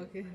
Okay.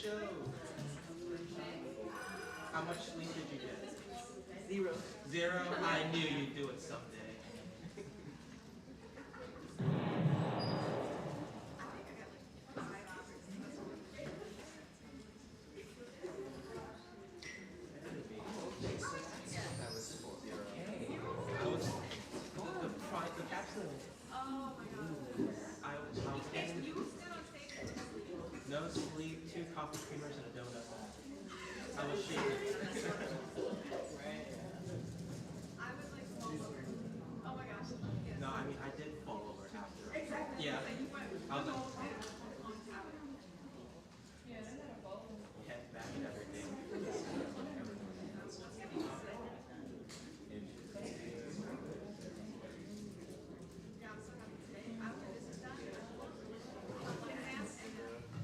show. How much sleep did you get? 0. 0? I knew you'd do it someday. No sleep, 2 coffee creamers, and a donut. I was shaking. I was like fall over. Oh my gosh. Yes. No, I mean, I did fall over after. Exactly. Yeah. Like you went I was like, yeah. head back and everything. Yeah, I'm so happy today. After this is done, exam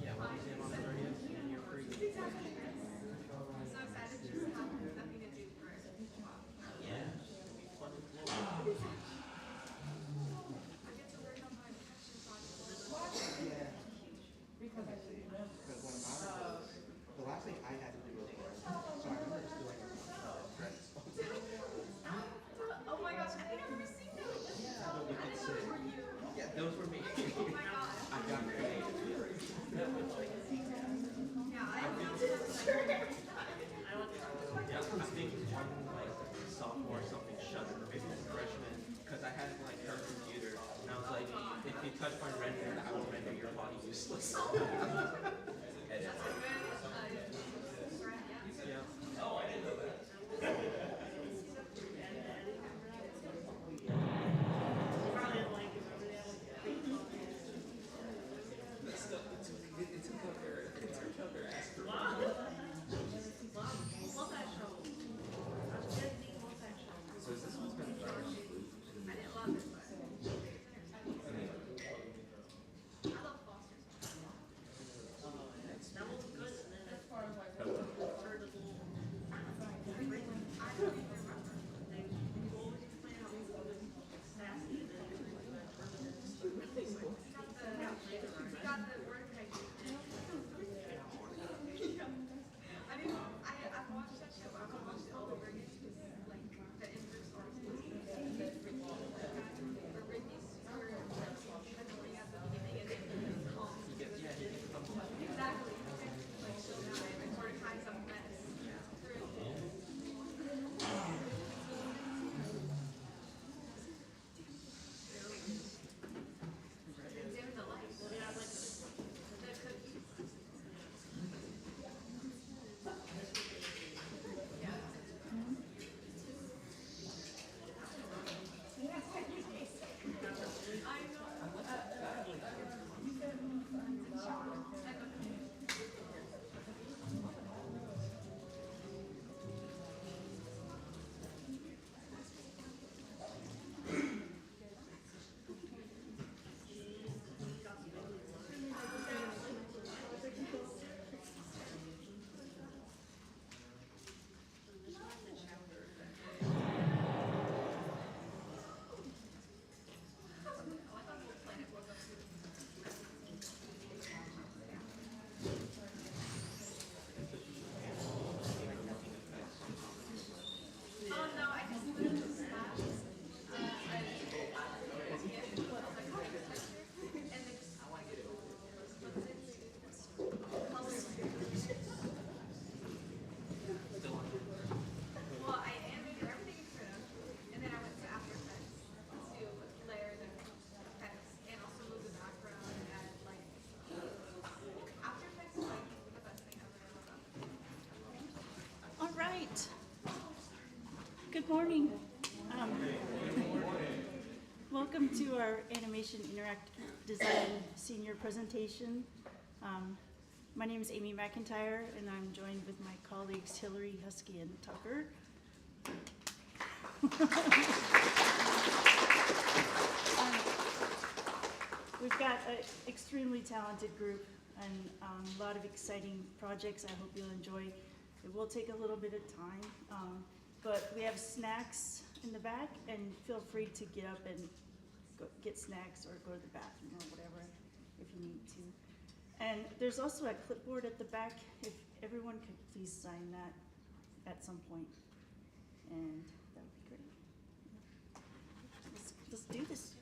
Yeah, one exam on the 30th, and you're free. Exactly. I'm so excited just to have nothing to do for it. Yeah. Fun and cool. I get to work on my passion project. Yeah. Because the last thing I had to do was work. So I remember just doing Oh my gosh, I think I've never seen those. Yeah, I but we didn't could know sit. those were you. Yeah, those were me. Oh my gosh. I got creative. Yeah, I don't know. Yeah, I think one like sophomore or something shut it, or maybe it was freshman, because I had like her computer, and I was like, if you touch my render, I will render your body useless. That's a good threat, yeah. Yeah. Oh, I didn't know that. So is this one's been first? I didn't love it, but I love Foster's. That was good. And then as far as like the little, I don't even remember. they always explain how we go sassy and then Got the word typing. I've watched that show. I've watched it all over again because like the inverse articles. The Ricky Stewart penciling at the beginning and then he calls. Yeah, he gets come to life. Exactly. Like so now it sort of ties up mess through. Dim the lights. The cookies. I know. Oh no, I just literally smashed well, I animated everything in Trivett, and then I went to After Effects to layer the effects and also move the background and add like After Effects is like the best thing ever. I love that. All right. Good morning. Welcome to our Animation Interact Design Senior Presentation. My name is Amy McIntyre, and I'm joined with my colleagues Hillary, Husky, and Tucker. We've got an extremely talented group and a lot of exciting projects I hope you'll enjoy. It will take a little bit of time, but we have snacks in the back, and feel free to get up and go get snacks or go to the bathroom or whatever if you need to. And there's also a clipboard at the back, if everyone could please sign that at some point. And that would be great. Let's do this.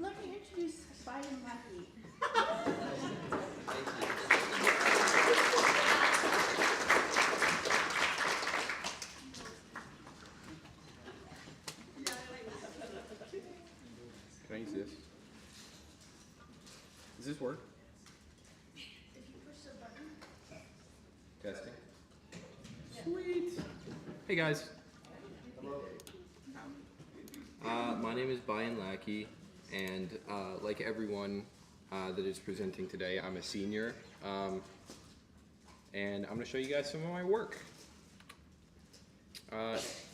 Let me introduce Byan Lackey. Can I use this? Does this work? If you push the button. Testing. Sweet. Hey guys. My name is Byan Lackey, and like everyone that is presenting today, I'm a senior, and I'm going to show you guys some of my work.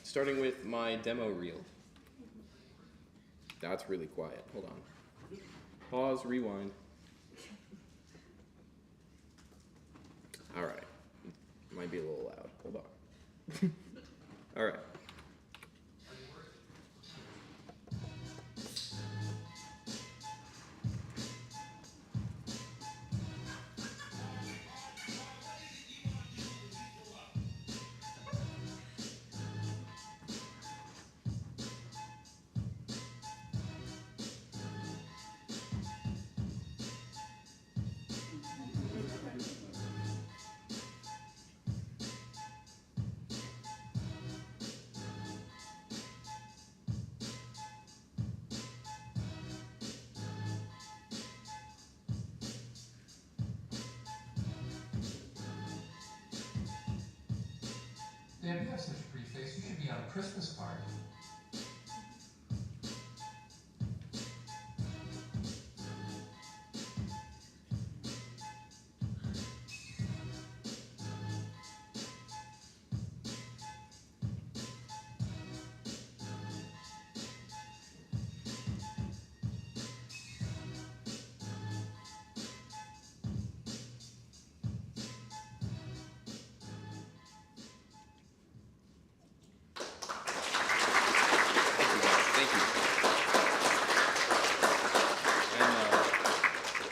Starting with my demo reel. That's really quiet. Hold on. Pause, rewind. All right. Might be a little loud. Hold on. All right. Dad, you have such a pretty face. You should be on a Christmas party.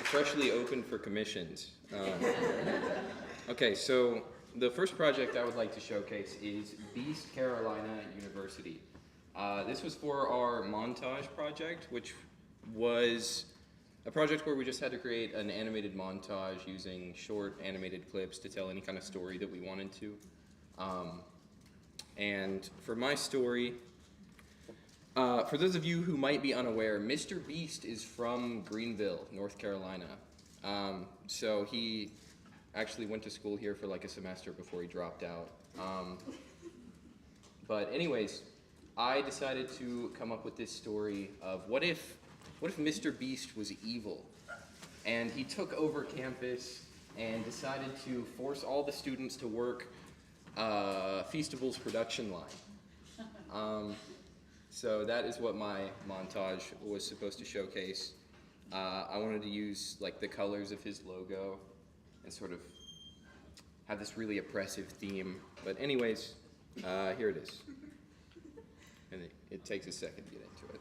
Freshly open for commissions. Okay, so the first project I would like to showcase is East Carolina University. This was for our montage project, which was a project where we just had to create an animated montage using short animated clips to tell any kind of story that we wanted to. And for my story, for those of you who might be unaware, Mr. Beast is from Greenville, North Carolina. So he actually went to school here for like a semester before he dropped out. But anyways, I decided to come up with this story of what if Mr. Beast was evil and he took over campus and decided to force all the students to work Feastable's production line. So that is what my montage was supposed to showcase. I wanted to use like the colors of his logo and sort of have this really oppressive theme. But anyways, here it is. And it takes a second to get into it.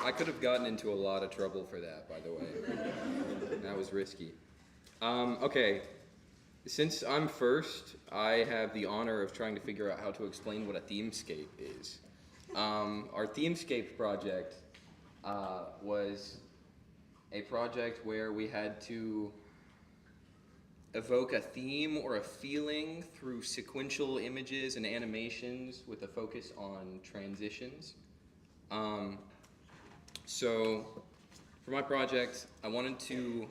I could have gotten into a lot of trouble for that, by the way. That was risky. Okay, since I'm first, I have the honor of trying to figure out how to explain what a themescape is. Our themescape project was a project where we had to evoke a theme or a feeling through sequential images and animations with a focus on transitions. So for my project, I wanted to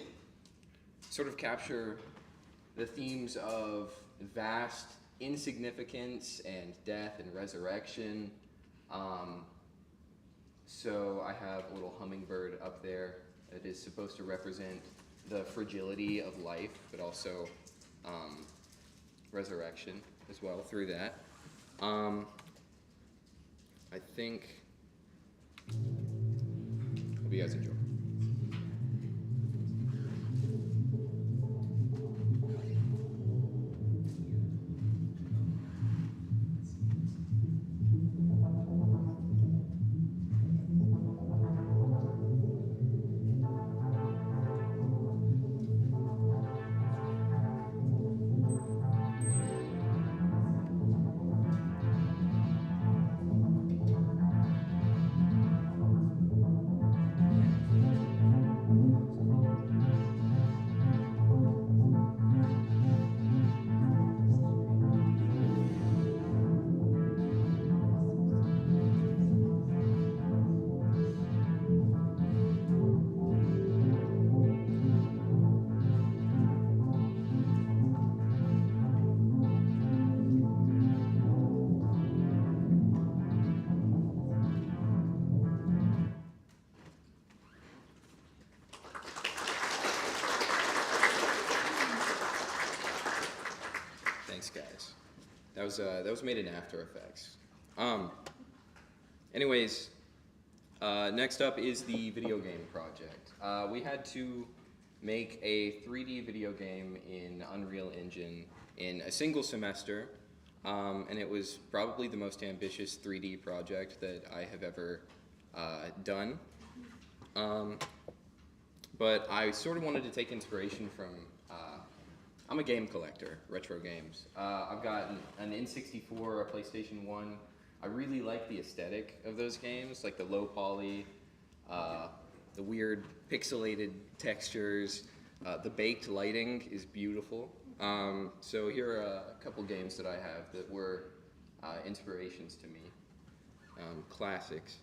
sort of capture the themes of vast insignificance and death and resurrection. So I have a little hummingbird up there that is supposed to represent the fragility of life, but also resurrection as well through that. I think, hope you guys enjoy. Thanks, guys. That was made in After Effects. Anyways, next up is the video game project. We had to make a 3D video game in Unreal Engine in a single semester, and it was probably the most ambitious 3D project that I have ever done. But I sort of wanted to take inspiration from, I'm a game collector, retro games. I've got an N64, a PlayStation 1. I really like the aesthetic of those games, like the low poly, the weird pixelated textures. The baked lighting is beautiful. So here are a couple games that I have that were inspirations to me, classics.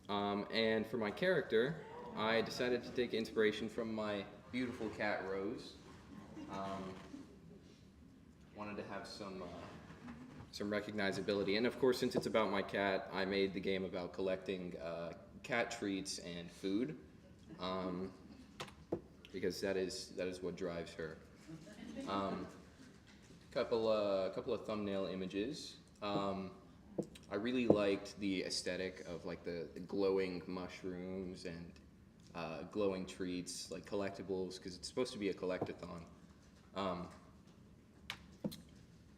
And for my character, I decided to take inspiration from my beautiful cat, Rose. Wanted to have some recognizability. And of course, since it's about my cat, I made the game about collecting cat treats and food, because that is what drives her. Couple of thumbnail images. I really liked the aesthetic of like the glowing mushrooms and glowing treats, like collectibles, because it's supposed to be a collectathon.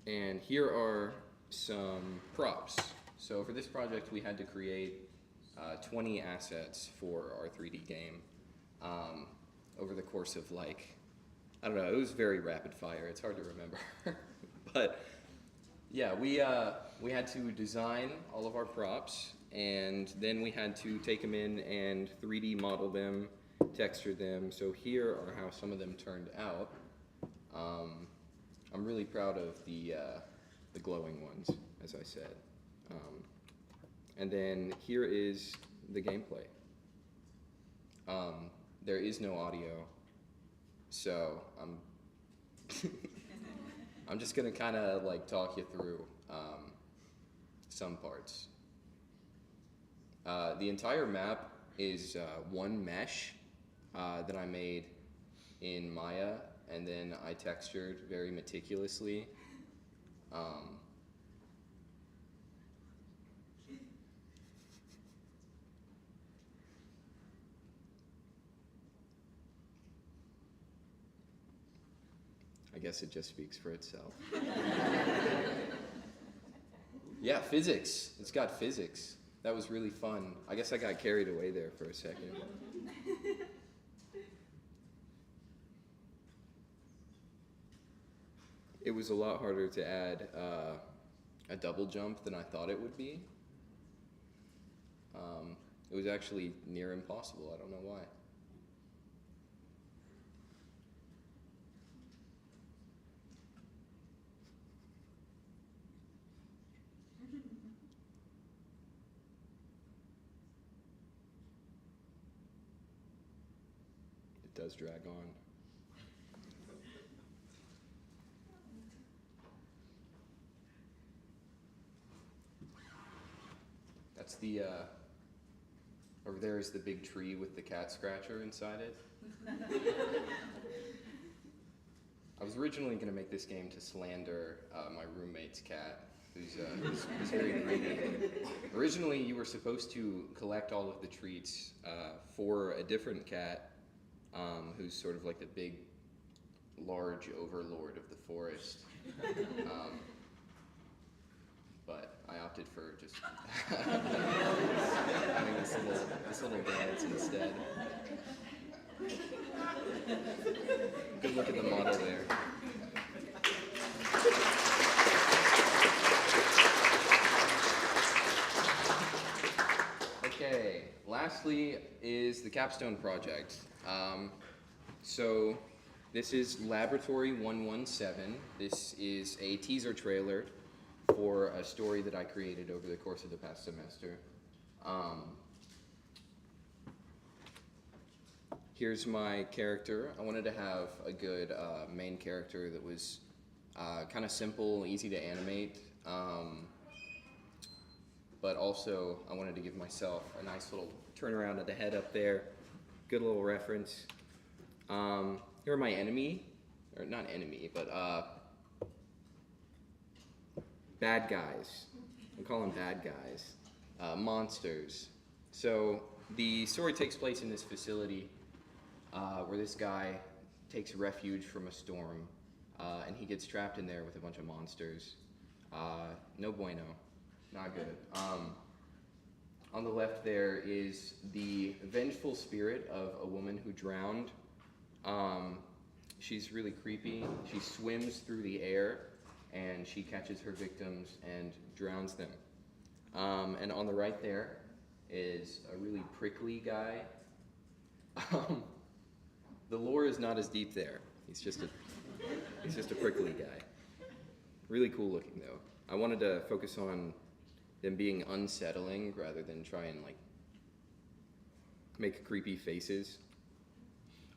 And here are some props. So for this project, we had to create 20 assets for our 3D game over the course of like, I don't know, it was very rapid fire. It's hard to remember. But yeah, we had to design all of our props, and then we had to take them in and 3D model them, texture them. So here are how some of them turned out. I'm really proud of the glowing ones, as I said. And then here is the gameplay. There is no audio, so I'm just gonna kind of like talk you through some parts. The entire map is one mesh that I made in Maya, and then I textured very meticulously. I guess it just speaks for itself. Yeah, physics. It's got physics. That was really fun. I guess I got carried away there for a second. it was a lot harder to add a double jump than I thought it would be. It was actually near impossible. I don't know why. It does drag on. That's the, over there is the big tree with the cat scratcher inside it. I was originally going to make this game to slander my roommate's cat, who's very greedy. Originally, you were supposed to collect all of the treats for a different cat, who's sort of like the big, large overlord of the forest. But I opted for just having this little dance instead. Good look at the model there. Okay, lastly is the capstone project. So this is Laboratory 117. This is a teaser trailer for a story that I created over the course of the past semester. Here's my character. I wanted to have a good main character that was kind of simple, easy to animate, but also I wanted to give myself a nice little turnaround of the head up there. Good little reference. Here are my enemy, or not enemy, but bad guys. We call them bad guys. Monsters. So the story takes place in this facility where this guy takes refuge from a storm, and he gets trapped in there with a bunch of monsters. No bueno. Not good. On the left there is the vengeful spirit of a woman who drowned. She's really creepy. She swims through the air, and she catches her victims and drowns them. And on the right there is a really prickly guy. The lore is not as deep there. He's just a prickly guy. Really cool looking though. I wanted to focus on them being unsettling rather than try and like make creepy faces.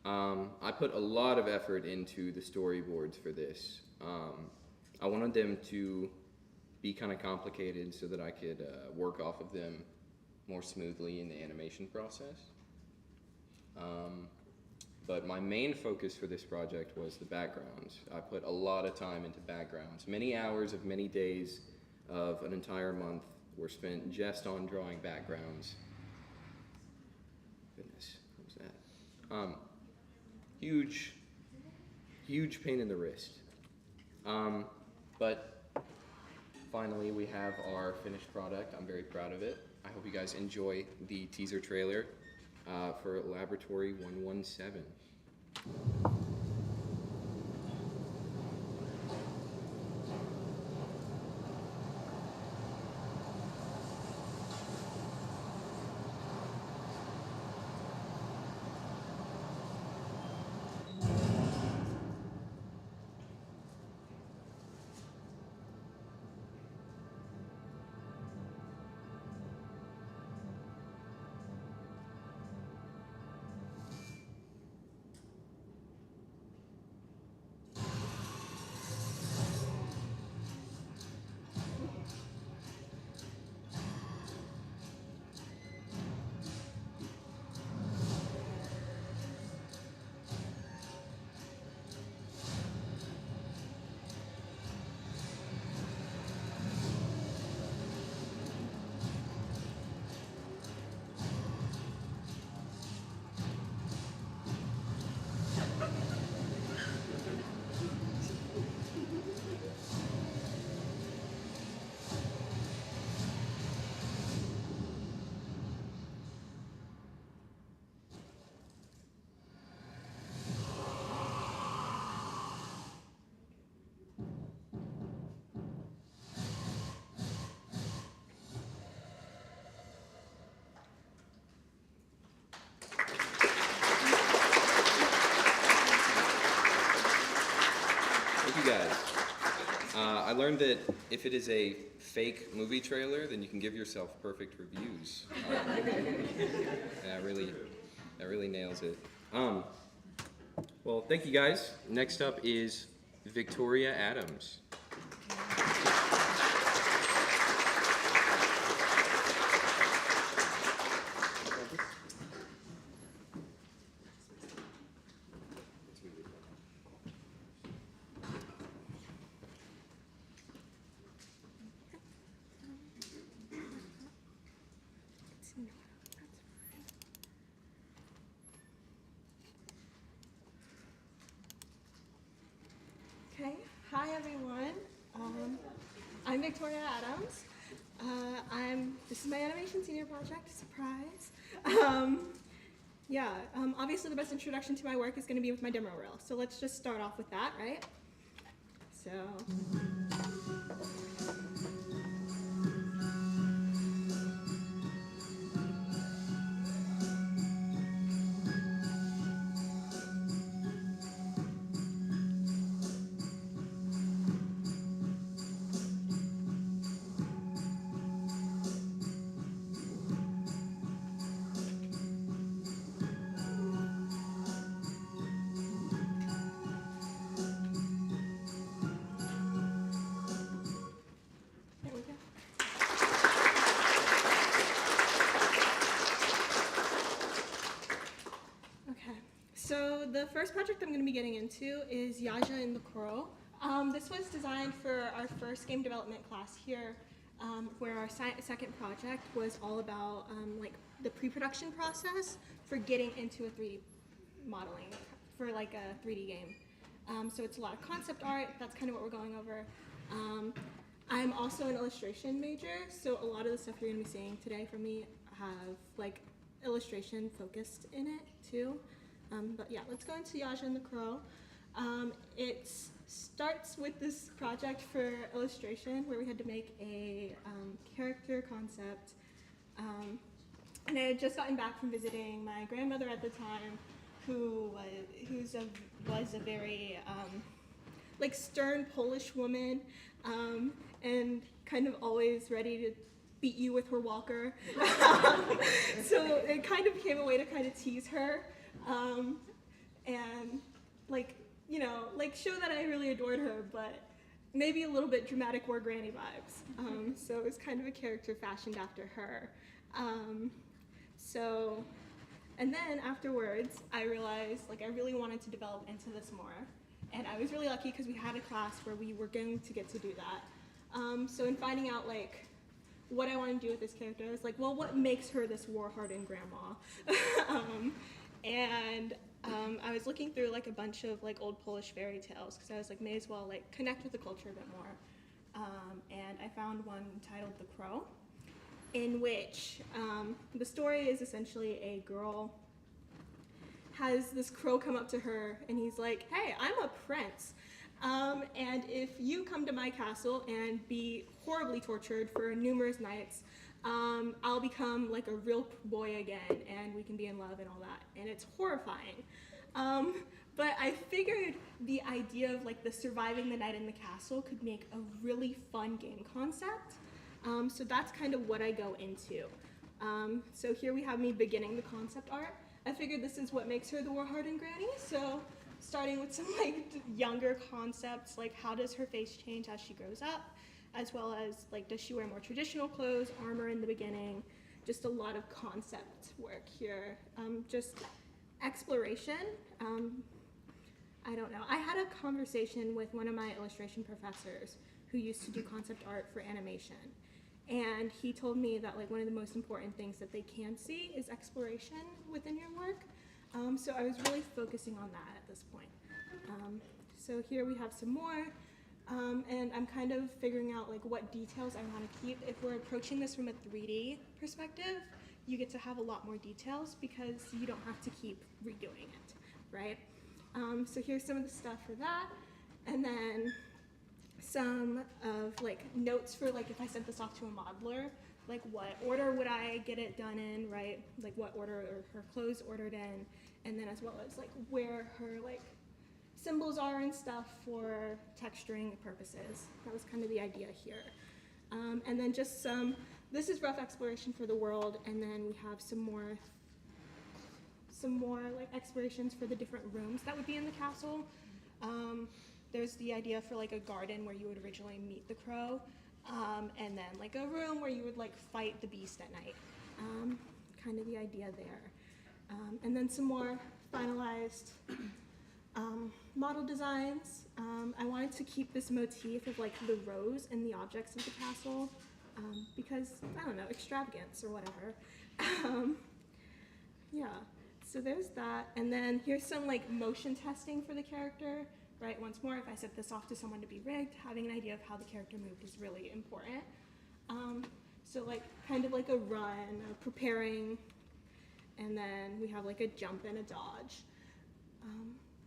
I put a lot of effort into the storyboards for this. I wanted them to be kind of complicated so that I could work off of them more smoothly in the animation process. But my main focus for this project was the backgrounds. I put a lot of time into backgrounds. Many hours of many days of an entire month were spent just on drawing backgrounds. Goodness, what was that? Huge pain in the wrist. But finally we have our finished product. I'm very proud of it. I hope you guys enjoy the teaser trailer for Laboratory 117. learned that if it is a fake movie trailer, then you can give yourself perfect reviews. That really nails it. Well, thank you guys. Next up is Victoria Adams. Okay, hi everyone. I'm Victoria Adams. This is my animation senior project, surprise. Obviously the best introduction to my work is going to be with my demo reel. So let's just start off with that, right? So. So the first project I'm going to be getting into is Yaja and the Crow. This was designed for our first game development class here, where our second project was all about like the pre-production process for getting into a 3D modeling for like a 3D game. So it's a lot of concept art. That's kind of what we're going over. I'm also an illustration major, so a lot of the stuff you're going to be seeing today from me have like illustration focused in it too. But yeah, let's go into Yaja and the Crow. It starts with this project for illustration where we had to make a character concept. And I had just gotten back from visiting my grandmother at the time, who was a very like stern Polish woman, and kind of always ready to beat you with her walker. So it kind of became a way to kind of tease her. And like, you know, like show that I really adored her, but maybe a little bit dramatic war granny vibes. So it was kind of a character fashioned after her. And then afterwards, I realized like I really wanted to develop into this more. And I was really lucky because we had a class where we were going to get to do that. So in finding out like what I want to do with this character, I was like, well, what makes her this war-hardened grandma? I was looking through like a bunch of like old Polish fairy tales because I was like, may as well like connect with the culture a bit more. And I found one titled The Crow, in which the story is essentially a girl has this crow come up to her and he's like, hey, I'm a prince. And if you come to my castle and be horribly tortured for numerous nights, I'll become like a real boy again and we can be in love and all that. And it's horrifying. But I figured the idea of like the surviving the night in the castle could make a really fun game concept. So that's kind of what I go into. So here we have me beginning the concept art. I figured this is what makes her the war-hardened granny. So starting with some like younger concepts, like how does her face change as she grows up, as well as like does she wear more traditional clothes, armor in the beginning, just a lot of concept work here. Just exploration. I don't know. I had a conversation with one of my illustration professors who used to do concept art for animation. And he told me that like one of the most important things that they can see is exploration within your work. So I was really focusing on that at this point. So here we have some more. And I'm kind of figuring out like what details I want to keep. If we're approaching this from a 3D perspective, you get to have a lot more details because you don't have to keep redoing it, right? So here's some of the stuff for that. And then some of like notes for like if I sent this off to a modeler, like what order would I get it done in, right? Like what order are her clothes ordered in, and then as well as like where her like symbols are and stuff for texturing purposes. That was kind of the idea here. And then just this is rough exploration for the world, and then we have some more like explorations for the different rooms that would be in the castle. There's the idea for like a garden where you would originally meet the crow, and then like a room where you would like fight the beast at night. Kind of the idea there. And then some more finalized model designs. I wanted to keep this motif of like the rows and the objects of the castle because, I don't know, extravagance or whatever. Yeah, so there's that. And then here's some like motion testing for the character, right? Once more, if I set this off to someone to be rigged, having an idea of how the character moved is really important. So like kind of like a run, preparing, and then we have like a jump and a dodge.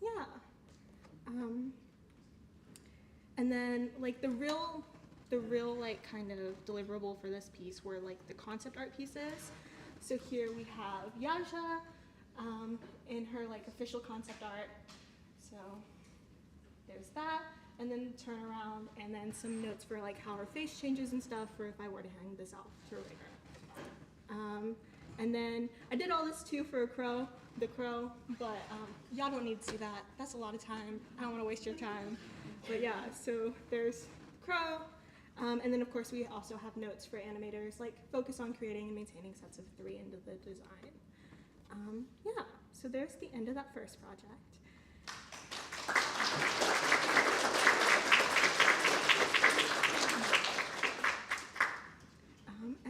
Yeah. And then like the real like kind of deliverable for this piece were like the concept art pieces. So here we have Yaja in her like official concept art. So there's that, and then turn around, and then some notes for like how her face changes and stuff for if I were to hang this off to a rigger. And then I did all this too for the crow, but y'all don't need to see that. That's a lot of time. I don't want to waste your time. But yeah, so there's the crow, and then of course we also have notes for animators, like focus on creating and maintaining sets of 3 into the design. Yeah, so there's the end of that first project.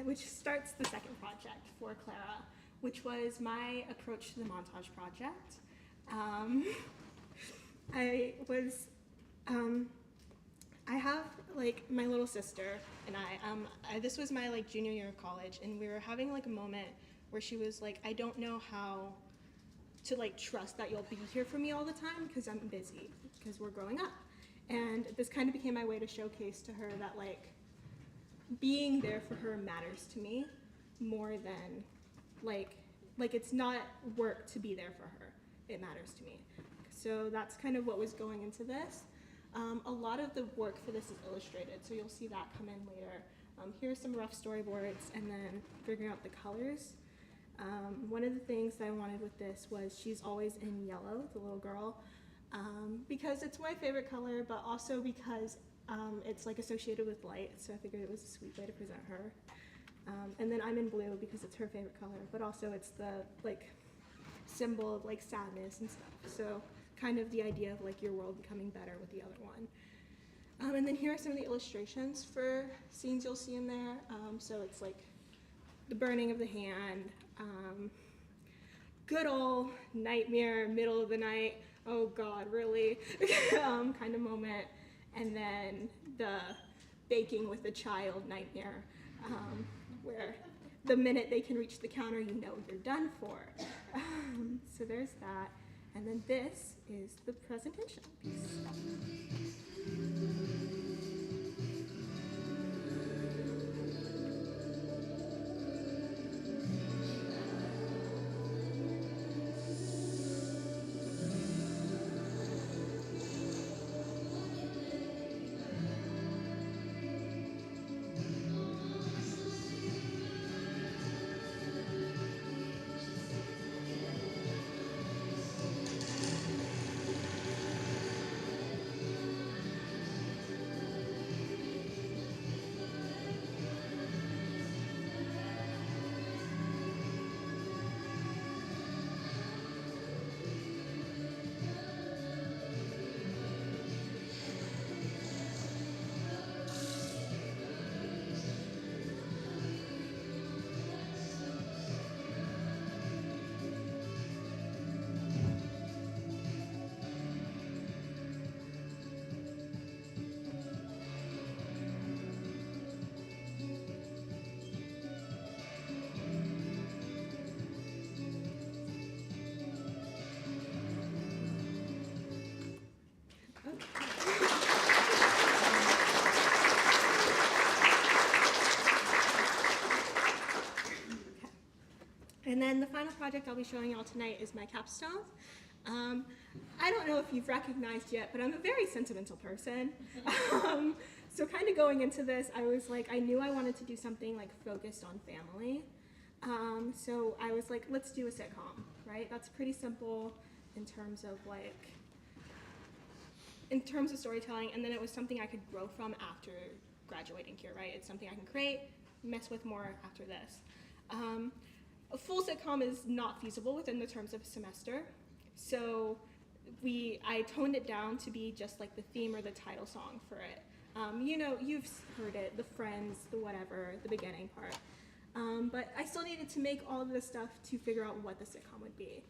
Which starts the second project for Clara, which was my approach to the montage project. I have like my little sister and this was my like junior year of college, and we were having like a moment where she was like, I don't know how to like trust that you'll be here for me all the time because I'm busy, because we're growing up. And this kind of became my way to showcase to her that like being there for her matters to me more than like it's not work to be there for her. It matters to me. So that's kind of what was going into this. A lot of the work for this is illustrated, so you'll see that come in later. Here's some rough storyboards and then figuring out the colors. One of the things that I wanted with this was she's always in yellow, the little girl, because it's my favorite color, but also because it's like associated with light, so I figured it was a sweet way to present her. And then I'm in blue because it's her favorite color, but also it's the like symbol of like sadness and stuff. So kind of the idea of like your world becoming better with the other one. And then here are some of the illustrations for scenes you'll see in there. So it's like the burning of the hand, good old nightmare, middle of the night, oh God, really, kind of moment. And then the baking with the child nightmare, where the minute they can reach the counter, you know you're done for. So there's that. And then this is the presentation piece. And then the final project I'll be showing y'all tonight is my capstone. I don't know if you've recognized yet, but I'm a very sentimental person. So kind of going into this, I was like, I knew I wanted to do something like focused on family. So I was like, let's do a sitcom, right? That's pretty simple in terms of storytelling, and then it was something I could grow from after graduating here, right? It's something I can create, mess with more after this. A full sitcom is not feasible within the terms of a semester, so I toned it down to be just like the theme or the title song for it. You know, you've heard it, the friends, the whatever, the beginning part. But I still needed to make all of this stuff to figure out what the sitcom would be.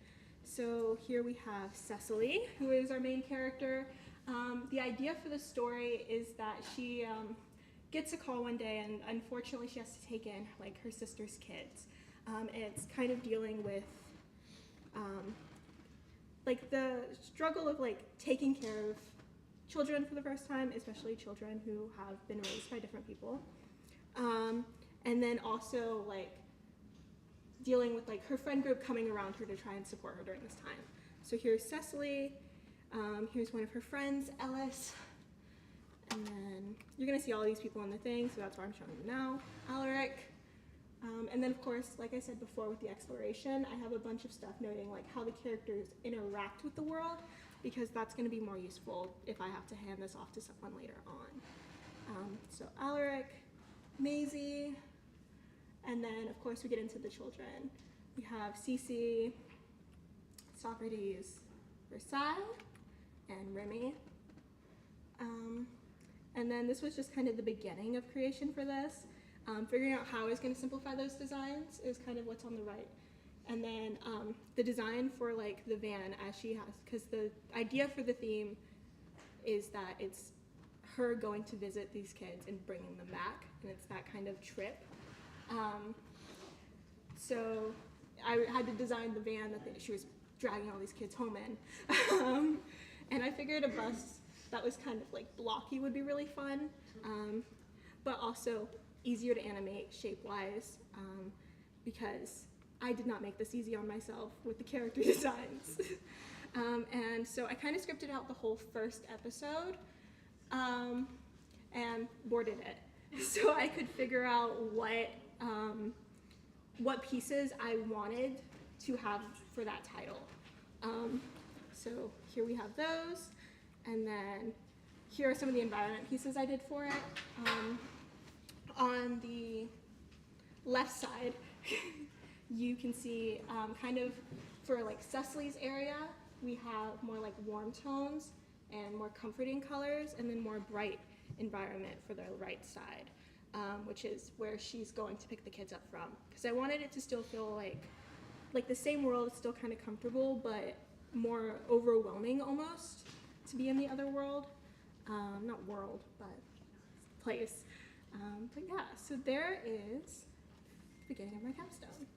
So here we have Cecily, who is our main character. The idea for the story is that she gets a call one day, and unfortunately she has to take in like her sister's kids. It's kind of dealing with like the struggle of like taking care of children for the first time, especially children who have been raised by different people. And then also like dealing with like her friend group coming around her to try and support her during this time. So here's Cecily, here's one of her friends, Ellis, and then you're gonna see all these people on the thing, so that's why I'm showing them now, Alaric. And then of course, like I said before with the exploration, I have a bunch of stuff noting like how the characters interact with the world, because that's gonna be more useful if I have to hand this off to someone later on. So Alaric, Maisie, and then of course we get into the children. We have Cece, Socrates, Versailles, and Remy. And then this was just kind of the beginning of creation for this. Figuring out how I was going to simplify those designs is kind of what's on the right. And then the design for like the van as she has, because the idea for the theme is that it's her going to visit these kids and bringing them back, and it's that kind of trip. So I had to design the van that she was dragging all these kids home in. And I figured a bus that was kind of like blocky would be really fun, but also easier to animate shape-wise, because I did not make this easy on myself with the character designs. And so I kind of scripted out the whole first episode and boarded it, so I could figure out what pieces I wanted to have for that title. So here we have those, and then here are some of the environment pieces I did for it. On the left side, you can see kind of for like Cecily's area, we have more like warm tones and more comforting colors, and then more bright environment for the right side, which is where she's going to pick the kids up from. Because I wanted it to still feel like the same world, still kind of comfortable, but more overwhelming almost to be in the other world. Not world, but place. But yeah, so there is the beginning of my capstone.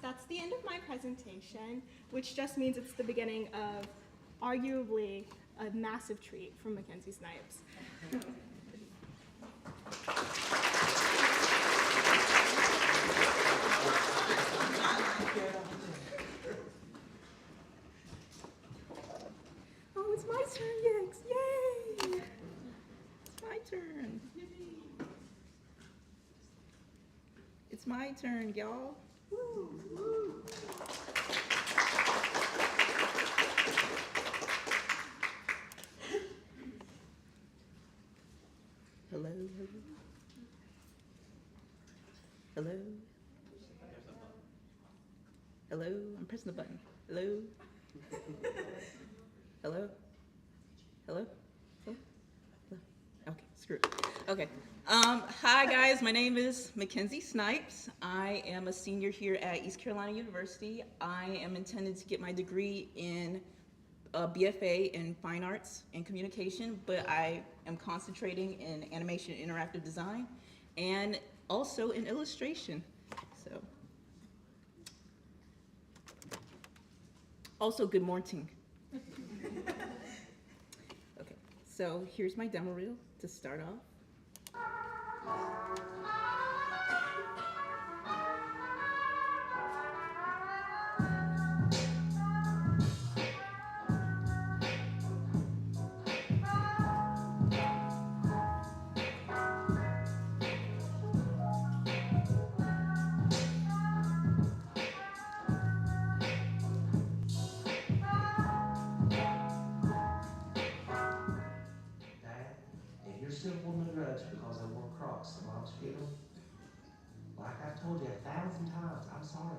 That's the end of my presentation, which just means it's the beginning of arguably a massive treat from McKenzie Snipes. Oh, it's my turn, Yanks! Yay! It's my turn. It's my turn, y'all. Hello. Hello. Hello. I'm pressing the button. Hello. Hello. Hello. Hello. Okay, screw it. Okay. Hi guys, my name is McKenzie Snipes. I am a senior here at East Carolina University. I am intended to get my degree in BFA in Fine Arts and Communication, but I am concentrating in animation and interactive design and also in illustration. So, also good morning. Okay, so here's my demo reel to start off. Still holding a grudge because I wore Crocs to mom's funeral? Like I've told you 1,000 times, I'm sorry.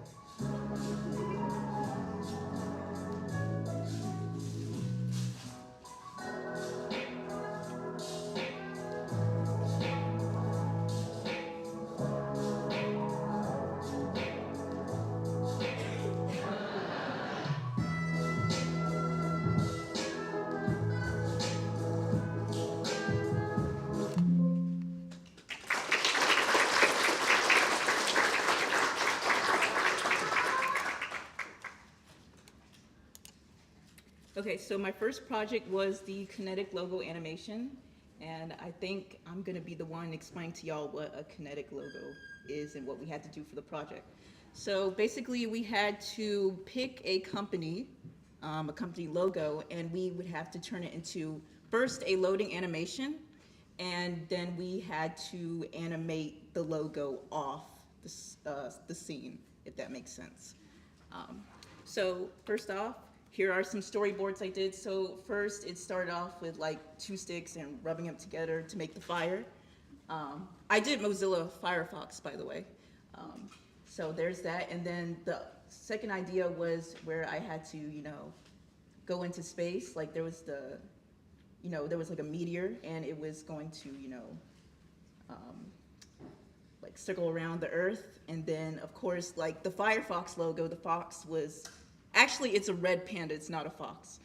Okay, so my first project was the kinetic logo animation, and I think I'm gonna be the one explaining to y'all what a kinetic logo is and what we had to do for the project. So basically we had to pick a company logo, and we would have to turn it into first a loading animation, and then we had to animate the logo off the scene, if that makes sense. So first off, here are some storyboards I did. So first, it started off with like 2 sticks and rubbing them together to make the fire. I did Mozilla Firefox, by the way. So there's that. And then the second idea was where I had to, go into space. Like there was there was like a meteor, and it was going to, like circle around the Earth. And then, of course, like the Firefox logo, the fox was, actually, it's a red panda, it's not a fox.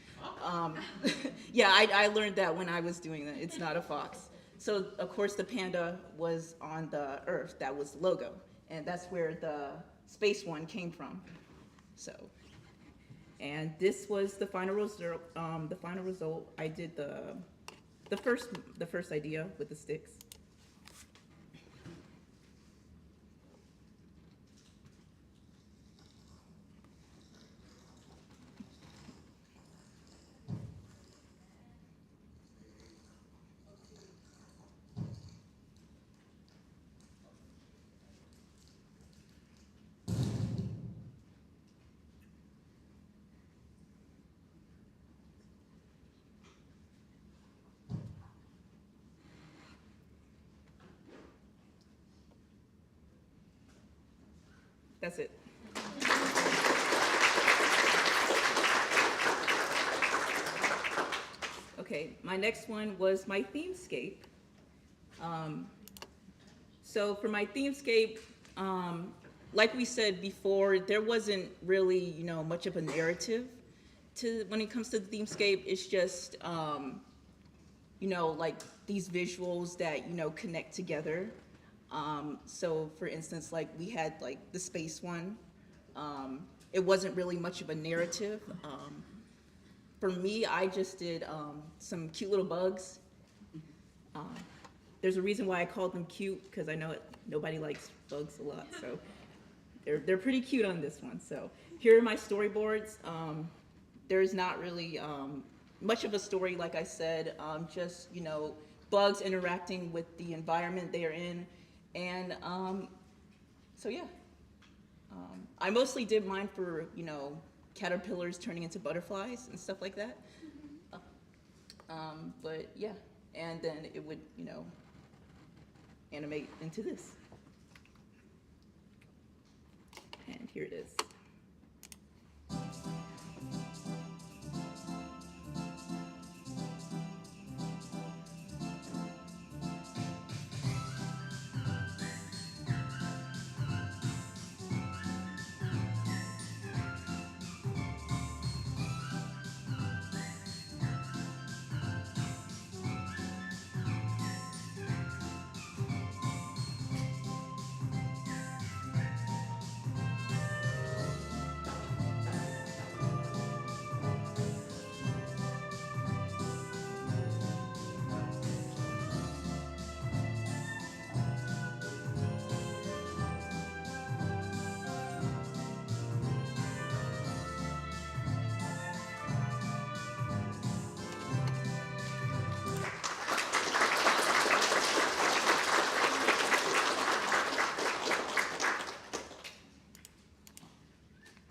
Yeah, I learned that when I was doing that, it's not a fox. So, of course, the panda was on the Earth, that was the logo. And that's where the space one came from. So, and this was the final result. I did the first idea with the sticks. That's it. Okay, my next one was my themescape. So for my themescape, like we said before, there wasn't really, much of a narrative to when it comes to the themescape. It's just, like these visuals that, connect together. So for instance, like we had like the space one. It wasn't really much of a narrative. For me, I just did some cute little bugs. There's a reason why I called them cute, because I know nobody likes bugs a lot, so they're pretty cute on this one. So here are my storyboards. There's not really much of a story, like I said, just bugs interacting with the environment they are in, and So yeah, I mostly did mine for, you know, caterpillars turning into butterflies and stuff like that. But yeah, and then it would, you know, animate into this. And here it is.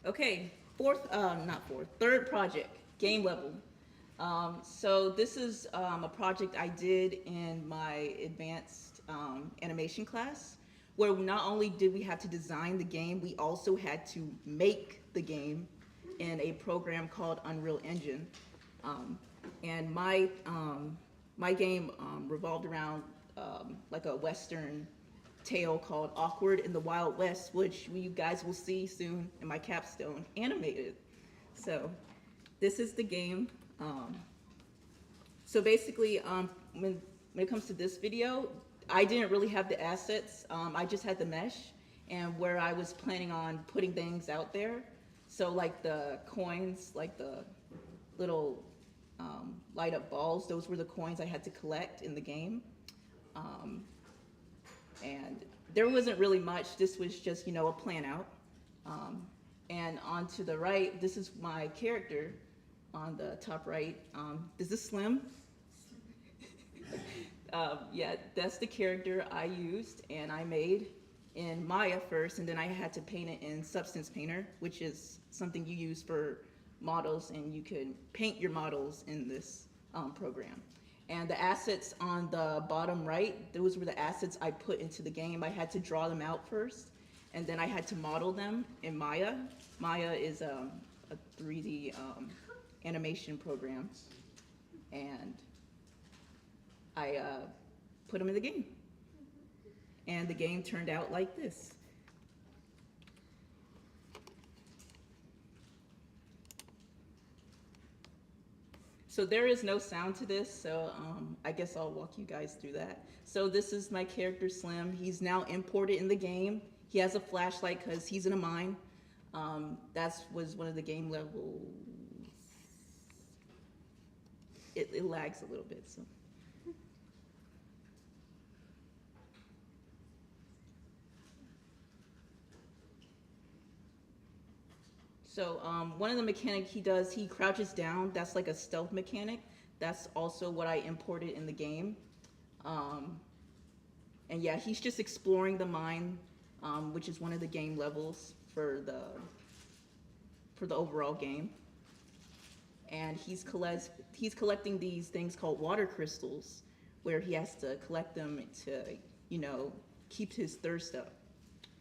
Okay, third project, game level. So this is a project I did in my advanced animation class, where not only did we have to design the game, we also had to make the game in a program called Unreal Engine. And my game revolved around like a Western tale called Awkward in the Wild West, which you guys will see soon in my capstone animated. So this is the game. So basically, when it comes to this video, I didn't really have the assets. I just had the mesh and where I was planning on putting things out there. So like the coins, like the little light up balls, those were the coins I had to collect in the game. And there wasn't really much. This was just, you know, a plan out. And on to the right, this is my character on the top right. This is Slim. Yeah, that's the character I used and I made in Maya first, and then I had to paint it in Substance Painter, which is something you use for models, and you can paint your models in this program. And the assets on the bottom right, those were the assets I put into the game. I had to draw them out first, and then I had to model them in Maya. Maya is a 3D animation program, and I put them in the game. And the game turned out like this. So there is no sound to this, so I guess I'll walk you guys through that. So this is my character Slim. He's now imported in the game. He has a flashlight because he's in a mine. That was one of the game levels. It lags a little bit, so. So one of the mechanics he does, he crouches down. That's like a stealth mechanic. That's also what I imported in the game. And yeah, he's just exploring the mine, which is one of the game levels for the overall game. And he's collecting these things called water crystals, where he has to collect them to, you know, keep his thirst up,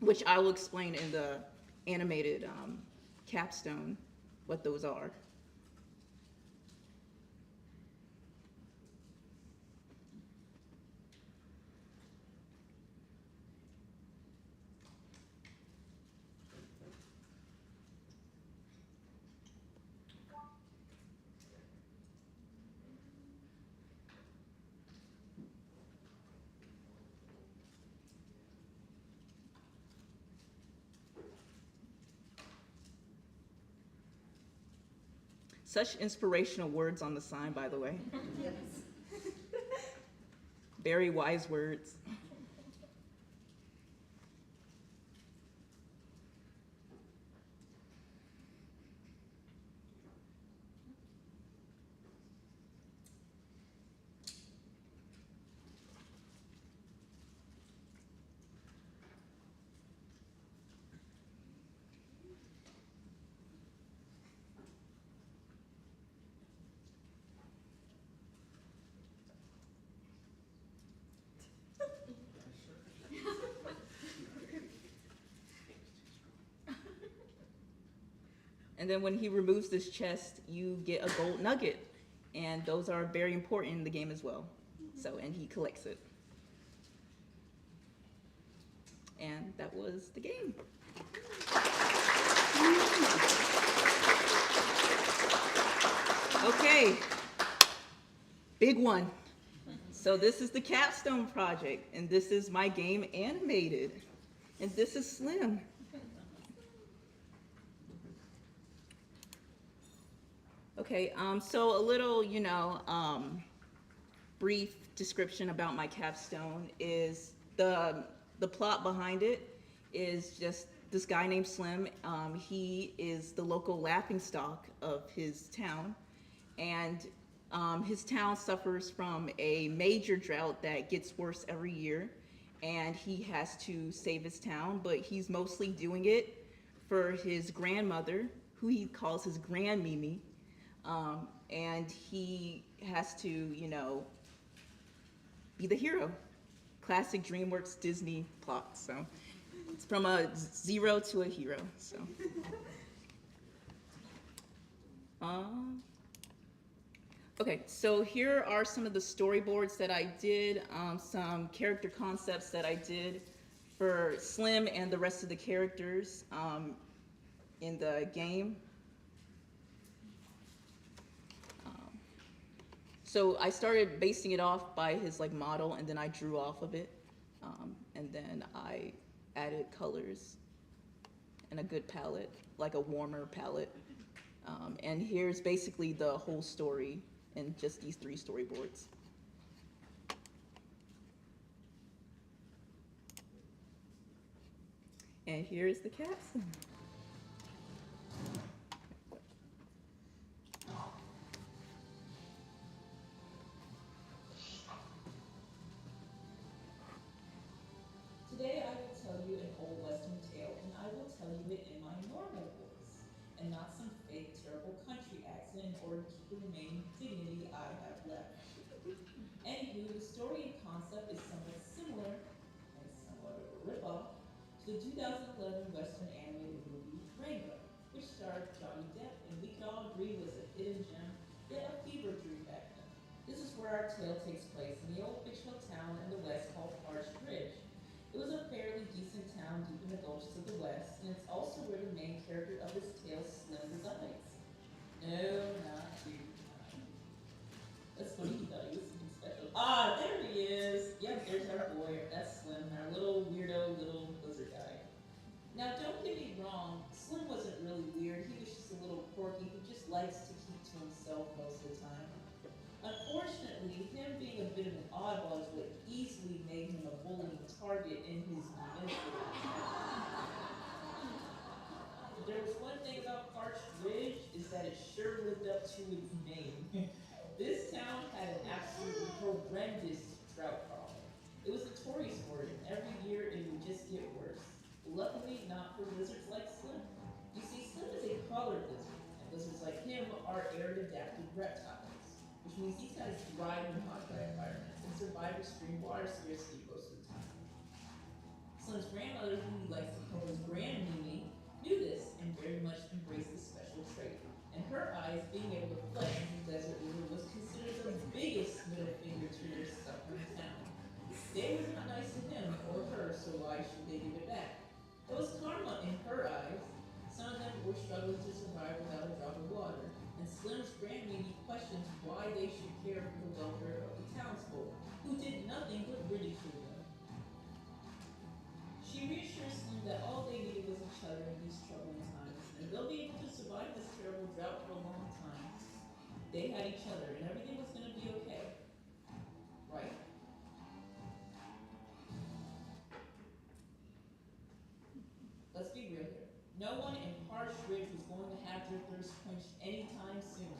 which I will explain in the animated capstone what those are. Such inspirational words on the sign, by the way. Yes. Very wise words. And then when he removes this chest, you get a gold nugget. And those are very important in the game as well. So, and he collects it. And that was the game. Okay, big one. So this is the capstone project, and this is my game animated. And this is Slim. Okay, so a little, brief description about my capstone is the plot behind it is just this guy named Slim. He is the local laughingstock of his town, and his town suffers from a major drought that gets worse every year, and he has to save his town, but he's mostly doing it for his grandmother, who he calls his Grand Mimi. And he has to, be the hero. Classic DreamWorks Disney plot. So it's from a zero to a hero. So, okay. So here are some of the storyboards that I did. Some character concepts that I did for Slim and the rest of the characters in the game. So I started basing it off by his model, and then I drew off of it, and then I added colors and a good palette, like a warmer palette. And here's basically the whole story in just these 3 storyboards. And here's the capstone. Today I will tell you an old Western tale, and I will tell you it in my normal voice, and not some fake, terrible country accent in order to keep the remaining dignity I have left. Anywho, the story and concept is somewhat similar, and somewhat of a ripoff, to the 2011 Western animated movie Rainbow, which starred Johnny Depp, and we can all agree was a hidden gem, yet a fever dream back then. This is where our tale takes place in the old fictional town in the West called Parched Ridge. It was a fairly decent town deep in the gulches of the West, and it's also where the main character of this tale, Slim, resides. No, not you. That's funny, he thought he was something special. Ah, there he is! Yep, there's our boy. That's Slim, our little weirdo, little lizard guy. Now, don't get me wrong, Slim wasn't really weird. He was just a little quirky who just likes to keep to himself most of the time. Unfortunately, him being a bit of an oddball is what easily made him a bullying target in his municipal town. There was one thing about Parched Ridge is that it sure lived up to its name. This town had an absolutely horrendous drought problem. It was notorious for it, and every year it would just get worse. Luckily, not for lizards like Slim. You see, Slim is a crawler lizard, and lizards like him are arid-adapted reptiles, which means these guys thrive in hot, dry environments and survive extreme water scarcity most of the time. Slim's grandmother, who he likes to call his Grand Mimi, knew this and very much embraced this special trait. In her eyes, being able to flex in the desert river was considered the biggest middle finger to their suffering town. They were not nice to him or her, so why should they give it back? It was karma in her eyes. Some of them were struggling to survive without a drop of water, and Slim's Grand Mimi questions why they should care for the welfare of the townsfolk, who did nothing but ridicule them. She reassures Slim that all they needed was each other in these troubling times, and they'll be able to survive this terrible drought for a long time. They had each other, and everything was going to be okay. Right? Let's be real here. No one in Parched Ridge was going to have their thirst quenched anytime soon.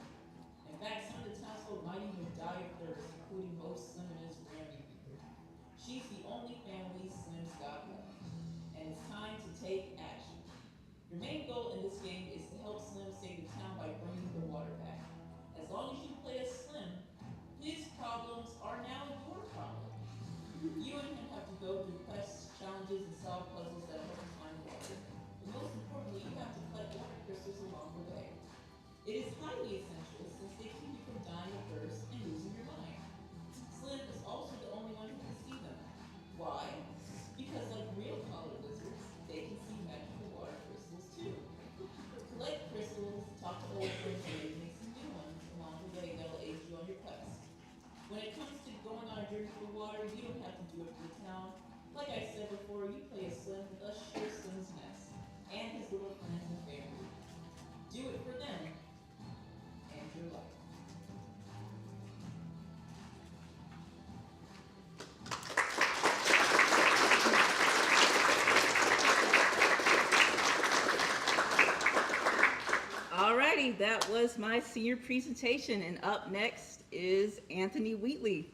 In fact, some of the townsfolk might even die of thirst, including most Slim and his Grammy. She's the only family Slim's got left, and it's time to take action. Your main goal in this game is to help Slim save the town by bringing the water back. As long as you play as Slim, his problems are now your problem. You and him have to go through quests, challenges, and solve puzzles that help you find water. But most importantly, you have to collect water crystals along the way. drink the water, you don't have to do it for the town. Like I said before, you play a sheer Slim's Nest, and his little friends and family. Do it for them, and your life. Alrighty, that was my senior presentation, and up next is Anthony Wheatley.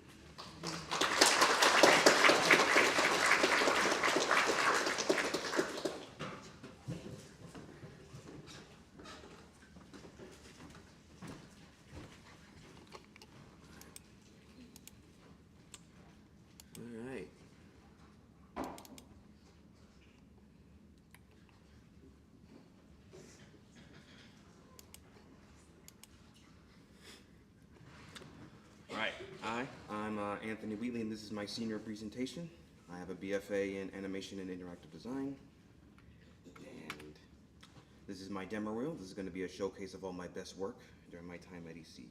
I'm Anthony Wheatley, and this is my senior presentation. I have a BFA in Animation and Interactive Design, and this is my demo reel. This is going to be a showcase of all my best work during my time at ECU.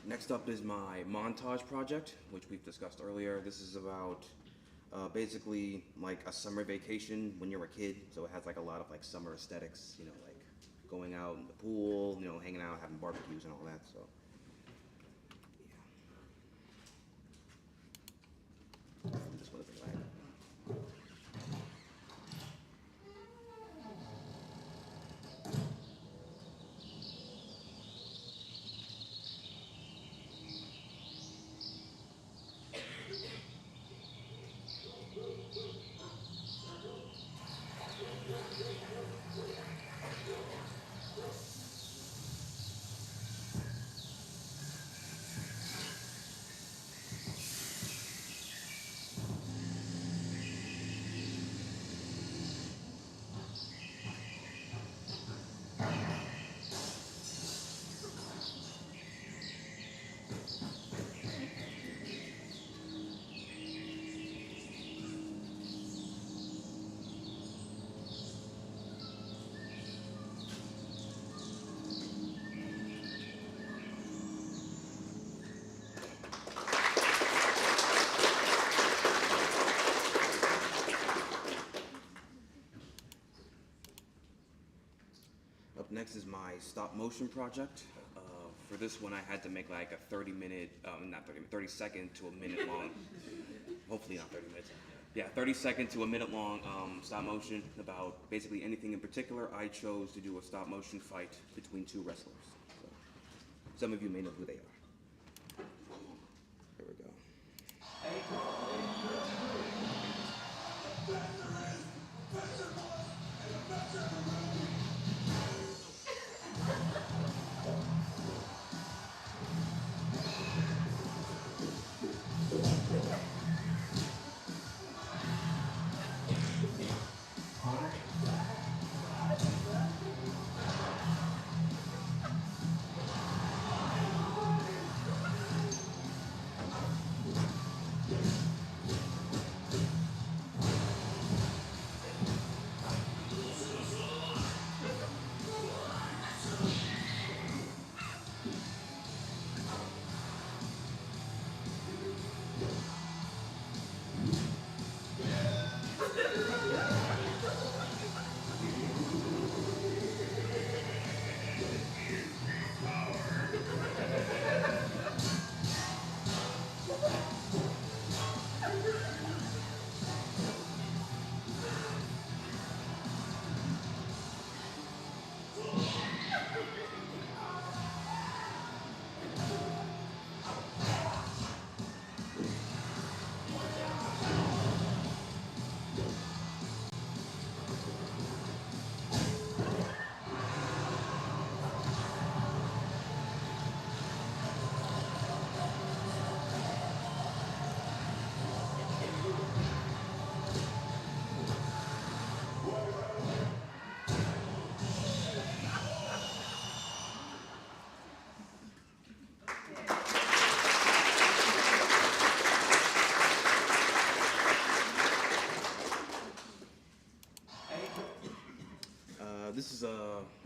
Next up is my montage project, which we've discussed earlier. This is about basically like a summer vacation when you're a kid. So it has like a lot of like summer aesthetics, you know, like going out in the pool, you know, hanging out, having barbecues and all that. So yeah. This one is the flag. Up next is my stop motion project. For this one, I had to make like a 30 second to a minute long, hopefully not 30 minutes. Yeah, 30 second to a minute long stop motion about basically anything in particular. I chose to do a stop motion fight between two wrestlers. So, some of you may know who they are. Here we go.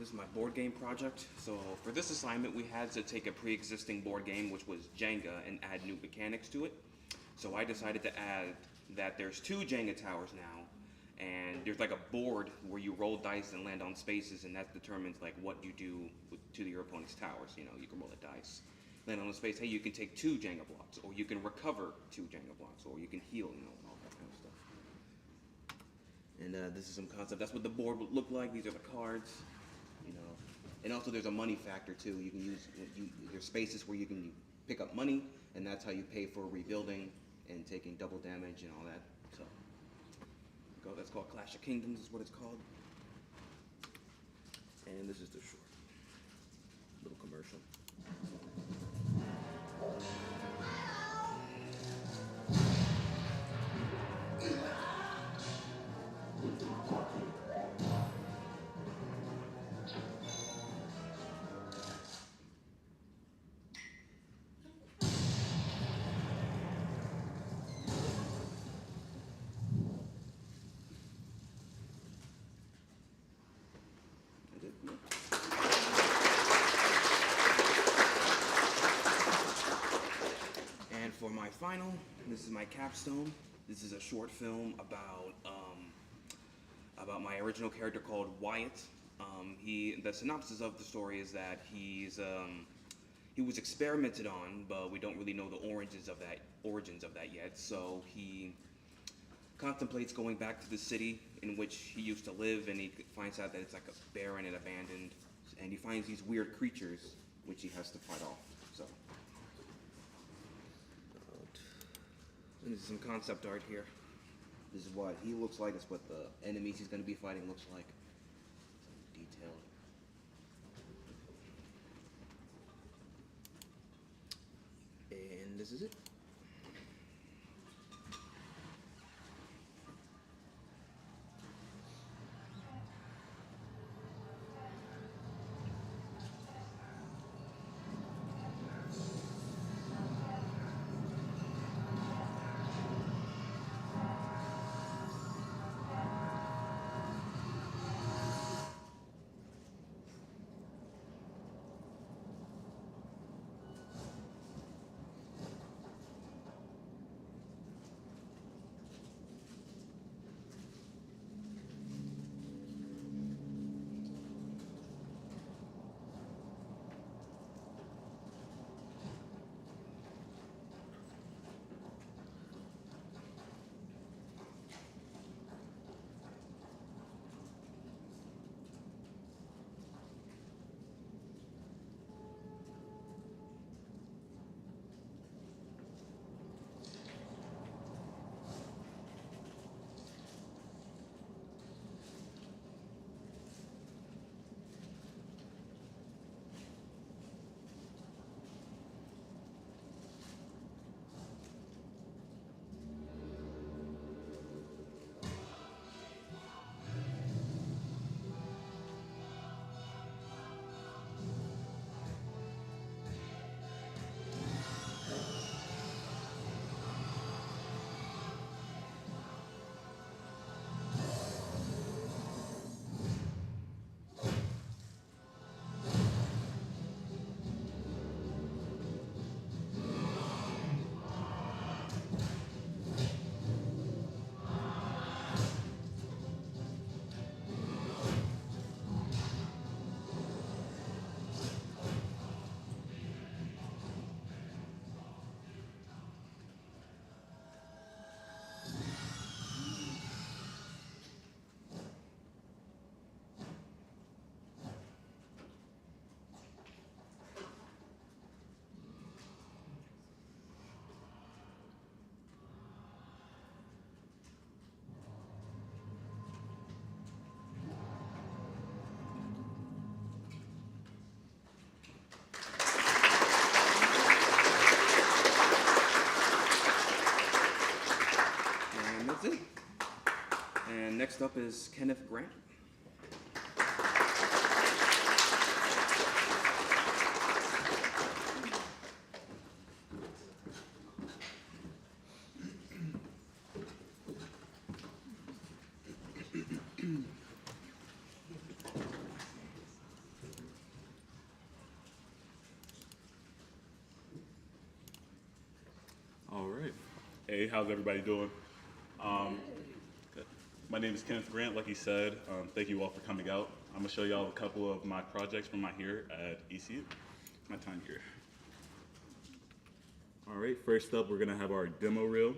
this is my board game project. So for this assignment, we had to take a pre-existing board game, which was Jenga, and add new mechanics to it. So I decided to add that there's 2 Jenga towers now, and there's like a board where you roll dice and land on spaces, and that determines like what you do to your opponent's towers. You know, you can roll a dice, land on a space. Hey, you can take 2 Jenga blocks, or you can recover 2 Jenga blocks, or you can heal. You know, and all that kind of stuff. And this is some concept. That's what the board would look like. These are the cards. You know, and also there's a money factor too. You can use there's spaces where you can pick up money, and that's how you pay for rebuilding and taking double damage and all that. So, that's called Clash of Kingdoms is what it's called. And this is the short little commercial. For my final, this is my capstone. This is a short film about my original character called Wyatt. The synopsis of the story is that he was experimented on, but we don't really know the origins of that yet. So he contemplates going back to the city in which he used to live, and he finds out that it's like a barren and abandoned, and he finds these weird creatures which he has to fight off. So. And this is some concept art here. This is what he looks like. This is what the enemies he's going to be fighting looks like. Some detailed. And this is it. That's it. And next up is Kenneth Grant. how's everybody doing? Good. My name is Kenneth Grant, like he said. Thank you all for coming out. I'm gonna show y'all a couple of my projects from my here at ECU. My time here. All right, first up, we're gonna have our demo reel.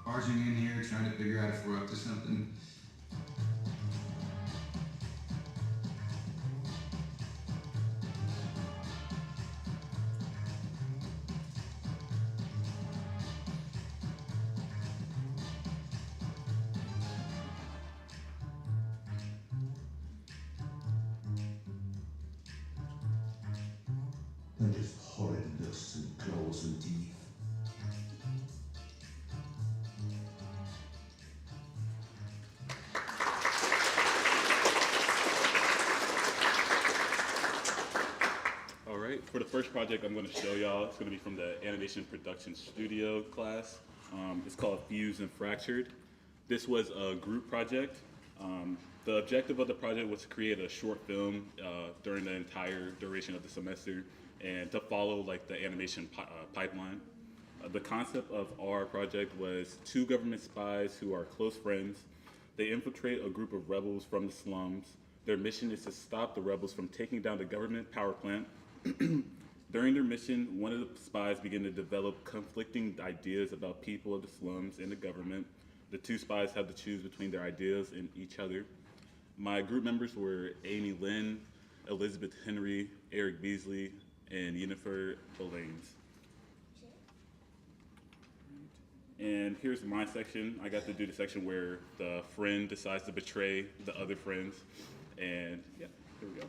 Barging in here, trying to figure out if we're up to something. And just horrid looks and claws and teeth. All right, for the first project I'm going to show y'all, it's going to be from the Animation Production Studio class. It's called Fused and Fractured. This was a group project. The objective of the project was to create a short film during the entire duration of the semester and to follow like the animation pipeline. The concept of our project was two government spies who are close friends. They infiltrate a group of rebels from the slums. Their mission is to stop the rebels from taking down the government power plant. During their mission, one of the spies began to develop conflicting ideas about people of the slums and the government. The two spies had to choose between their ideas and each other. My group members were Amy Lynn, Elizabeth Henry, Eric Beasley, and Yennefer Belanes. And here's my section. I got to do the section where the friend decides to betray the other friends. And yeah, here we go.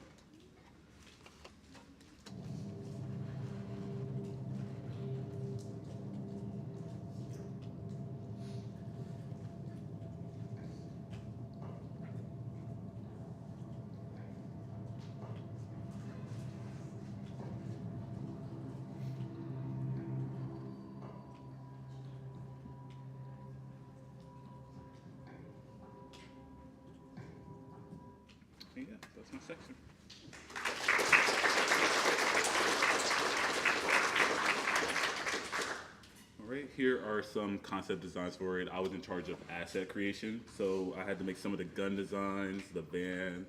Yeah, that's my section. All right, here are some concept designs for it. I was in charge of asset creation, so I had to make some of the gun designs, the van.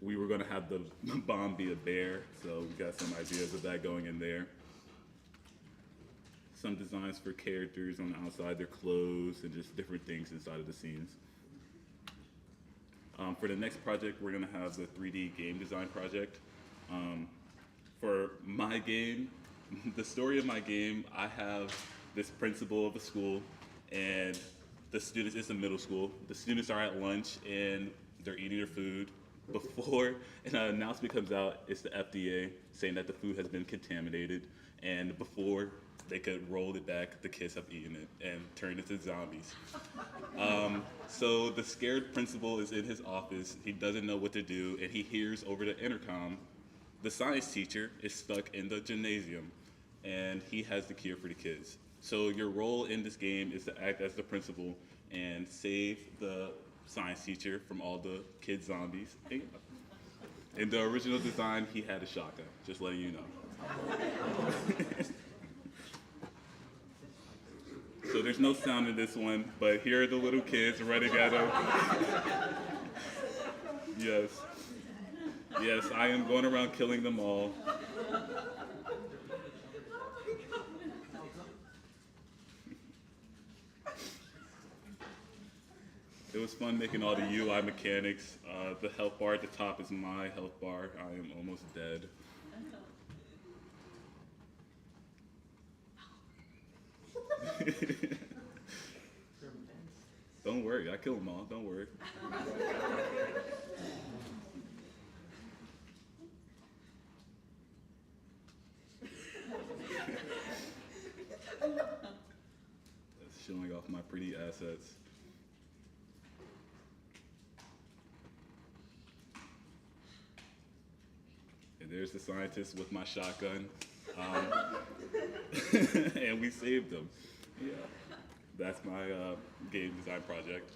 We were gonna have the bomb be a bear, so we got some ideas of that going in there. Some designs for characters on the outside, their clothes, and just different things inside of the scenes. For the next project, we're gonna have the 3D game design project. For my game, the story of my game, I have this principal of a school, and the students, it's a middle school, the students are at lunch and they're eating their food. Before an announcement comes out, it's the FDA saying that the food has been contaminated, and before they could roll it back, the kids have eaten it and turned into zombies. So the scared principal is in his office, he doesn't know what to do, and he hears over the intercom, the science teacher is stuck in the gymnasium, and he has the cure for the kids. So your role in this game is to act as the principal and save the science teacher from all the kid zombies. In the original design, he had a shotgun, just letting you know. So there's no sound in this one, but here are the little kids running at him. Yes. Yes, I am going around killing them all. It was fun making all the UI mechanics. The health bar at the top is my health bar. I am almost dead. Don't worry, I killed them all, don't worry. That's showing off my pretty assets. And there's the scientist with my shotgun. And we saved them. Yeah, that's my game design project.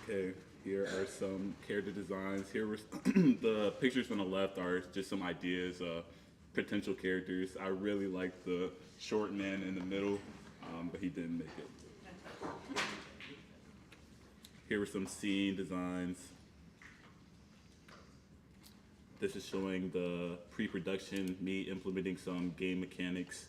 Okay, here are some character designs. Here were the pictures on the left are just some ideas of potential characters. I really like the short man in the middle, but he didn't make it. Here were some scene designs. This is showing the pre-production, me implementing some game mechanics.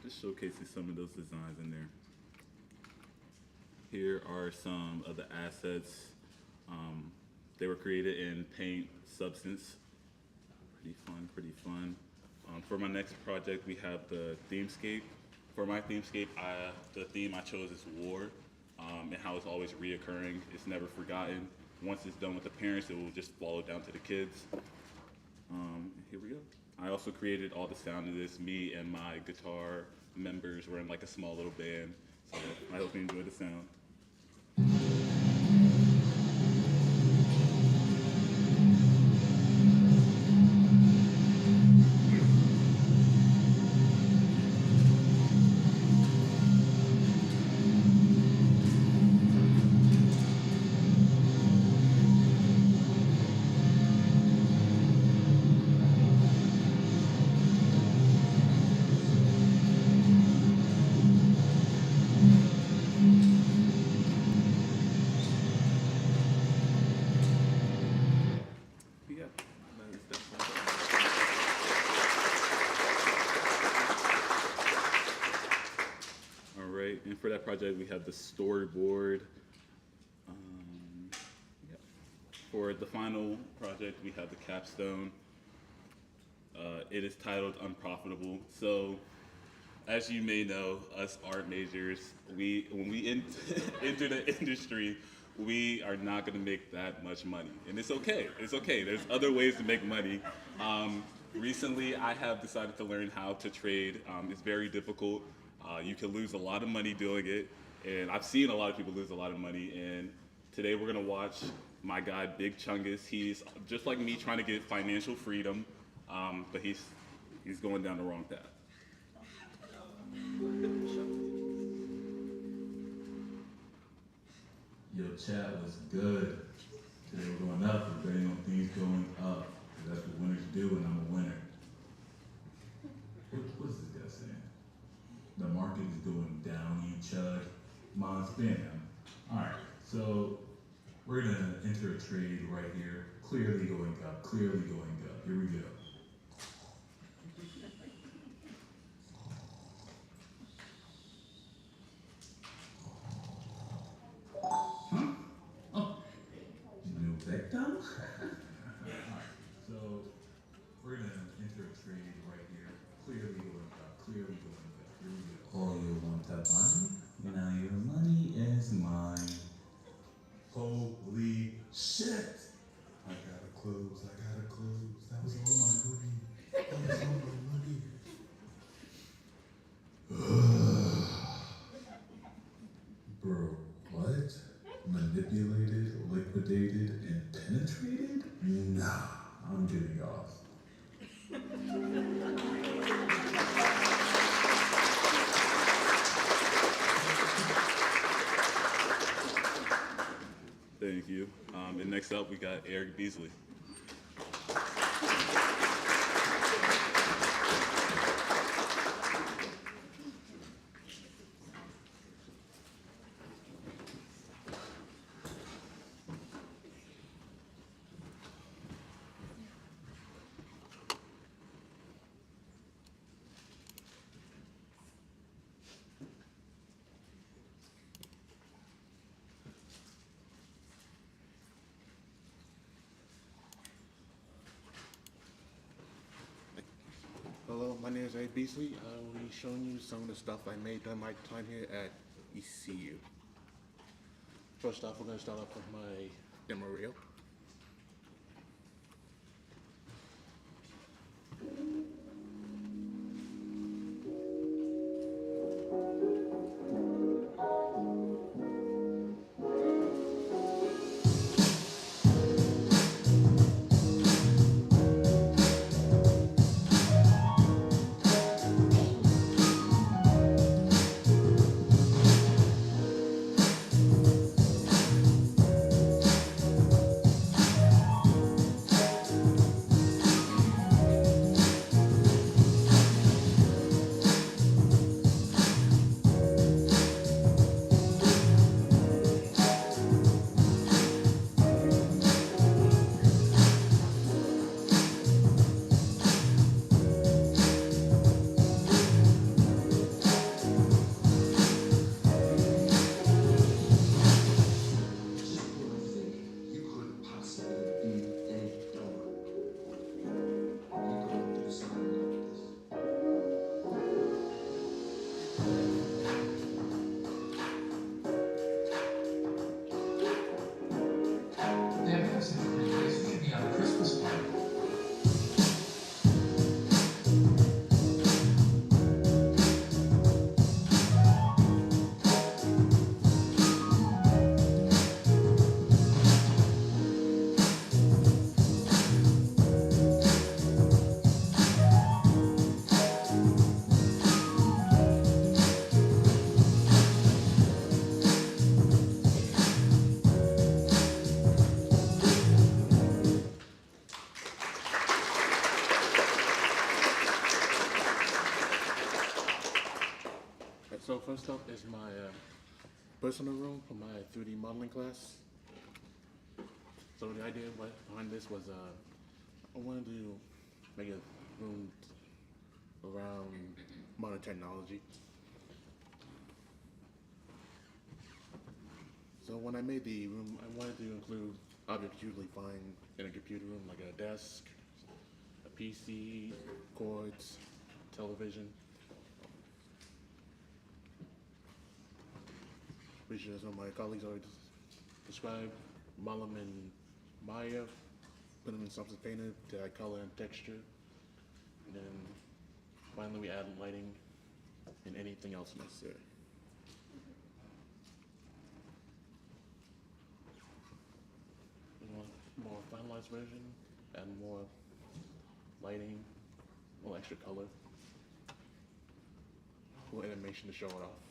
Just showcasing some of those designs in there. Here are some of the assets. They were created in Paint Substance. Pretty fun. For my next project, we have the themescape. For my themescape, the theme I chose is war, and how it's always reoccurring. It's never forgotten. Once it's done with the parents, it will just follow down to the kids. Here we go. I also created all the sound of this. Me and my guitar members were in like a small little band. So I hope you enjoy the sound. And for that project, we have the storyboard. For the final project, we have the capstone. It is titled Unprofitable. So, as you may know, us art majors, when we enter the industry, we are not going to make that much money. And it's okay. It's okay. There's other ways to make money. Recently, I have decided to learn how to trade. It's very difficult. You can lose a lot of money doing it, and I've seen a lot of people lose a lot of money, and today we're gonna watch my guy, Big Chungus. He's just like me trying to get financial freedom, but he's going down the wrong path. Yo, chat was good. Today we're going up, we're betting on things going up, 'cause that's what winners do, and I'm a winner. What is this guy saying? The market is going down, you chud. Mine's been. Alright, so we're gonna enter a trade right here. Clearly going up, clearly going up. Here we go. Huh? Oh, new victim? Alright, so we're gonna enter a trade right here. Clearly going up, clearly going up. Here we go. Oh, you want that money? Now your money is mine. Holy shit! I gotta close. That was all my money. Bro, what? Manipulated, liquidated, and penetrated? Nah, I'm getting off. Thank you. And next up, we got Eric Beasley. Hello, my name is Beasley. I will be showing you some of the stuff I made during my time here at ECU. First off, we're going to start off with my demo reel. So first up is my personal room for my 3D modeling class. So the idea behind this was I wanted to make a room around modern technology. So when I made the room, I wanted to include objects usually find in a computer room, like a desk, a PC, cords, television. Which is what my colleagues already described. Model them in Maya, put them in Substance Painter to add color and texture. And then finally we add lighting and anything else necessary. You want a more finalized version, add more lighting, a little extra color, a little animation to show it off.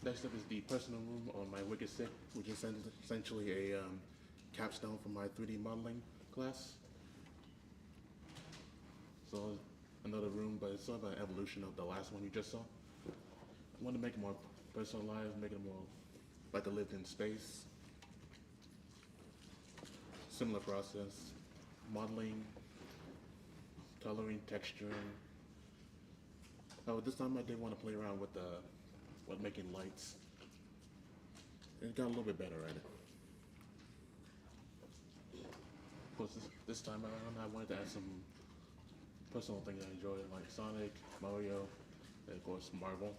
Next up is the personal room on my Wicked Sick, which is essentially a capstone for my 3D modeling class. So another room, but it's sort of an evolution of the last one you just saw. I want to make it more personalized, make it more like a lived-in space. Similar process, modeling, coloring, texturing. Oh, this time I did want to play around with making lights. It got a little bit better at it. Of course, this time around, I wanted to add some personal things I enjoyed, like Sonic, Mario, and of course Marvel.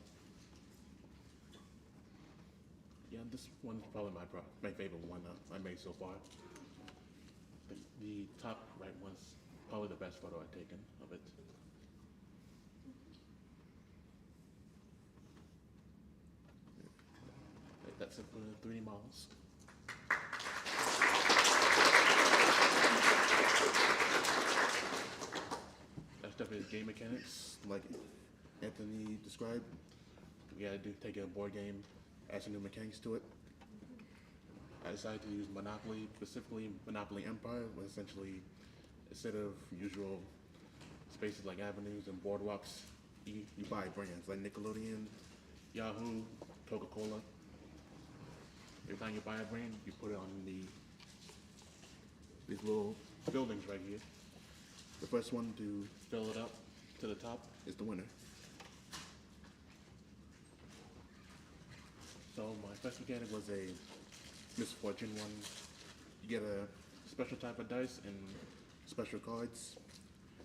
Yeah, this one's probably my favorite one I made so far. The top right one's probably the best photo I've taken of it. That's it for the 3D models. mechanics, like Anthony described. We gotta take a board game, add some new mechanics to it. I decided to use Monopoly, specifically Monopoly Empire, where essentially, instead of usual spaces like avenues and boardwalks, you buy brands like Nickelodeon, Yahoo, Coca-Cola. Every time you buy a brand, you put it on these little buildings right here. The first one to fill it up to the top is the winner. So my first mechanic was a misfortune one. You get a special type of dice and special cards.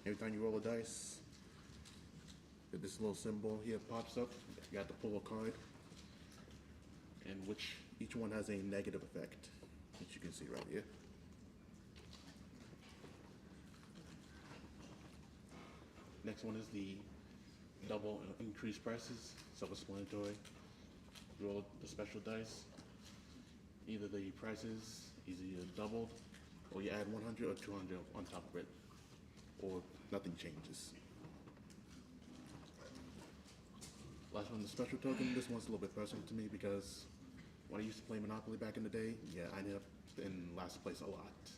Every time you roll a dice, this little symbol here pops up. You have to pull a card, and which each one has a negative effect, which you can see right here. Next one is the double increased prices, self-explanatory. You roll the special dice. Either the prices is either doubled, or you add 100 or 200 on top of it, or nothing changes. Last one, the special token. This one's a little bit personal to me because when I used to play Monopoly back in the day, yeah, I ended up in last place a lot.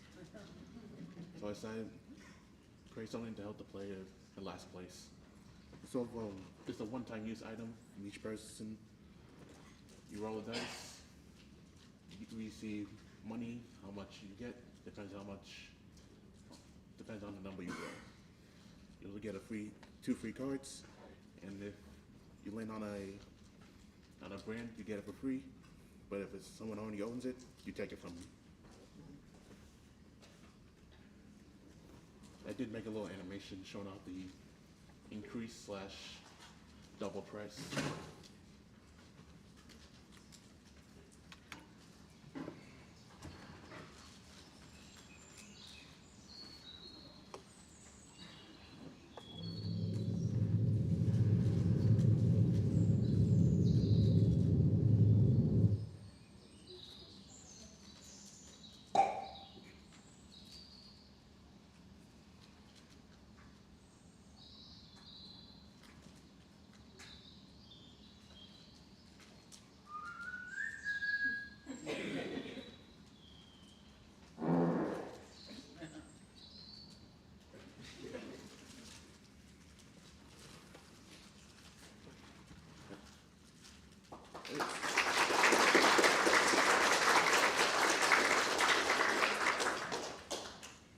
So I decided to create something to help the player in last place. So it's a one-time use item from each person. You roll a dice, you receive money, how much you get, depends on the number you roll. You'll get two free cards, and if you land on a brand, you get it for free. But if it's someone already owns it, you take it from them. I did make a little animation showing off the increase / double price.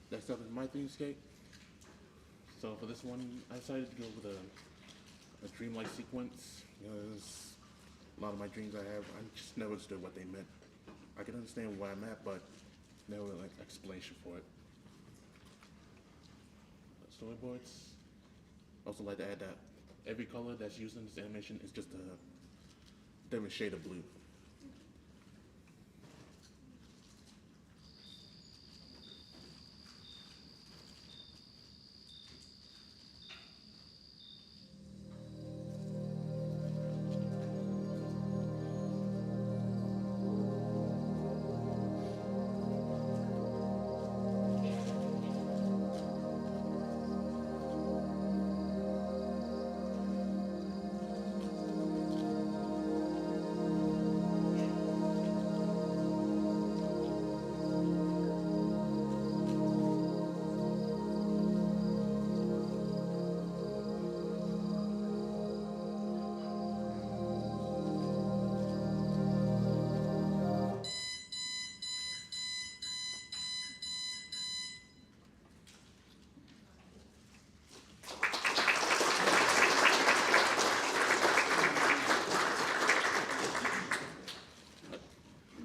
Next up is my themescape. So for this one, I decided to go with a dreamlike sequence because a lot of my dreams I just never understood what they meant. I can understand where I'm at, but never like explanation for it. Storyboards. Also like to add that every color that's used in this animation is just a different shade of blue.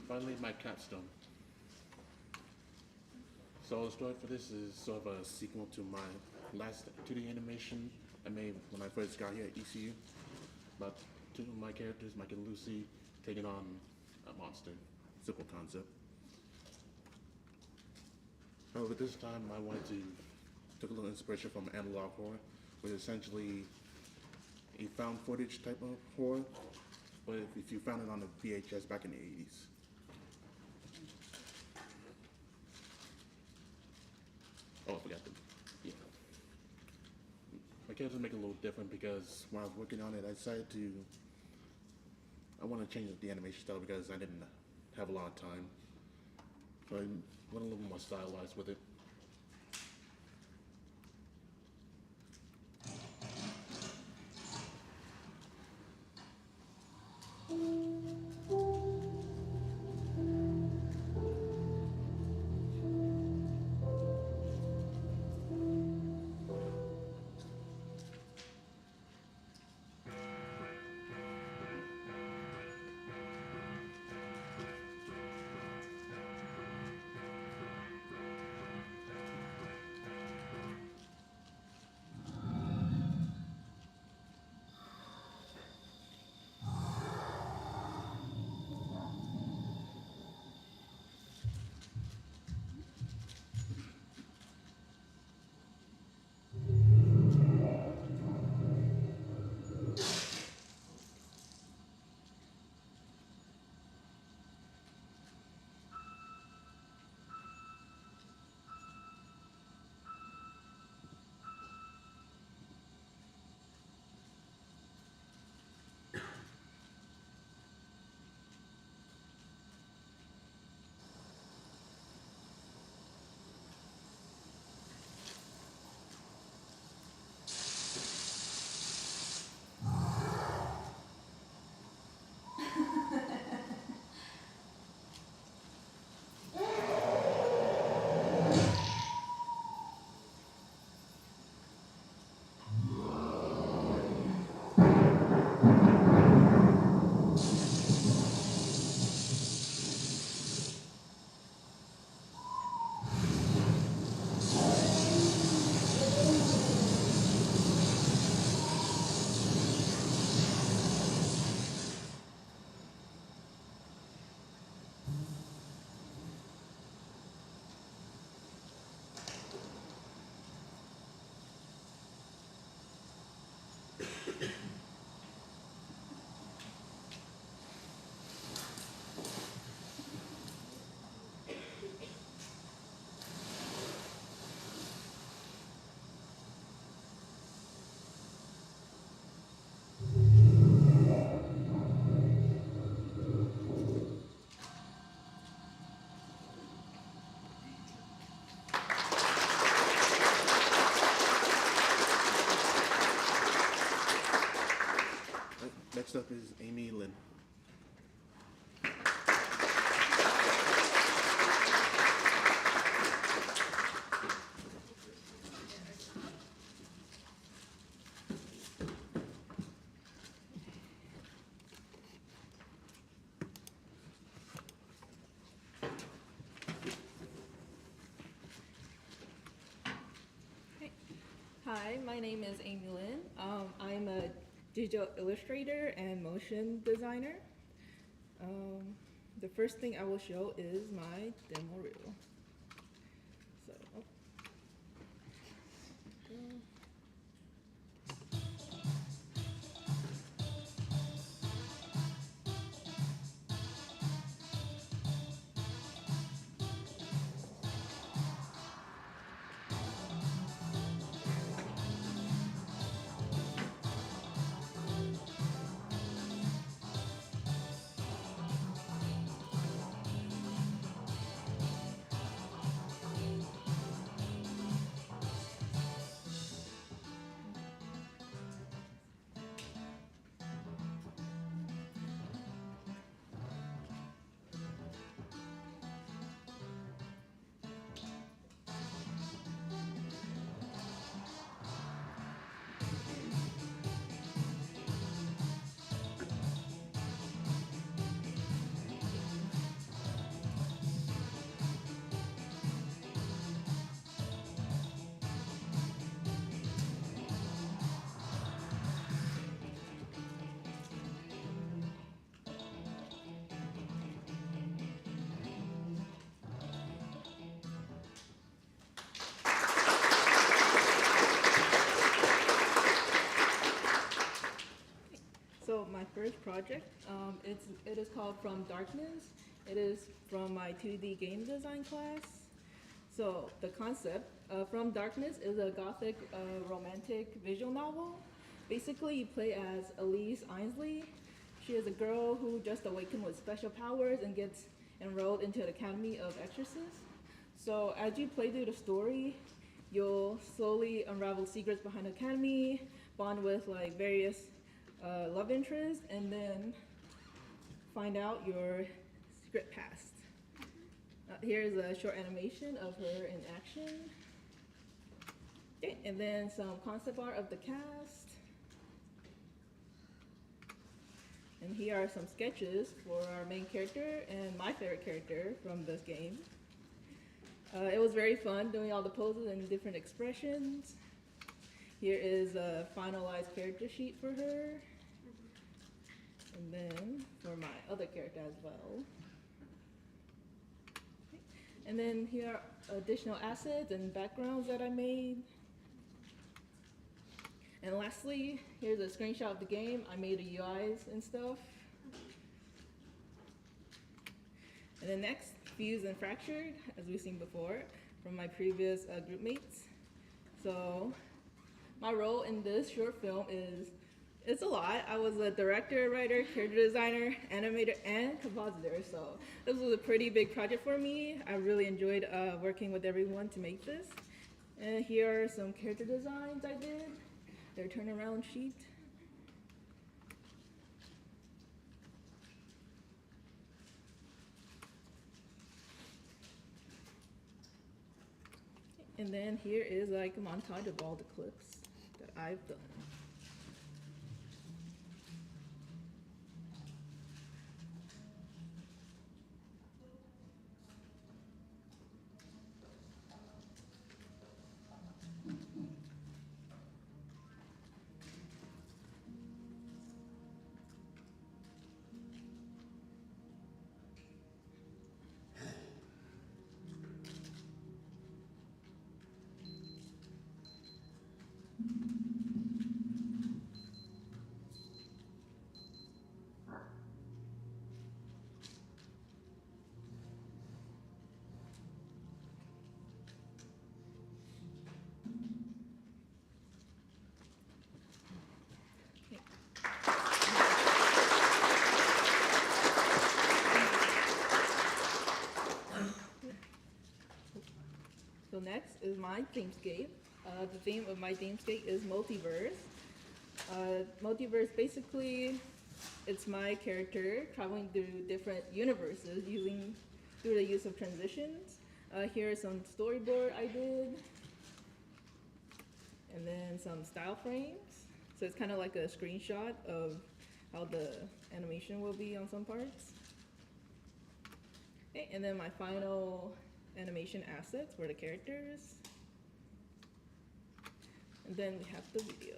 Finally, my capstone. So the story for this is sort of a sequel to my last 2D animation I made when I first got here at ECU. About two of my characters, Mike and Lucy, taking on a monster. Simple concept. However, this time I wanted to took a little inspiration from analog horror, which is essentially a found footage type of horror, but if you found it on a VHS back in the 80s. Oh, I forgot to, yeah. character make it a little different because when I was working on it, I decided I want to change the animation style because I didn't have a lot of time. So I went a little more stylized with it. Next up is Amy Lynn. Hi, my name is Amy Lynn. I'm a digital illustrator and motion designer. The first thing I will show is my demo reel. So, So my first project, it is called From Darkness. It is from my 2D game design class. So the concept From Darkness is a gothic romantic visual novel. Basically, you play as Elise Ainsley. She is a girl who just awakened with special powers and gets enrolled into an academy of exorcists. So as you play through the story, you'll slowly unravel secrets behind the academy, bond with like various love interests, and then find out your secret past. Here's a short animation of her in action. Okay, and then some concept art of the cast. And here are some sketches for our main character and my favorite character from this game. It was very fun doing all the poses and different expressions. Here is a finalized character sheet for her. And then for my other character as well. And then here are additional assets and backgrounds that I made. And lastly, here's a screenshot of the game. I made the UIs and stuff. And then next, Fused and Fractured, as we've seen before, from my previous group mates. So my role in this short film it's a lot. I was a director, writer, character designer, animator, and compositor. So this was a pretty big project for me. I really enjoyed working with everyone to make this. And here are some character designs I did. Their turnaround sheet. And then here is like a montage of all the clips that I've done. So next is my themescape. The theme of my themescape is multiverse. Multiverse, basically, it's my character traveling through different universes through the use of transitions. Here are some storyboard I did. And then some style frames. So it's kind of like a screenshot of how the animation will be on some parts. Okay, and then my final animation assets for the characters. And then we have the video.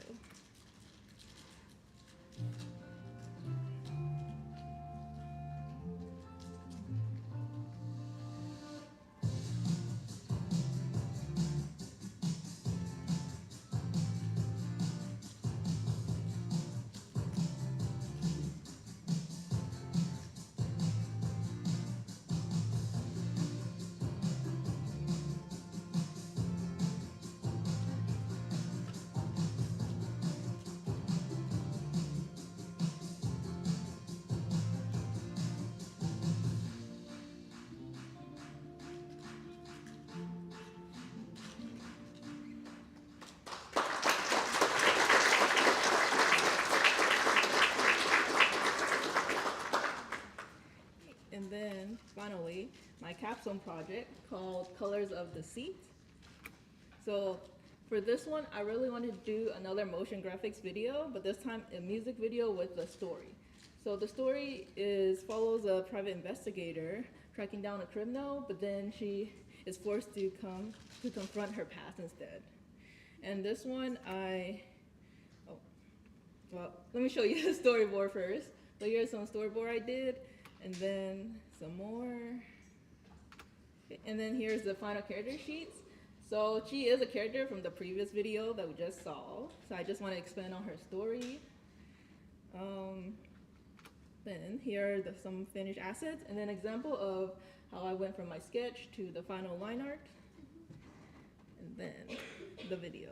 And then finally, my capstone project called Colors of Deceit. So for this one, I really wanted to do another motion graphics video, but this time a music video with a story. So the story follows a private investigator tracking down a criminal, but then she is forced to confront her past instead. And this one, let me show you the storyboard first. So here's some storyboard I did, and then some more. Okay, and then here's the final character sheets. So she is a character from the previous video that we just saw. So I just want to expand on her story. Then here are some finished assets, and then example of how I went from my sketch to the final line art. and then the video.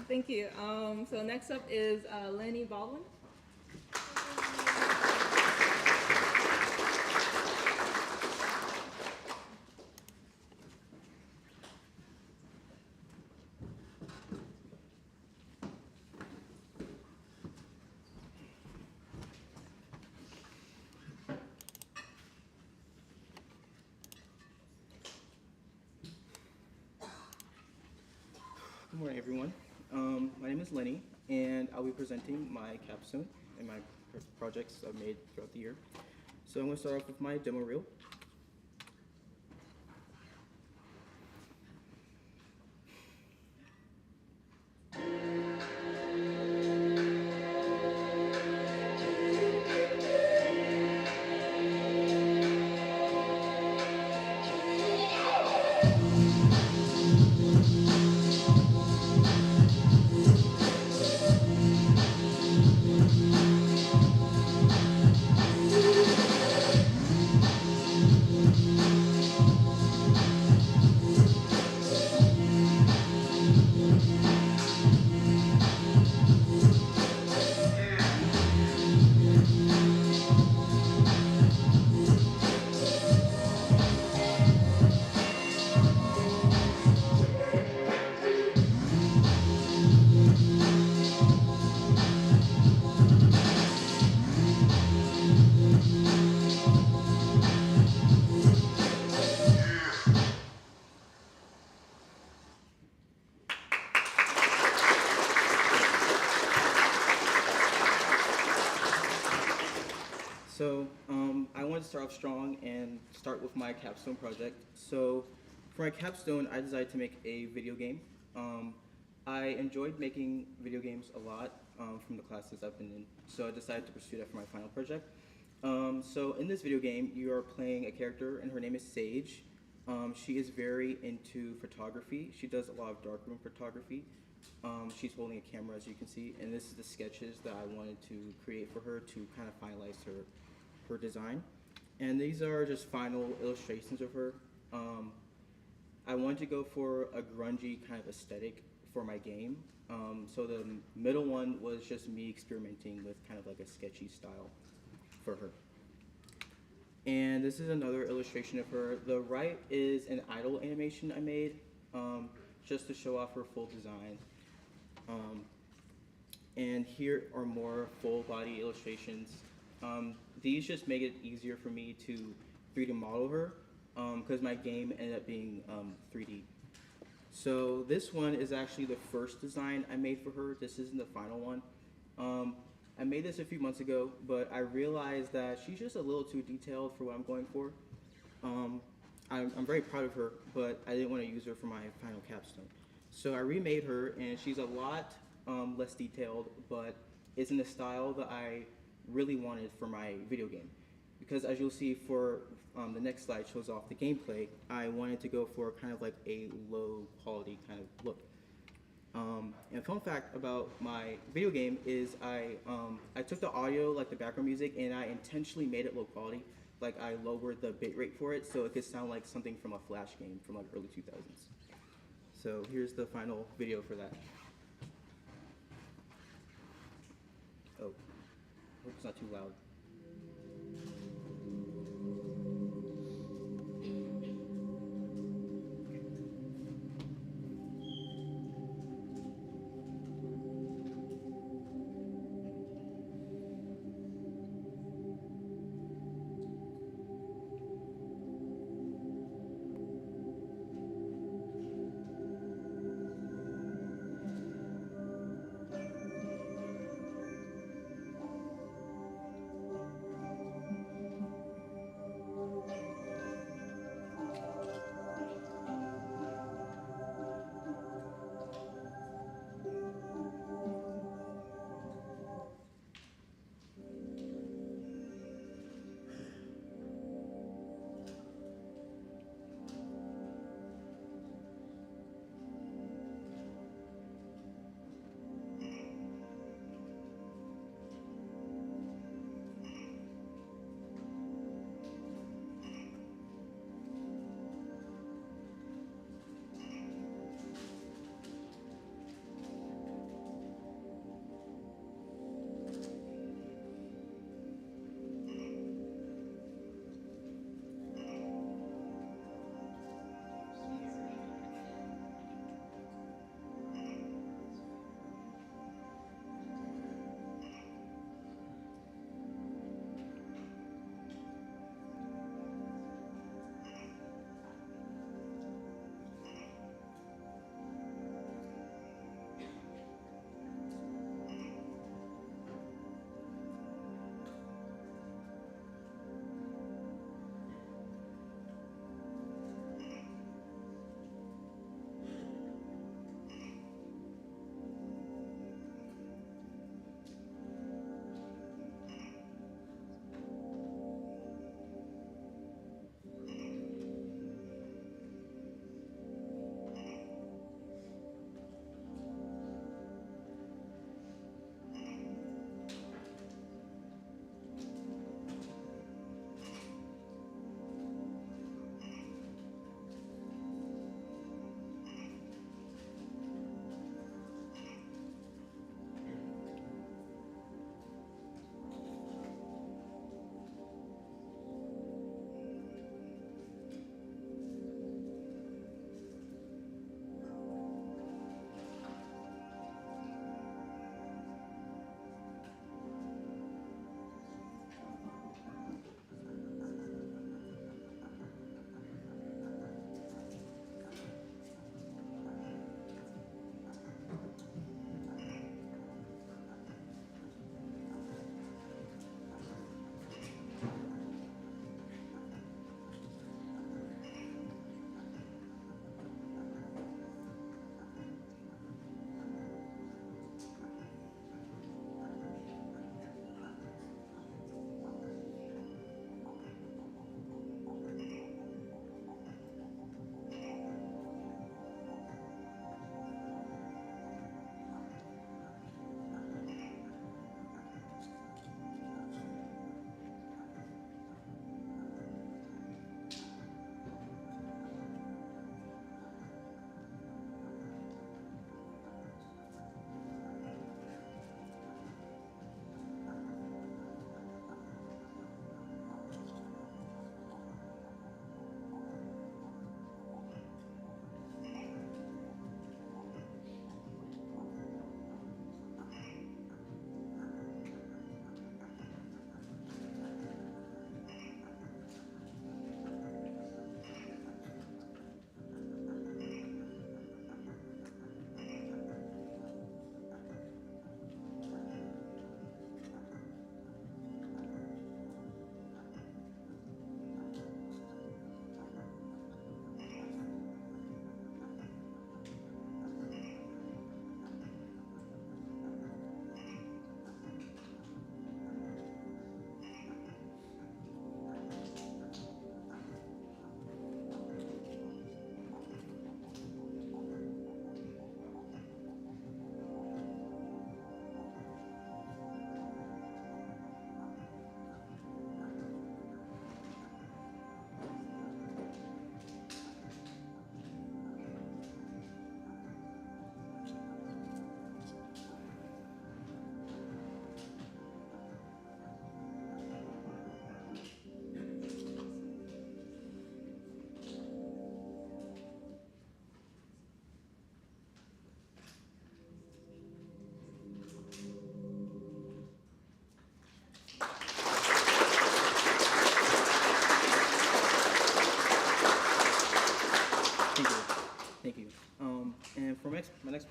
Thank you. So next up is Lenni Baldwin. Good morning, everyone. My name is Lenny, and I'll be presenting my capstone and my projects I've made throughout the year. So I'm going to start off with my demo reel. So I wanted to start off strong and start with my capstone project. So for my capstone, I decided to make a video game. I enjoyed making video games a lot from the classes I've been in, so I decided to pursue that for my final project. So in this video game, you are playing a character, and her name is Sage. She is very into photography. She does a lot of darkroom photography. She's holding a camera, as you can see, and this is the sketches that I wanted to create for her to kind of finalize her design. And these are just final illustrations of her. I wanted to go for a grungy kind of aesthetic for my game. So the middle one was just me experimenting with kind of like a sketchy style for her. And this is another illustration of her. The right is an idle animation I made just to show off her full design. And here are more full body illustrations. These just make it easier for me to 3D model her because my game ended up being 3D. So this one is actually the first design I made for her. This isn't the final one. I made this a few months ago, but I realized that she's just a little too detailed for what I'm going for. I'm very proud of her, but I didn't want to use her for my final capstone. So I remade her, and she's a lot less detailed, but it's in the style that I really wanted for my video game. Because as you'll see for the next slide shows off the gameplay, I wanted to go for kind of like a low quality kind of look. And fun fact about my video game is I took the audio, like the background music, and I intentionally made it low quality. Like I lowered the bitrate for it so it could sound like something from a Flash game from like early 2000s. So here's the final video for that. Oh, hope it's not too loud.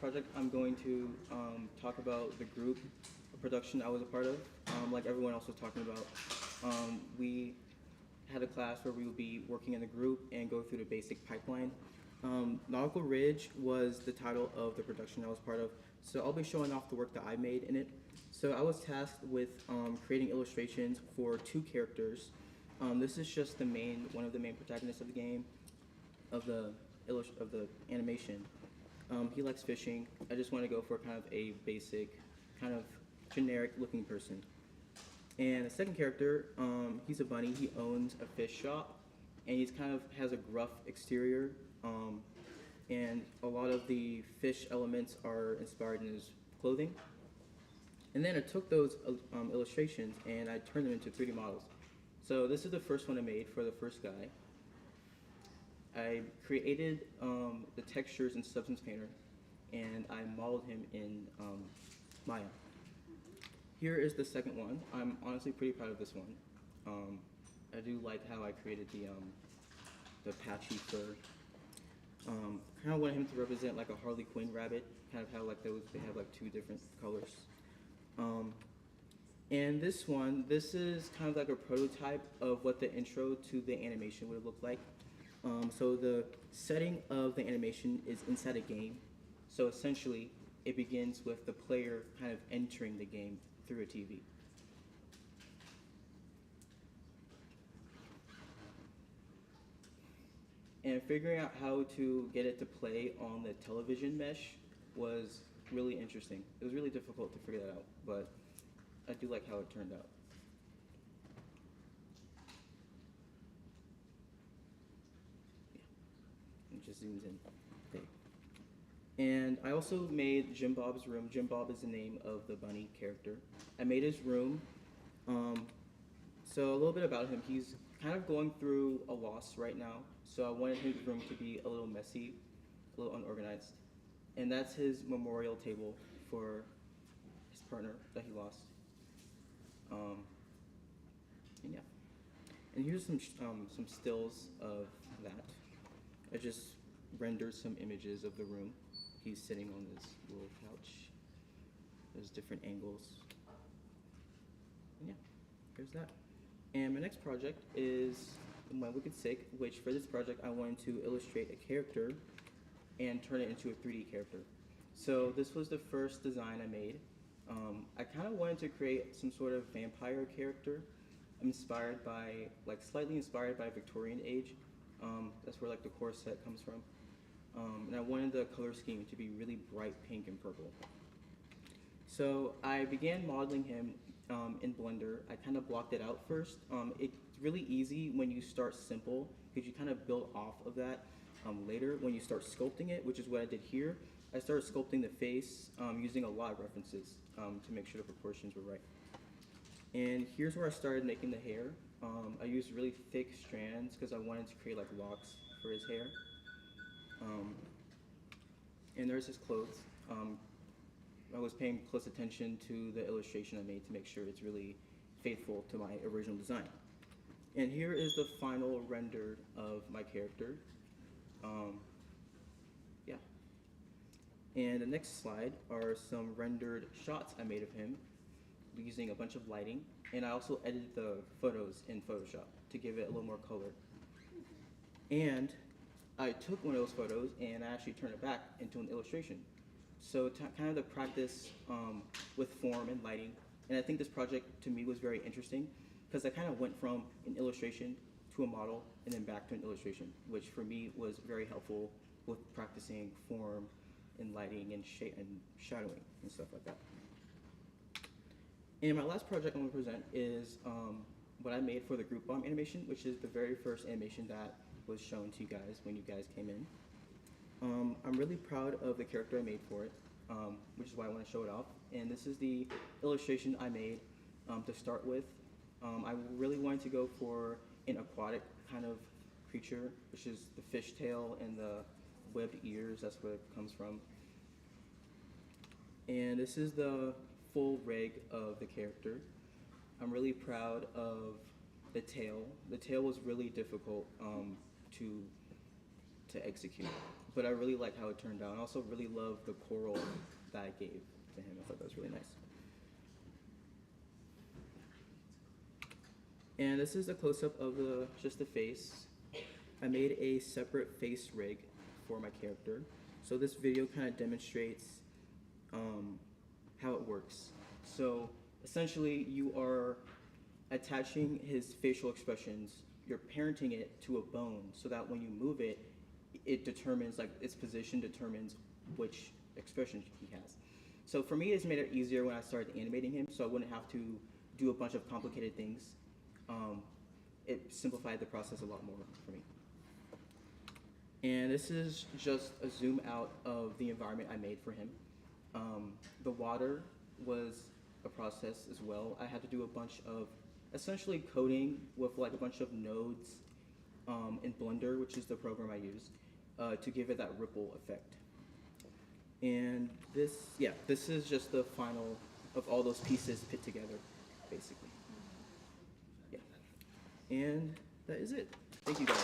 project, I'm going to talk about the group production I was a part of. Like everyone else was talking about, we had a class where we would be working in a group and go through the basic pipeline. Nautical Ridge was the title of the production I was part of, so I'll be showing off the work that I made in it. So I was tasked with creating illustrations for 2 characters. This is just one of the main protagonists of the game, of the animation. He likes fishing. I just want to go for kind of a basic, kind of generic looking person. And the second character, he's a bunny. He owns a fish shop, and he's kind of has a gruff exterior. And a lot of the fish elements are inspired in his clothing. And then I took those illustrations and I turned them into 3D models. So this is the first one I made for the first guy. I created the textures in Substance Painter, and I modeled him in Maya. Here is the second one. I'm honestly pretty proud of this one. I do like how I created the patchy fur. Kind of wanted him to represent like a Harley Quinn rabbit, kind of how like they have like 2 different colors. And this one, this is kind of like a prototype of what the intro to the animation would look like. So the setting of the animation is inside a game. So essentially, it begins with the player kind of entering the game through a TV. And figuring out how to get it to play on the television mesh was really interesting. It was really difficult to figure that out, but I do like how it turned out. Yeah. It just zooms in. Okay. And I also made Jim Bob's room. Jim Bob is the name of the bunny character. I made his room. So a little bit about him. He's kind of going through a loss right now. So I wanted his room to be a little messy, a little unorganized. And that's his memorial table for his partner that he lost. And yeah. And here's some stills of that. I just rendered some images of the room. He's sitting on this little couch. There's different angles. And yeah, here's that. And my next project is My Wicked Sick, which for this project I wanted to illustrate a character and turn it into a 3D character. So this was the first design I made. I kind of wanted to create some sort of vampire character, inspired by, like slightly inspired by Victorian age. That's where like the corset comes from. And I wanted the color scheme to be really bright pink and purple. So I began modeling him in Blender. I kind of blocked it out first. It's really easy when you start simple, because you kind of build off of that later when you start sculpting it, which is what I did here. I started sculpting the face using a lot of references to make sure the proportions were right. And here's where I started making the hair. I used really thick strands because I wanted to create like locks for his hair. And there's his clothes. I was paying close attention to the illustration I made to make sure it's really faithful to my original design. And here is the final render of my character. Yeah. And the next slide are some rendered shots I made of him using a bunch of lighting. And I also edited the photos in Photoshop to give it a little more color. And I took one of those photos and I actually turned it back into an illustration. So kind of the practice with form and lighting. And I think this project to me was very interesting because I kind of went from an illustration to a model and then back to an illustration, which for me was very helpful with practicing form and lighting and shadowing and stuff like that. And my last project I'm going to present is what I made for the group bomb animation, which is the very first animation that was shown to you guys when you guys came in. I'm really proud of the character I made for it, which is why I want to show it off. And this is the illustration I made to start with. I really wanted to go for an aquatic kind of creature, which is the fishtail and the webbed ears. That's where it comes from. And this is the full rig of the character. I'm really proud of the tail. The tail was really difficult to execute. but I really like how it turned out. I also really love the coral that I gave to him. I thought that was really nice. And this is a close-up of just the face. I made a separate face rig for my character. So this video kind of demonstrates how it works. So essentially you are attaching his facial expressions, you're parenting it to a bone so that when you move it, it determines, like its position determines which expression he has. So for me, it's made it easier when I started animating him, so I wouldn't have to do a bunch of complicated things. It simplified the process a lot more for me. And this is just a zoom out of the environment I made for him. The water was a process as well. I had to do a bunch of essentially coding with like a bunch of nodes in Blender, which is the program I use, to give it that ripple effect. And this is just the final of all those pieces put together, basically. Yeah. And that is it. Thank you guys.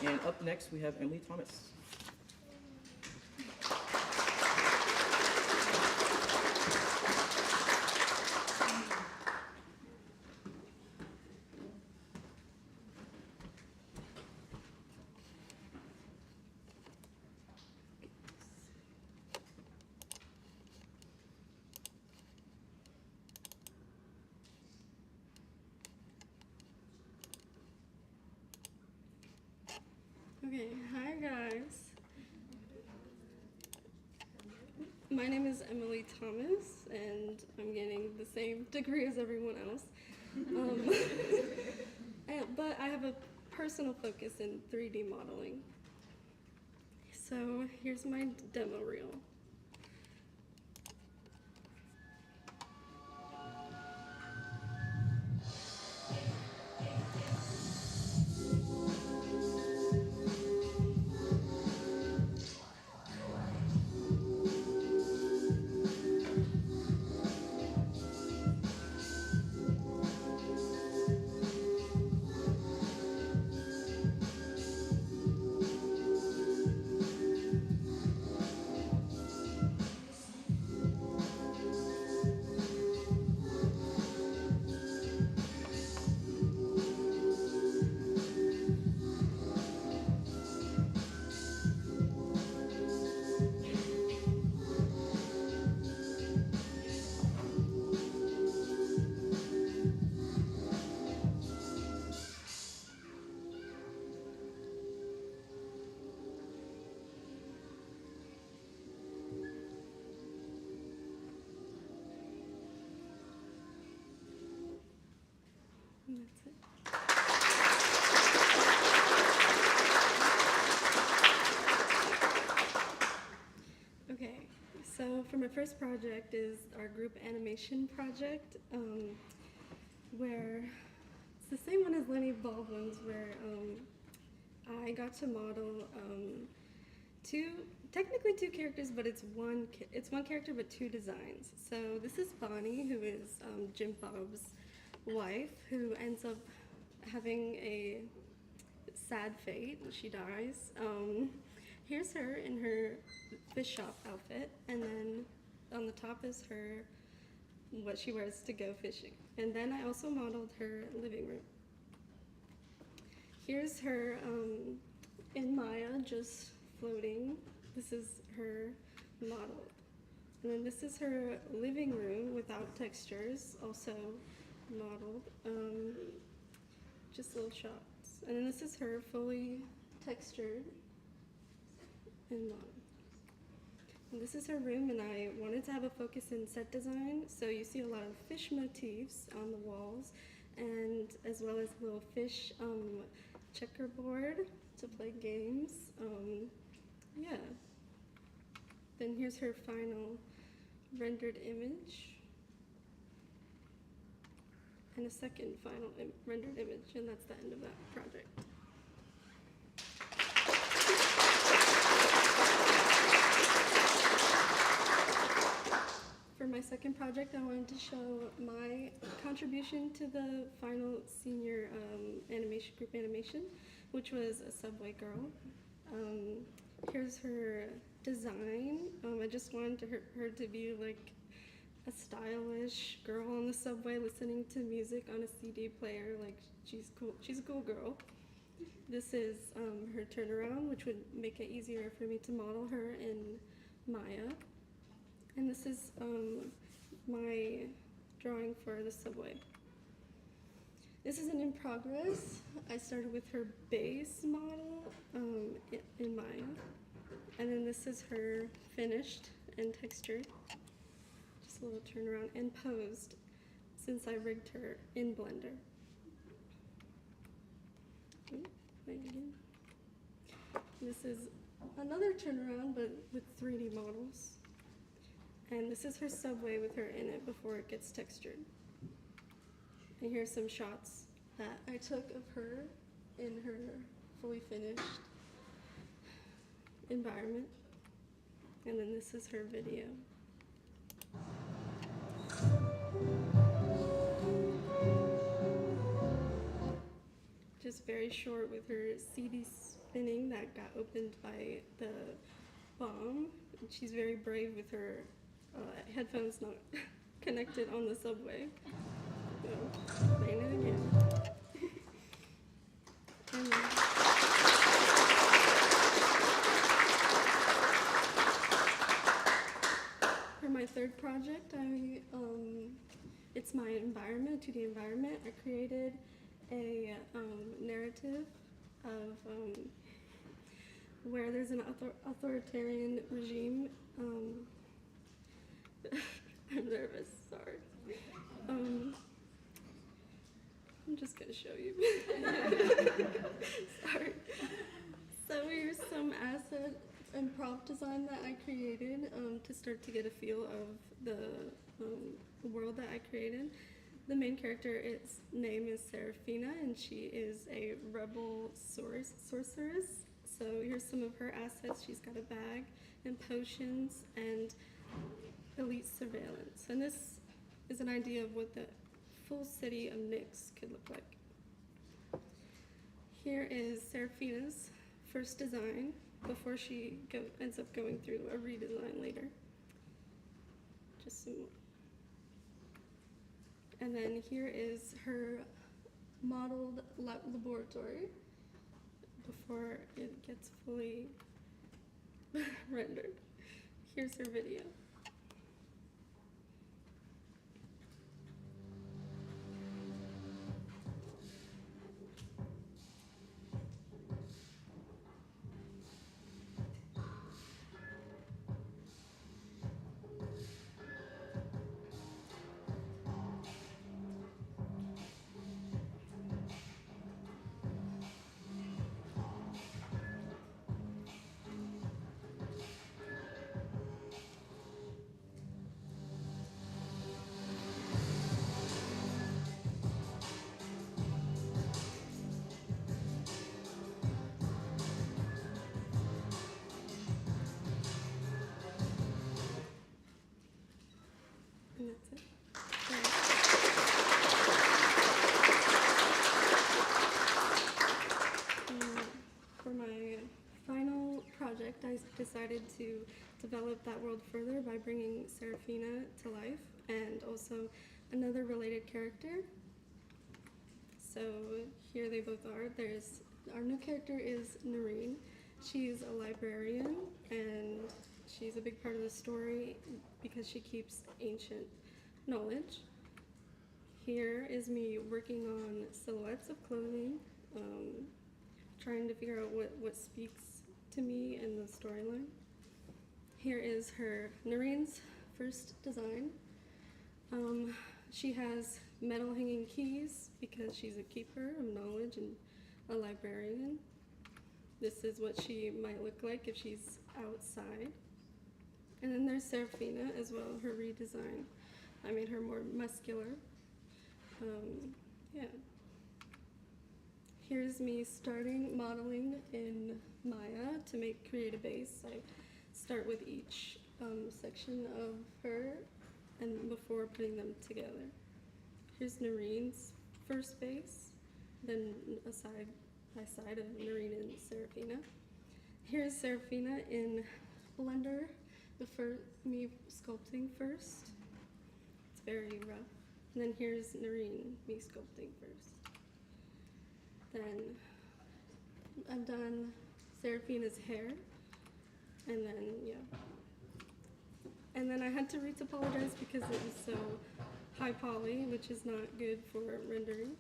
And up next, we have Emily Thomas. Okay, hi guys. My name is Emily Thomas, and I'm getting the same degree as everyone else. But I have a personal focus in 3D modeling. So here's my demo reel. And that's it. Okay, so for my first project is our group animation project, where it's the same one as Lenni Baldwin's, where I got to model technically two characters, but it's one character but two designs. So this is Bonnie, who is Jim Bob's wife, who ends up having a sad fate. She dies. Here's her in her fish shop outfit, and then on the top is her, what she wears to go fishing. And then I also modeled her living room. Here's her in Maya, just floating. This is her model. And then this is her living room without textures, also modeled. Just little shots. And then this is her fully textured and modeled. And this is her room, and I wanted to have a focus in set design, so you see a lot of fish motifs on the walls, and as well as little fish checkerboard to play games. Yeah. Then here's her final rendered image, and a second final rendered image, and that's the end of that project. For my second project, I wanted to show my contribution to the final senior animation group animation, which was a subway girl. Here's her design. I just wanted her to be like a stylish girl on the subway listening to music on a CD player. Like, she's cool. She's a cool girl. This is her turnaround, which would make it easier for me to model her in Maya. And this is my drawing for the subway. This is an in progress. I started with her base model in Maya. And then this is her finished and textured. Just a little turnaround and posed since I rigged her in Blender. Wait again. This is another turnaround, but with 3D models. And this is her subway with her in it before it gets textured. And here's some shots that I took of her in her fully finished environment. And then this is her video. Just very short with her CD spinning that got opened by the bomb. She's very brave with her headphones not connected on the subway. So, playing it again. And then, for my third project, it's my environment, 2D environment. I created a narrative of where there's an authoritarian regime. I'm nervous, sorry. I'm just gonna show you. Sorry. So here's some asset and prop design that I created to start to get a feel of the world that I created. The main character's name is Serafina, and she is a rebel sorceress. So here's some of her assets. She's got a bag and potions and elite surveillance. And this is an idea of what the full city of Nyx could look like. Here is Serafina's first design before she ends up going through a redesign later. Just some more. And then here is her modeled laboratory before it gets fully rendered. Here's her video. And that's it. For my final project, I decided to develop that world further by bringing Serafina to life and also another related character. So here they both are. Our new character is Noreen. She's a librarian, and she's a big part of the story because she keeps ancient knowledge. Here is me working on silhouettes of clothing, trying to figure out what speaks to me in the storyline. Here is Noreen's first design. She has metal hanging keys because she's a keeper of knowledge and a librarian. This is what she might look like if she's outside. And then there's Serafina as well, her redesign. I made her more muscular. Yeah. Here's me starting modeling in Maya to create a base. I start with each section of her and before putting them together. Here's Noreen's first base, then a side by side of Noreen and Serafina. Here's Serafina in Blender, me sculpting first. It's very rough. And then here's Noreen, me sculpting first. Then I've done Serafina's hair, and then, yeah. And then I had to retopologize because it was so high poly, which is not good for rendering.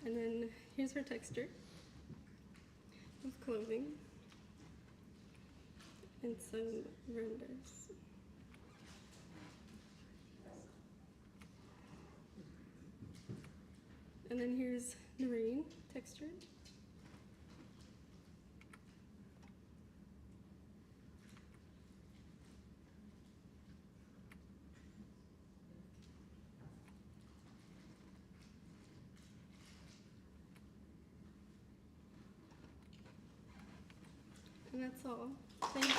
And then here's her texture of clothing and some renders. And then here's Noreen textured. And that's all. Thank you.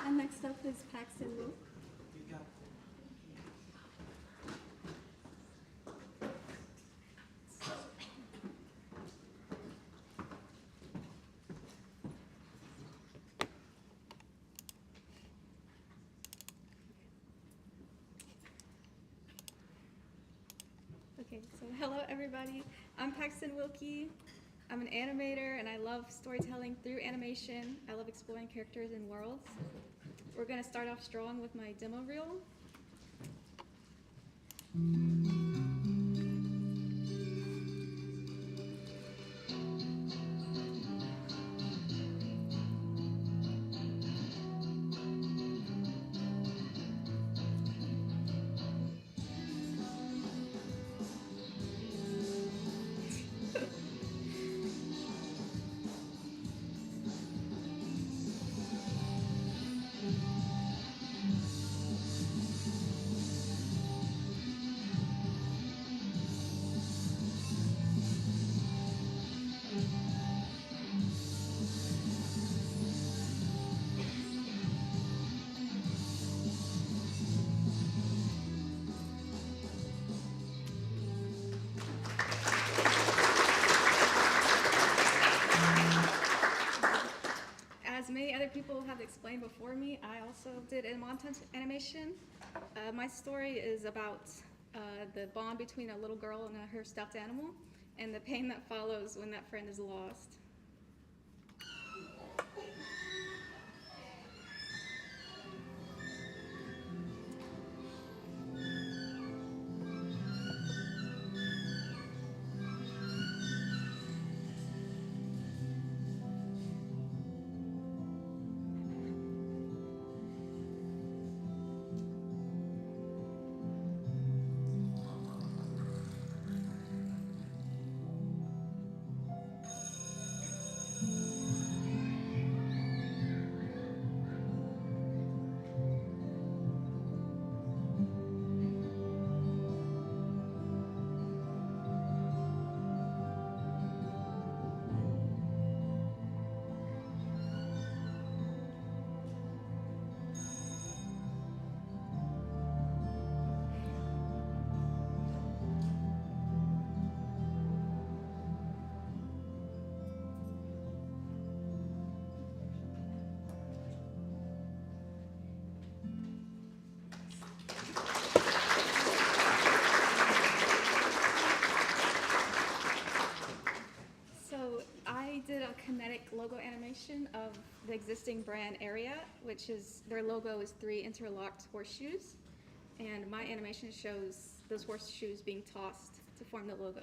And next up is Paxton Wilke. Okay, so hello everybody. I'm Paxton Wilke. I'm an animator and I love storytelling through animation. I love exploring characters and worlds. We're gonna start off strong with my demo reel. As many other people have explained before me, I also did a montage animation. My story is about the bond between a little girl and her stuffed animal, and the pain that follows when that friend is lost. Did a kinetic logo animation of the existing brand area, which is their logo is 3 interlocked horseshoes, and my animation shows those horseshoes being tossed to form the logo.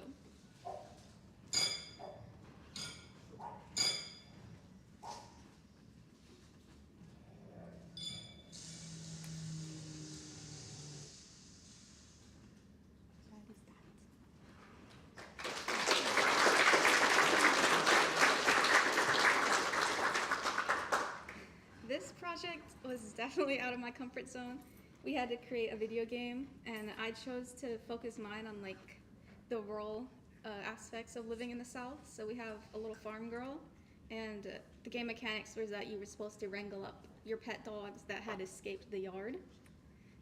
This project was definitely out of my comfort zone. We had to create a video game, and I chose to focus mine on like the rural aspects of living in the South. So we have a little farm girl, And the game mechanics was that you were supposed to wrangle up your pet dogs that had escaped the yard.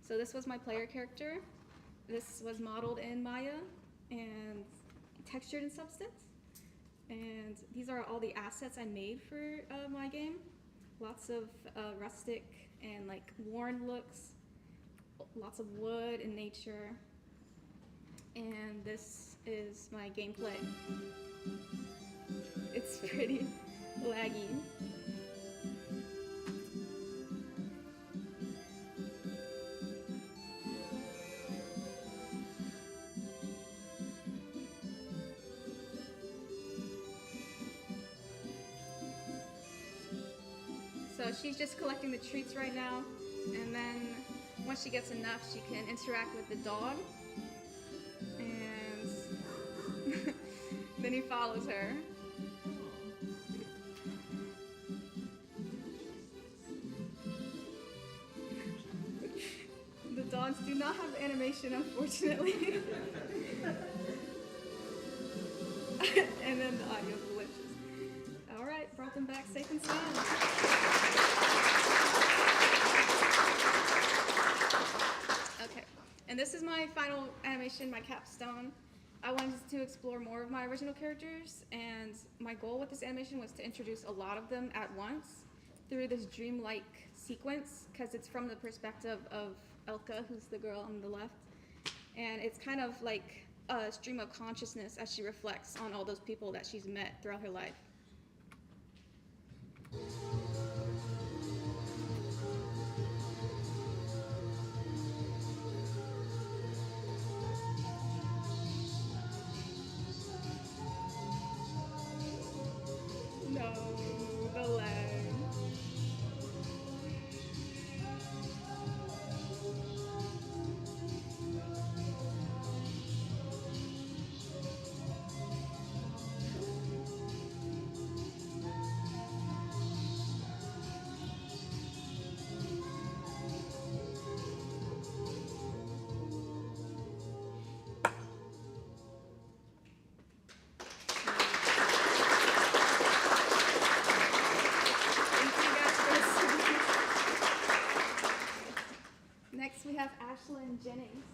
So this was my player character. This was modeled in Maya and textured in Substance. And these are all the assets I made for my game. Lots of rustic and like worn looks, lots of wood and nature. And this is my gameplay. It's pretty laggy. So she's just collecting the treats right now, and then once she gets enough, she can interact with the dog, and then he follows her. The dogs do not have animation, unfortunately. And then the audio glitches. All right, brought them back safe and sound. Okay, and this is my final animation, my capstone. I wanted to explore more of my original characters, and my goal with this animation was to introduce a lot of them at once through this dreamlike sequence, because it's from the perspective of Elka, who's the girl on the left, and it's kind of like a stream of consciousness as she reflects on all those people that she's met throughout her life. No, the lag. Next we have Ashlyn Jennings.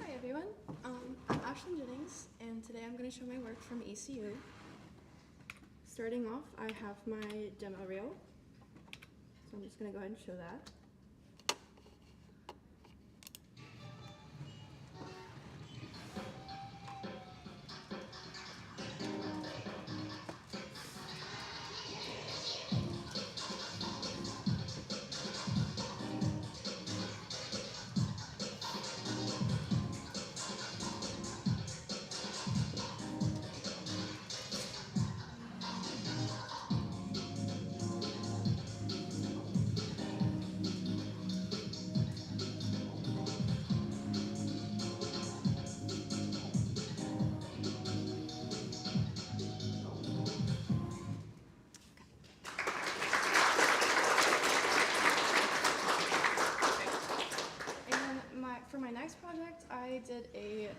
Hi everyone, I'm Ashlyn Jennings, and today I'm going to show my work from ECU. Starting off, I have my demo reel, so I'm just going to go ahead and show that. For my next project, I did a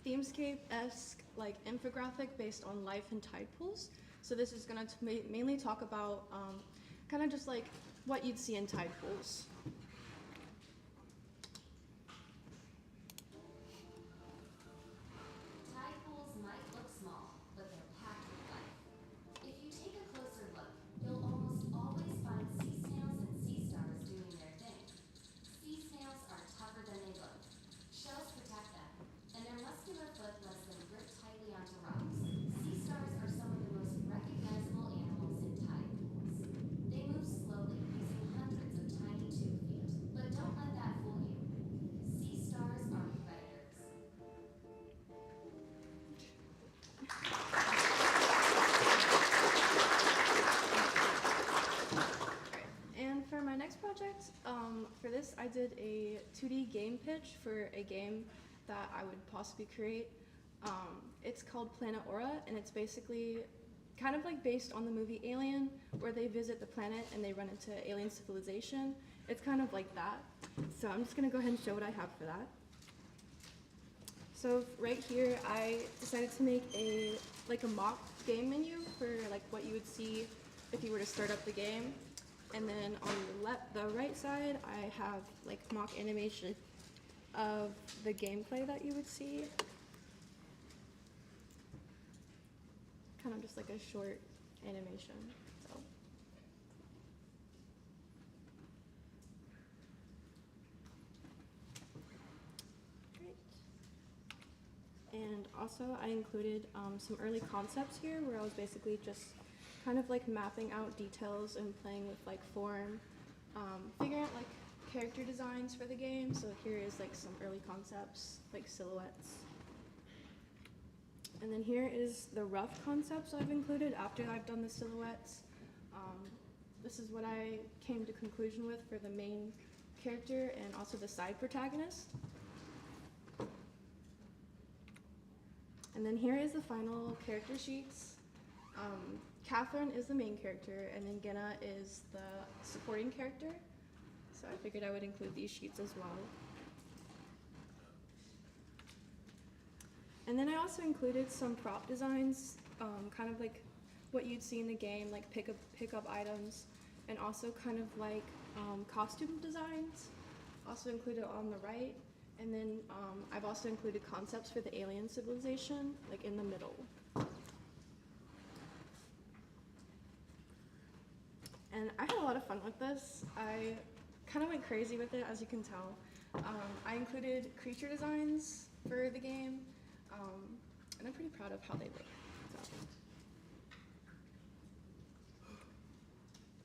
themescape-esque like infographic based on life in tide pools. So this is going to mainly talk about kind of just like what you'd see in tide pools. Tide pools might look small, but they're packed with life. If you take a closer look, you'll almost always find sea snails and sea stars doing their thing. Sea snails are tougher than they look. Shells protect them, and their muscular foot lets them grip tightly onto rocks. Sea stars are some of the most recognizable animals did a 2D game pitch for a game that I would possibly create. It's called Planet Aura, and it's basically kind of like based on the movie Alien, where they visit the planet and they run into alien civilization. It's kind of like that. So I'm just gonna go ahead and show what I have for that. So right here, I decided to make a mock game menu for like what you would see if you were to start up the game. And then on the right side, I have like mock animation of the gameplay that you would see. Kind of just like a short animation. So. Great. And also I included some early concepts here where I was basically just kind of like mapping out details and playing with like form, figuring out like character designs for the game. So here is like some early concepts, like silhouettes. And then here is the rough concepts I've included after I've done the silhouettes. This is what I came to conclusion with for the main character and also the side protagonist. And then here is the final character sheets. Catherine is the main character, and then Genna is the supporting character. So I figured I would include these sheets as well. And then I also included some prop designs, kind of like what you'd see in the game, like pick up items, and also kind of like costume designs, also included on the right. And then I've also included concepts for the alien civilization, like in the middle. And I had a lot of fun with this. I kind of went crazy with it, as you can tell. I included creature designs for the game, and I'm pretty proud of how they look. So.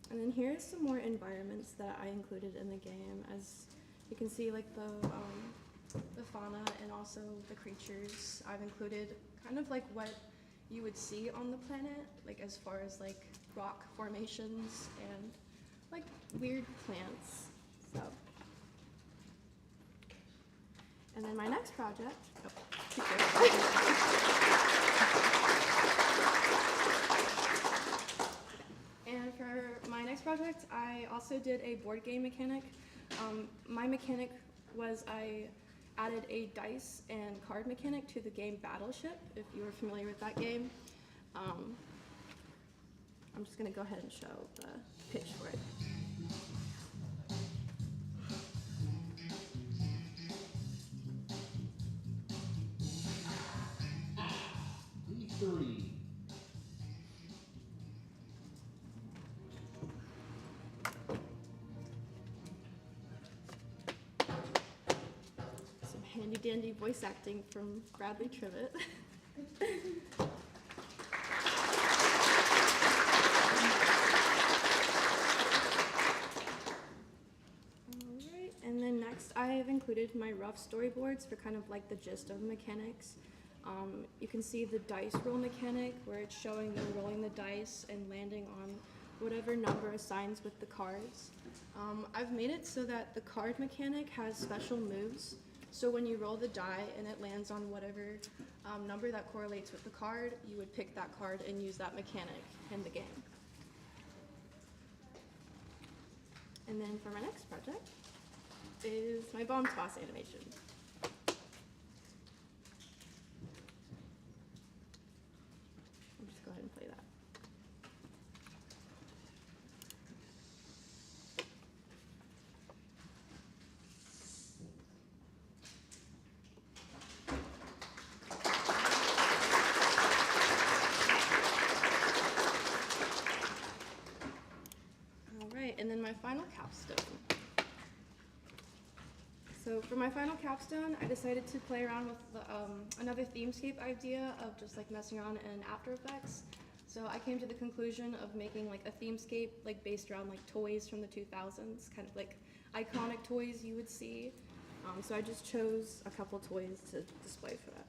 And then here's some more environments that I included in the game. As you can see, like the fauna and also the creatures. I've included kind of like what you would see on the planet, like as far as like rock formations and like weird plants. So. And then my next project, and for my next project, I also did a board game mechanic. My mechanic was I added a dice and card mechanic to the game Battleship, if you were familiar with that game. I'm just gonna go ahead and show the pitch for it. Some handy dandy voice acting from Bradley Trivett. And then next I have included my rough storyboards for kind of like the gist of the mechanics. You can see the dice roll mechanic where it's showing them rolling the dice and landing on whatever number assigns with the cards. I've made it so that the card mechanic has special moves. So when you roll the die and it lands on whatever number that correlates with the card, you would pick that card and use that mechanic in the game. And then for my next project is my bomb toss animation. I'll just go ahead and play that. All right, and then my final capstone. So for my final capstone, I decided to play around with the, another themescape idea of just like messing around in After Effects. So I came to the conclusion of making like a themescape like based around like toys from the 2000s, kind of like iconic toys you would see. So I just chose a couple toys to display for that.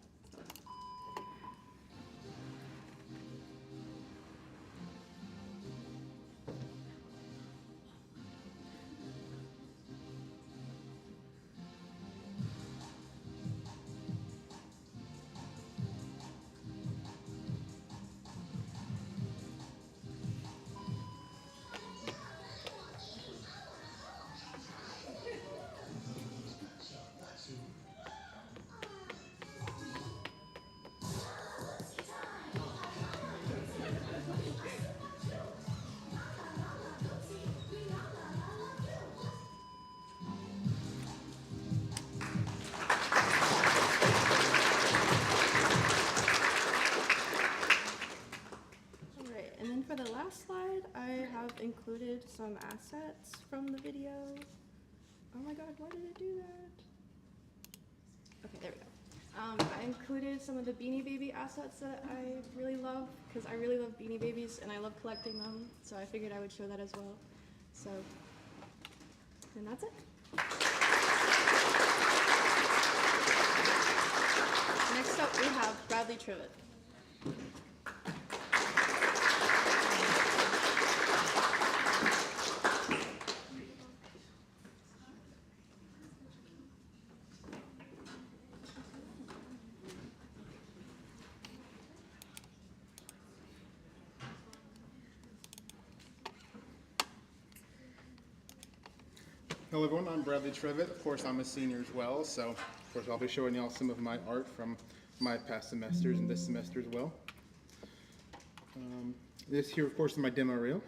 included some assets from the video. Oh my god, why did it do that? Okay, there we go. I included some of the Beanie Baby assets that I really love, because I really love Beanie Babies and I love collecting them, so I figured I would show that as well. So, and that's it. Next up, we have Bradley Trivett. Hello everyone, I'm Bradley Trivett. Of course, I'm a senior as well, so of course I'll be showing y'all some of my art from my past semesters and this semester as well. This here, of course, is my demo reel.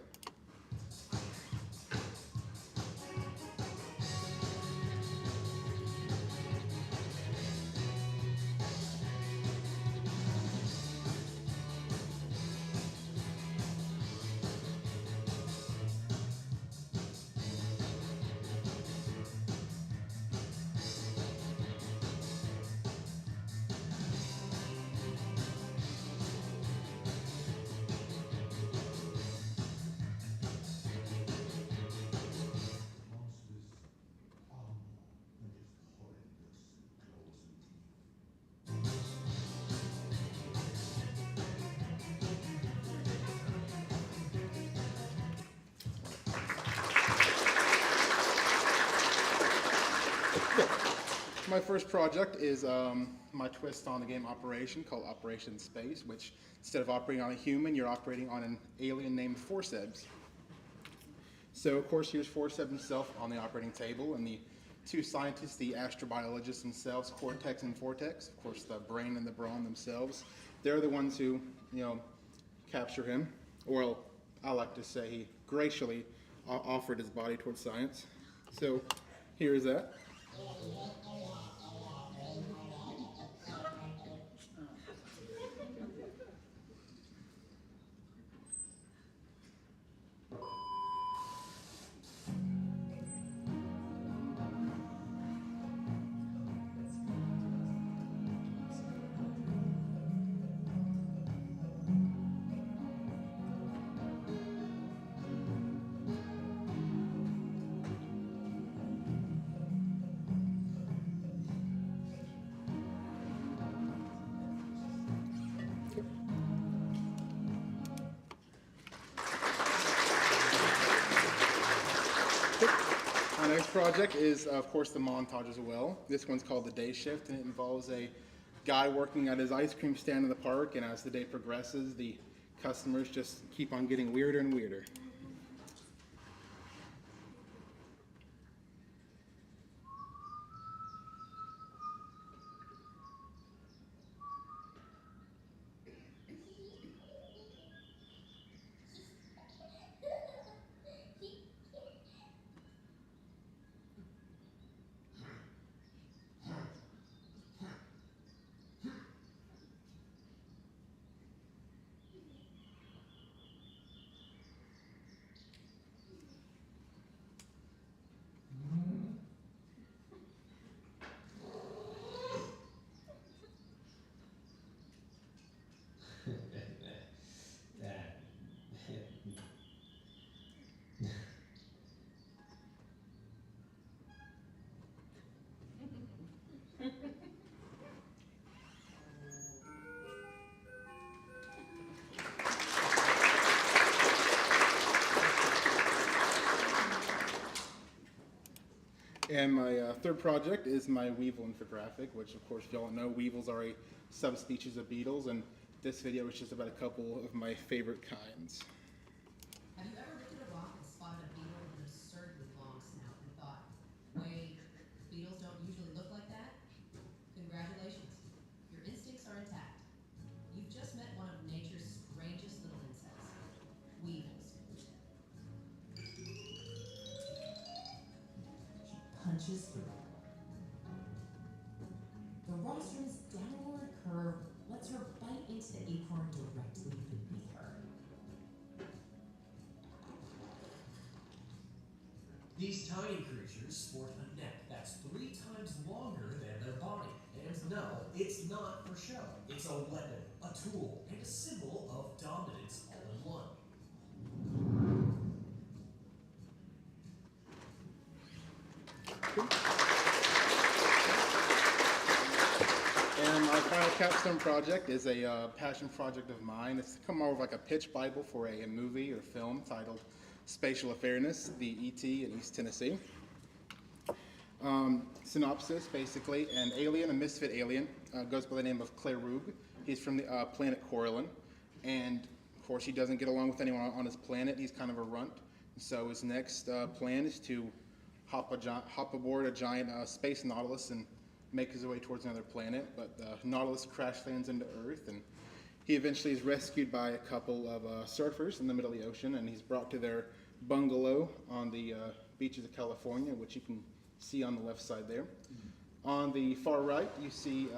My first project is my twist on the game Operation, called Operation Space, which instead of operating on a human, you're operating on an alien named Forceps. So of course here's Forceps himself on the operating table, and the two scientists, the astrobiologists themselves, Cortex and Vortex, of course the brain and the brawn themselves, they're the ones who, you know, capture him, or I like to say he graciously offered his body towards science. So here's that. My next project is, of course, the montage as well. This one's called The Day Shift, and it involves a guy working at his ice cream stand in the park, and as the day progresses, the customers just keep on getting weirder and weirder. And my third project is my weevil infographic, which of course if y'all know, weevils are a subspecies of beetles, and this video is just about a couple of my favorite kinds. Have you ever looked at a rock and spotted a beetle with an absurdly long snout and thought, wait, beetles don't usually look like that? Congratulations, your instincts are intact. You've just met one of nature's strangest little insects, weevils. Punches through. The rostron's downward curve lets her bite into the acorn directly beneath her. These tiny creatures sport a neck that's 3 times longer than their body. And no, it's not for show. It's a weapon, a tool, and a symbol of dominance all in one. And my final capstone project is a passion project of mine. It's come over like a pitch Bible for a movie or film titled Spatial Awareness, the E.T. in East Tennessee. Synopsis, basically, an alien, a misfit alien, goes by the name of Clairug. He's from the planet Corellon, and of course he doesn't get along with anyone on his planet. He's kind of a runt. So his next plan is to hop aboard a giant space Nautilus and make his way towards another planet. But the Nautilus crash lands into Earth, and he eventually is rescued by a couple of surfers in the middle of the ocean, and he's brought to their bungalow on the beaches of California, which you can see on the left side there. On the far right, you see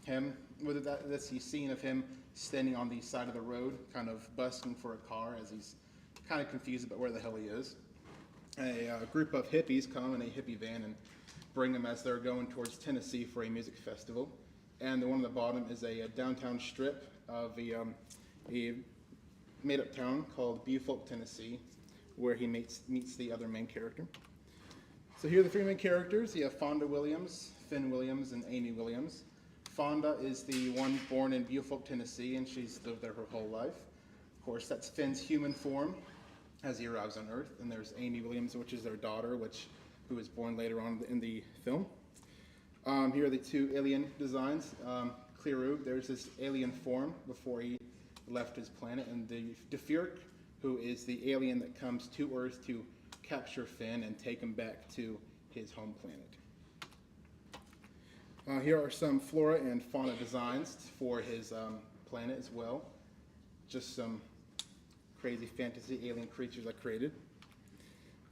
him, that's the scene of him standing on the side of the road, kind of busking for a car as he's kind of confused about where the hell he is. A group of hippies come in a hippie van and bring him as they're going towards Tennessee for a music festival. And the one on the bottom is a downtown strip of a made-up town called Beaufort, Tennessee, where he meets the other main character. So here are the 3 main characters. You have Fonda Williams, Finn Williams, and Amy Williams. Fonda is the one born in Beaufort, Tennessee, and she's lived there her whole life. Of course, that's Finn's human form as he arrives on Earth. And there's Amy Williams, which is their daughter, who was born later on in the film. Here are the 2 alien designs. Clairug, there's his alien form before he left his planet, and the Defurk, who is the alien that comes to Earth to capture Finn and take him back to his home planet. Here are some flora and fauna designs for his planet as well. Just some crazy fantasy alien creatures I created.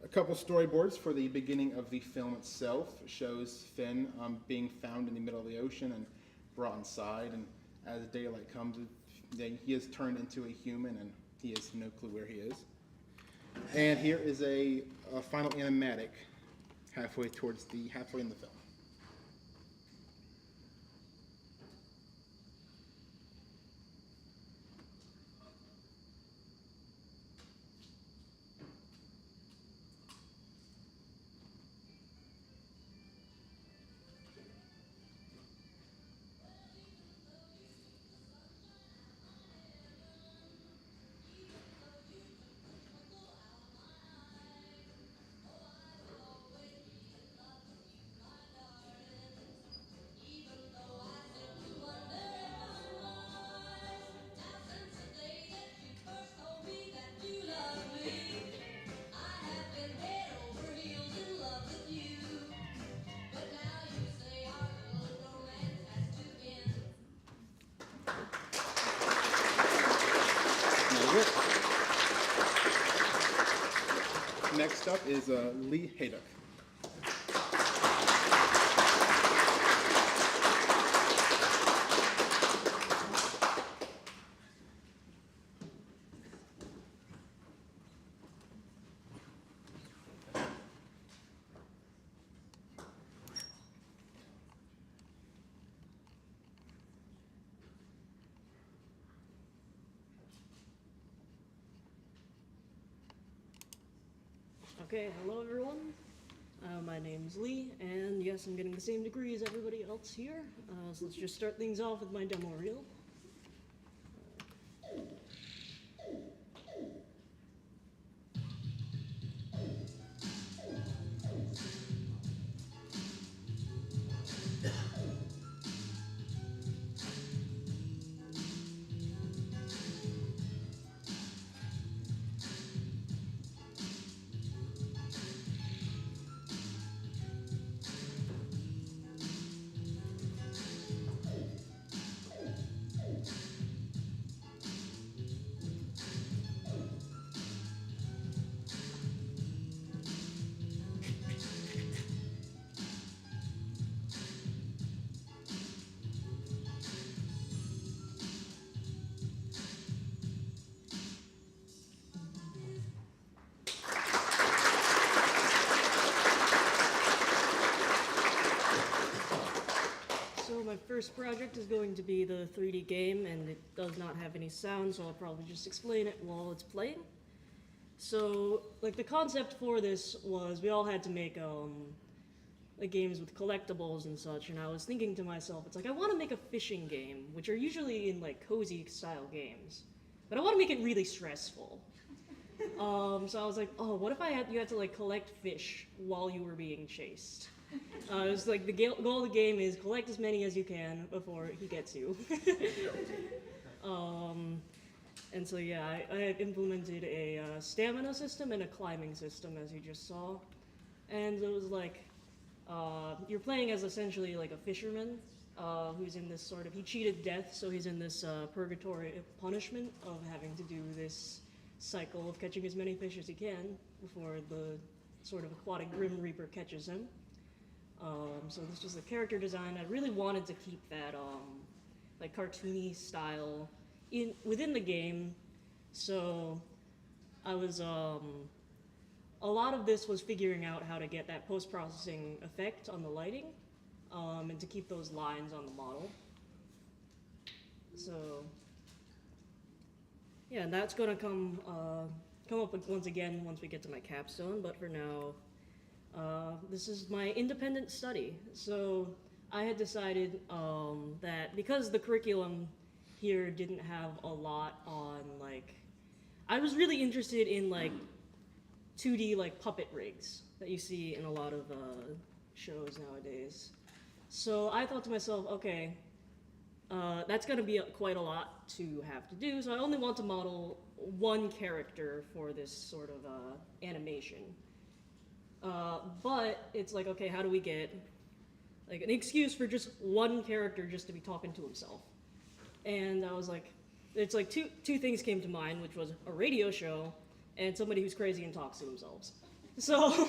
A couple storyboards for the beginning of the film itself. It shows Finn being found in the middle of the ocean and brought inside, and as daylight comes, he is turned into a human, and he has no clue where he is. And here is a final animatic halfway in the film. Next up is Liana Hayduk. Okay, hello everyone. My name's Lee, and yes, I'm getting the same degree as everybody else here. So let's just start things off with my demo reel. first project is going to be the 3D game, and it does not have any sound, so I'll probably just explain it while it's playing. So, like, the concept for this was we all had to make like games with collectibles and such, and I was thinking to myself, it's like, I want to make a fishing game, which are usually in like cozy style games, but I want to make it really stressful. So I was like, oh, what if you had to like collect fish while you were being chased? It was like the goal of the game is collect as many as you can before he gets you. And so yeah, I had implemented a stamina system and a climbing system, as you just saw. And it was like, you're playing as essentially like a fisherman who's in this sort of, he cheated death, so he's in this purgatory punishment of having to do this cycle of catching as many fish as he can before the sort of aquatic Grim Reaper catches him. So this was the character design. I really wanted to keep that like cartoony style within the game. So I was a lot of this was figuring out how to get that post-processing effect on the lighting and to keep those lines on the model. So yeah, and that's gonna come up once again once we get to my capstone, but for now, this is my independent study. So I had decided that because the curriculum here didn't have a lot on like, I was really interested in like 2D like puppet rigs that you see in a lot of shows nowadays. So I thought to myself, okay, that's gonna be quite a lot to have to do, so I only want to model one character for this sort of animation. But it's like, okay, how do we get like an excuse for just one character just to be talking to himself? And I was like, it's like two things came to mind, which was a radio show and somebody who's crazy and talks to themselves. So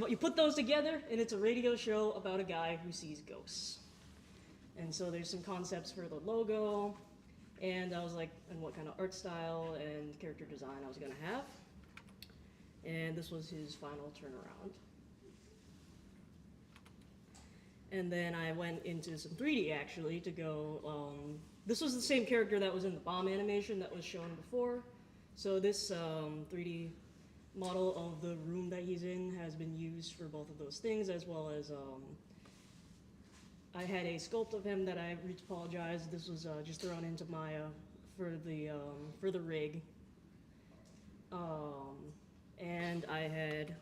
you put those together and it's a radio show about a guy who sees ghosts. And so there's some concepts for the logo, and I was like, and what kind of art style and character design I was gonna have. And this was his final turnaround. And then I went into some 3D actually to go, this was the same character that was in the bomb animation that was shown before. So this 3D model of the room that he's in has been used for both of those things, as well as I had a sculpt of him that I apologize. This was just thrown into my for the rig, and I had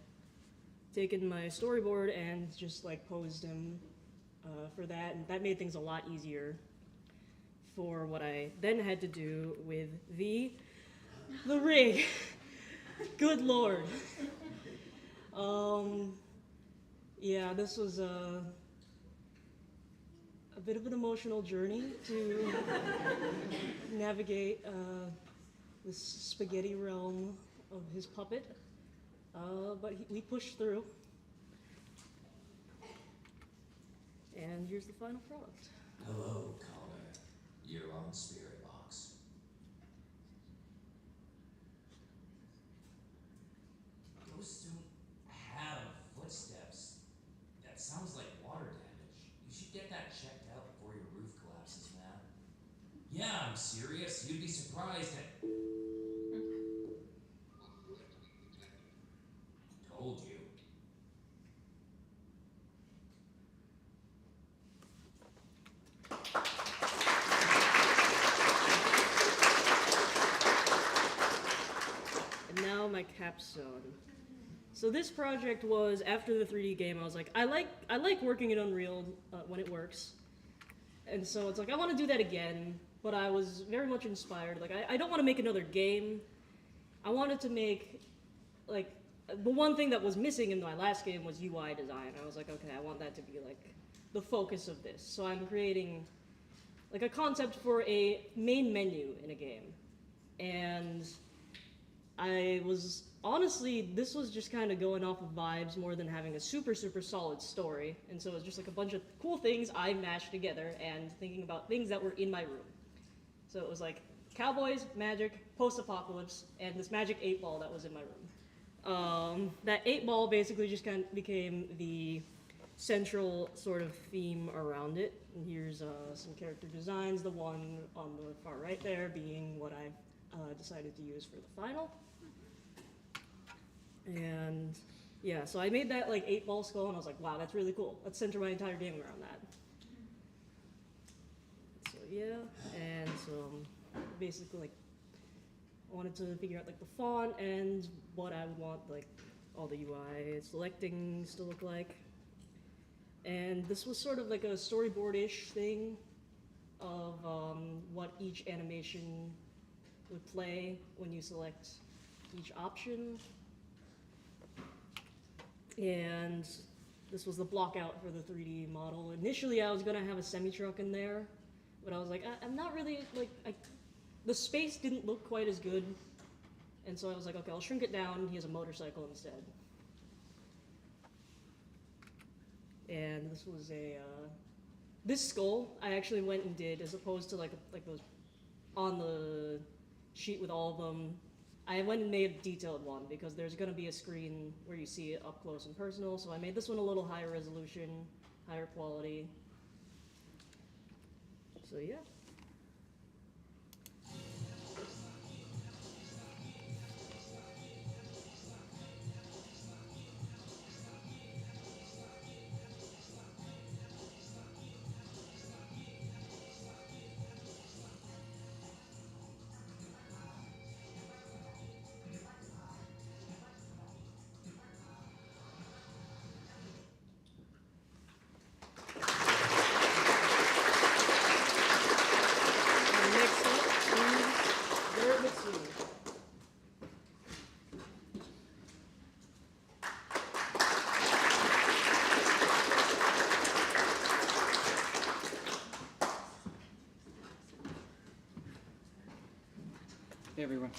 taken my storyboard and just like posed him for that, and that made things a lot easier for what I then had to do with the rig. Good Lord. Yeah, this was a bit of an emotional journey to navigate this spaghetti realm of his puppet, but we pushed through. And here's the final product. Hello, Connor. You're on Spirit Box. Ghosts don't have footsteps. That sounds like water damage. You should get that checked out before your roof collapses, man. Yeah, I'm serious. You'd be surprised at... Told you. And now my capstone. So this project was after the 3D game. I was like, I like working in Unreal when it works, and so it's like I want to do that again. But I was very much inspired. Like I don't want to make another game. I wanted to make like the one thing that was missing in my last game was UI design. I was like, okay, I want that to be like the focus of this. So I'm creating like a concept for a main menu in a game, and I was honestly, this was just kind of going off of vibes more than having a super solid story. And so it was just like a bunch of cool things I mashed together and thinking about things that were in my room. So it was like cowboys, magic, post-apocalypse, and this magic 8-ball that was in my room. That 8-ball basically just kind of became the central sort of theme around it. And here's some character designs, the one on the far right there being what I've decided to use for the final. And yeah, so I made that like 8-ball skull, and I was like, wow, that's really cool. Let's center my entire game around that. So yeah, and so basically like I wanted to figure out like the font and what I would want like all the UI selectings to look like. And this was sort of like a storyboard-ish thing of what each animation would play when you select each option. And this was the block out for the 3D model. Initially, I was gonna have a semi-truck in there, but I was like, I'm not really, like, the space didn't look quite as good. And so I was like, okay, I'll shrink it down. He has a motorcycle instead. And this was this skull I actually went and did, as opposed to like those on the sheet with all of them. I went and made a detailed one because there's going to be a screen where you see it up close and personal, so I made this one a little higher resolution, higher quality. So yeah. Garrett McSweeney. Hey everyone.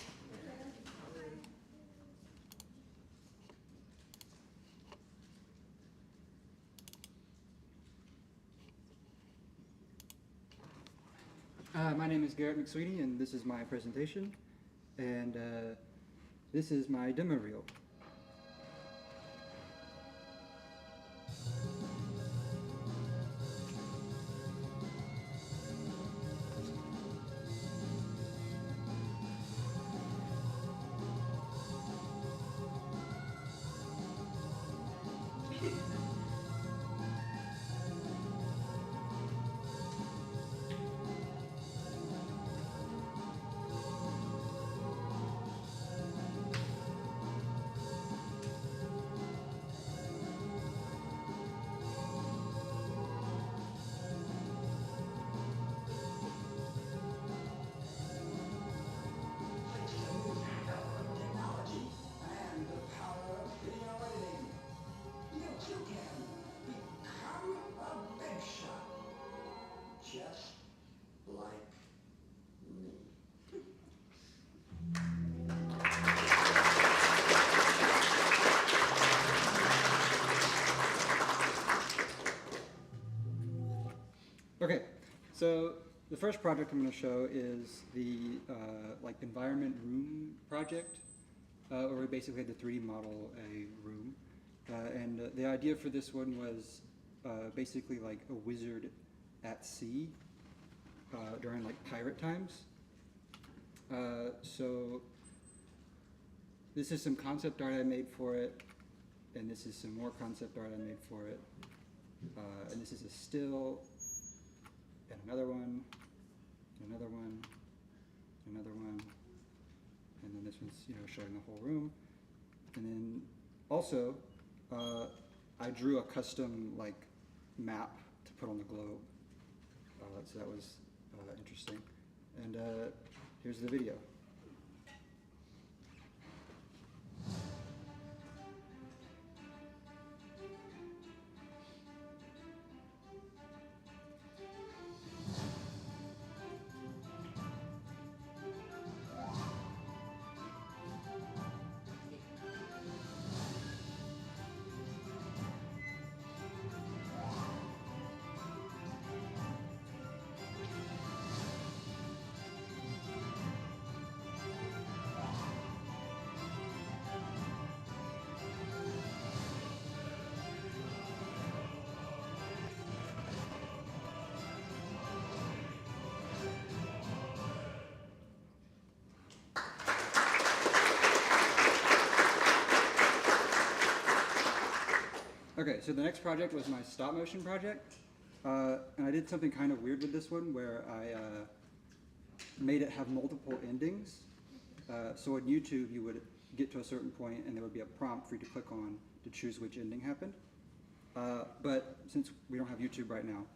My name is Garrett McSweeney, and this is my presentation, and this is my demo reel. Okay, so the first project I'm going to show is the like environment room project, where we basically had to 3D model a room, and the idea for this one was basically like a wizard at sea during like pirate times. So this is some concept art I made for it, and this is some more concept art I made for it, and this is a still. And another one, another one, another one, and then this one's showing the whole room. And then also, I drew a custom like map to put on the globe, so that was interesting. And here's the video. Okay, so the next project was my stop motion project. And I did something kind of weird with this one where I made it have multiple endings. So on YouTube, you would get to a certain point and there would be a prompt for you to click on to choose which ending happened. But since we don't have YouTube right now,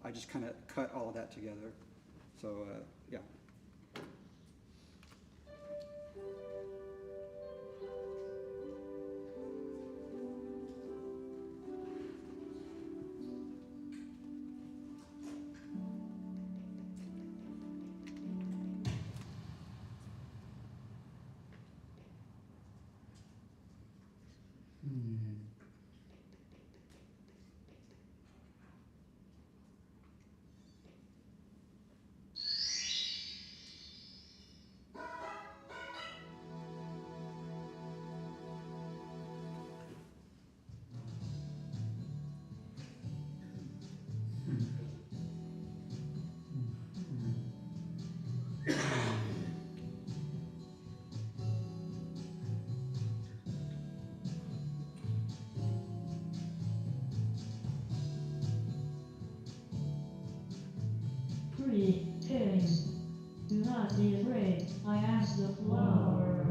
I just kind of cut all of that together. So yeah. Pretty pigs, do not be afraid. I asked the flower.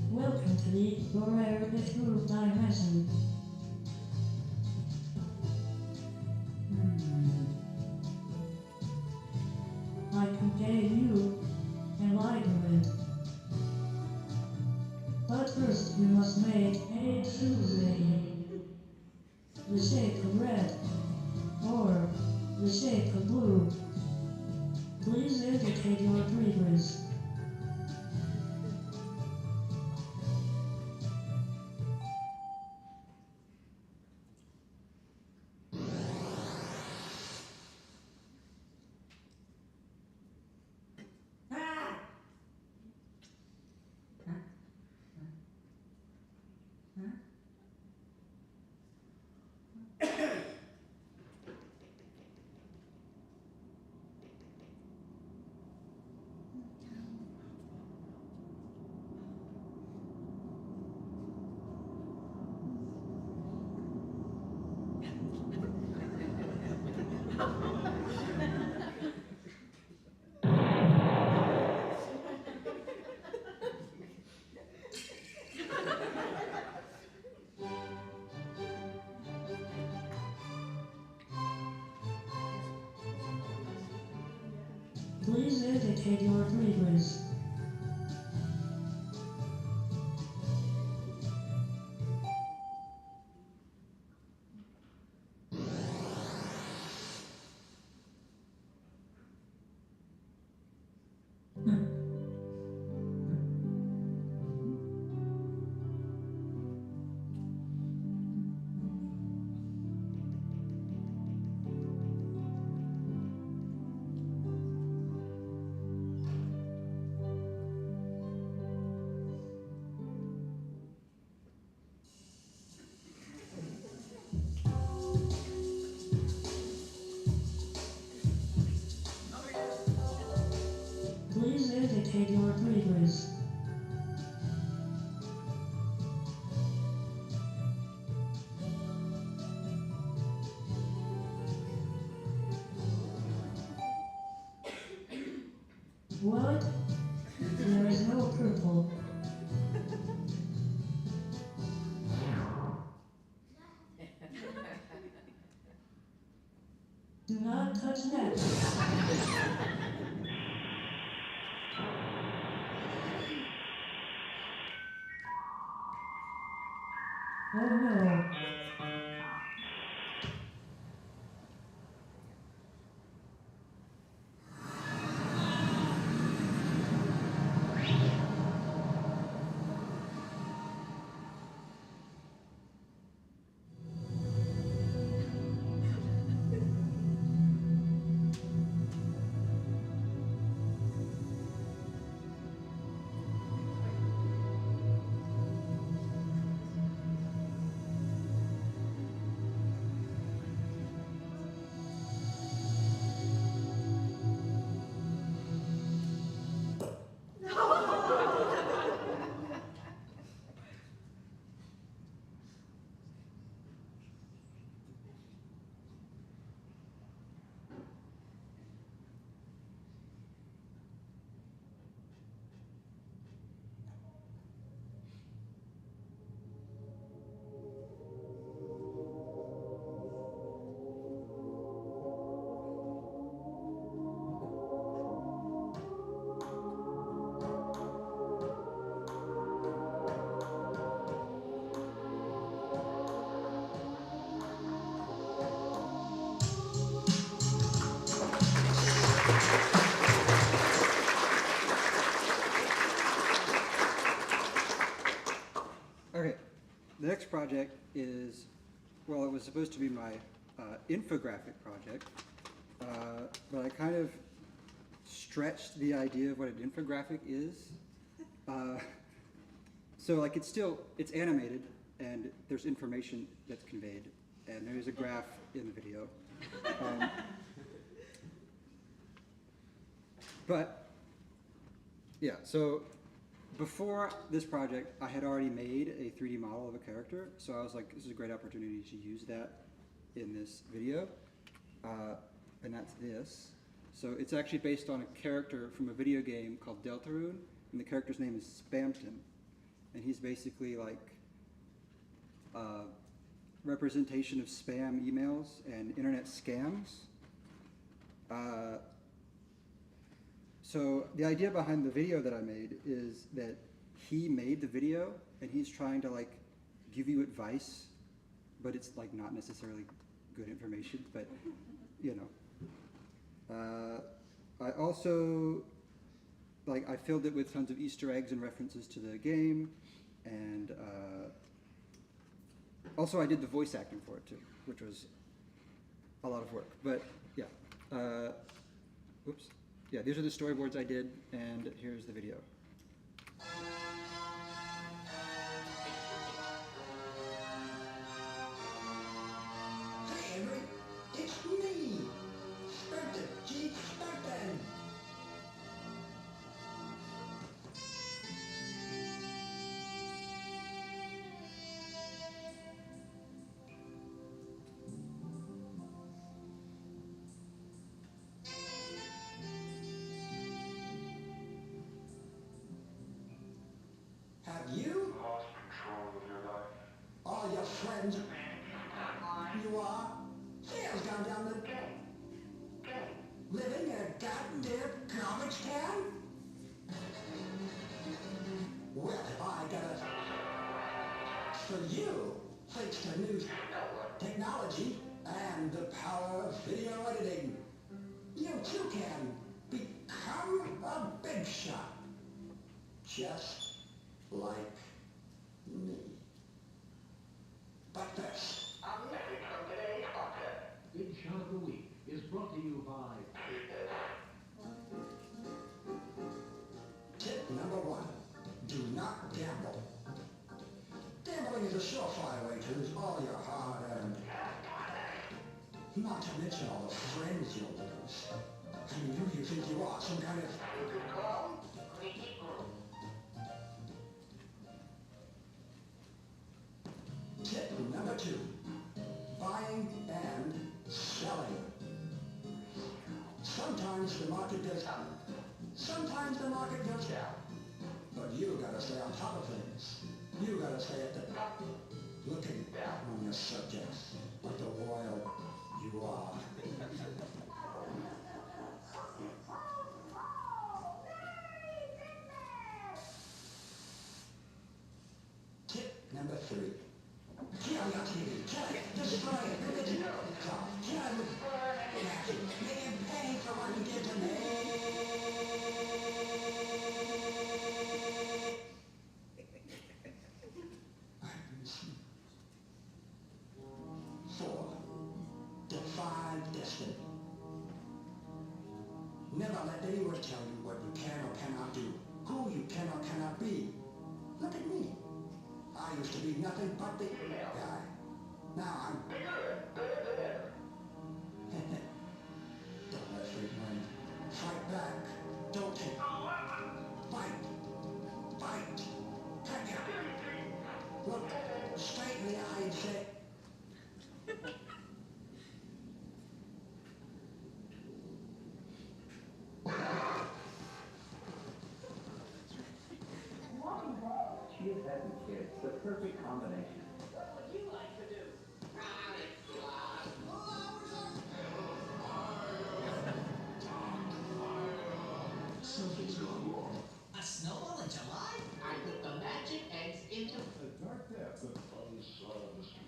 Welcome to the Borrero Group Dimension. I convey you enlightenment. But first you must make a choosing. The shade of red or the shade of blue. Please indicate your preference. Please indicate your preference. Please indicate your preference. What? There is no purple. Do not touch that. Oh no. The next project is, well, it was supposed to be my infographic project, but I kind of stretched the idea of what an infographic is. So like it's animated and there's information that's conveyed and there's a graph in the video. But yeah, so before this project, I had already made a 3D model of a character, so I was like, this is a great opportunity to use that in this video, and that's this. So it's actually based on a character from a video game called Deltarune, and the character's name is Spamton, and he's basically like a representation of spam emails and internet scams. So the idea behind the video that I made is that he made the video and he's trying to like give you advice, but it's like not necessarily good information, but you know. I also, like I filled it with tons of Easter eggs and references to the game, and also I did the voice acting for it too, which was a lot of work, but yeah. Oops. Yeah, these are the storyboards I did, and here's the video. Hey, Henry, it's me, Speight, G. Speight. Have you lost control of your life? All your friends, you are. Sales gone down the drain. Living in a goddamn garbage can? Well, if I got a... For you, thanks to new technology and the power of video editing, you too can become a big shot. Just like me. But this. A message from today's author. Big Shot of the Week is brought to you by... Tip number 1. Do not gamble. Gambling is a surefire way to lose all your hard-earned. Not to mention all the friends you'll lose. I mean, who do you think you are? Some kind of... Tip number 2. Buying and selling. Sometimes the market goes up. Sometimes the market goes down. But you gotta stay on top of things. You gotta stay at the top, looking down on your subjects, like the royal you are. Tip number 3. Kill your TV, kill it, destroy it, religion, kill it with burn and action, make him pay for what he did to me. 4. Define destiny. Never let anyone tell you what you can or cannot do, who you can or cannot be. Look at me. I used to be nothing but the email guy. Now I'm bigger than ever. Don't let freak win. Fight back. Don't take a weapon. Fight. Fight. Cut your... Look straight in the eye and say... She is having kids, the perfect combination. What would you like to do? Something's gone wrong. A snowball in July? I put the magic eggs into The dark depths of unsolved mysteries.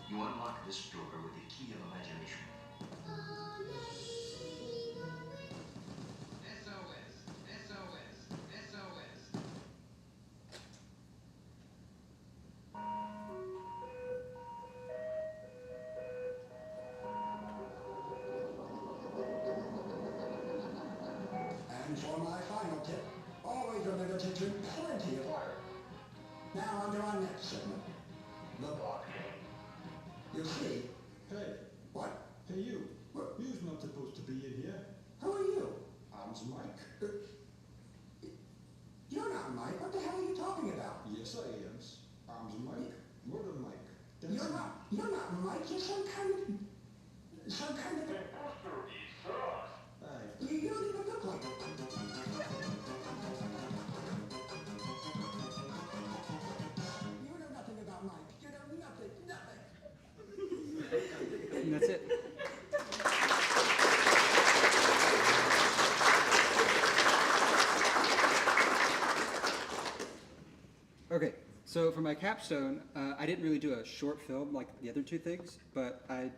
You unlock this door with the key of imagination. Now on to our next segment. The block game. You see. Hey. What? Hey, you. You's not supposed to be in here. Who are you? I'm Mike. You're not Mike. What the hell are you talking about? Yes, I am. I'm Mike. Murder Mike. That's You're not Mike. You're some kind of. Aye. You don't even look like it. You know nothing about Mike. You know nothing. And that's it. Okay, so for my capstone, I didn't really do a short film like the other two things, but I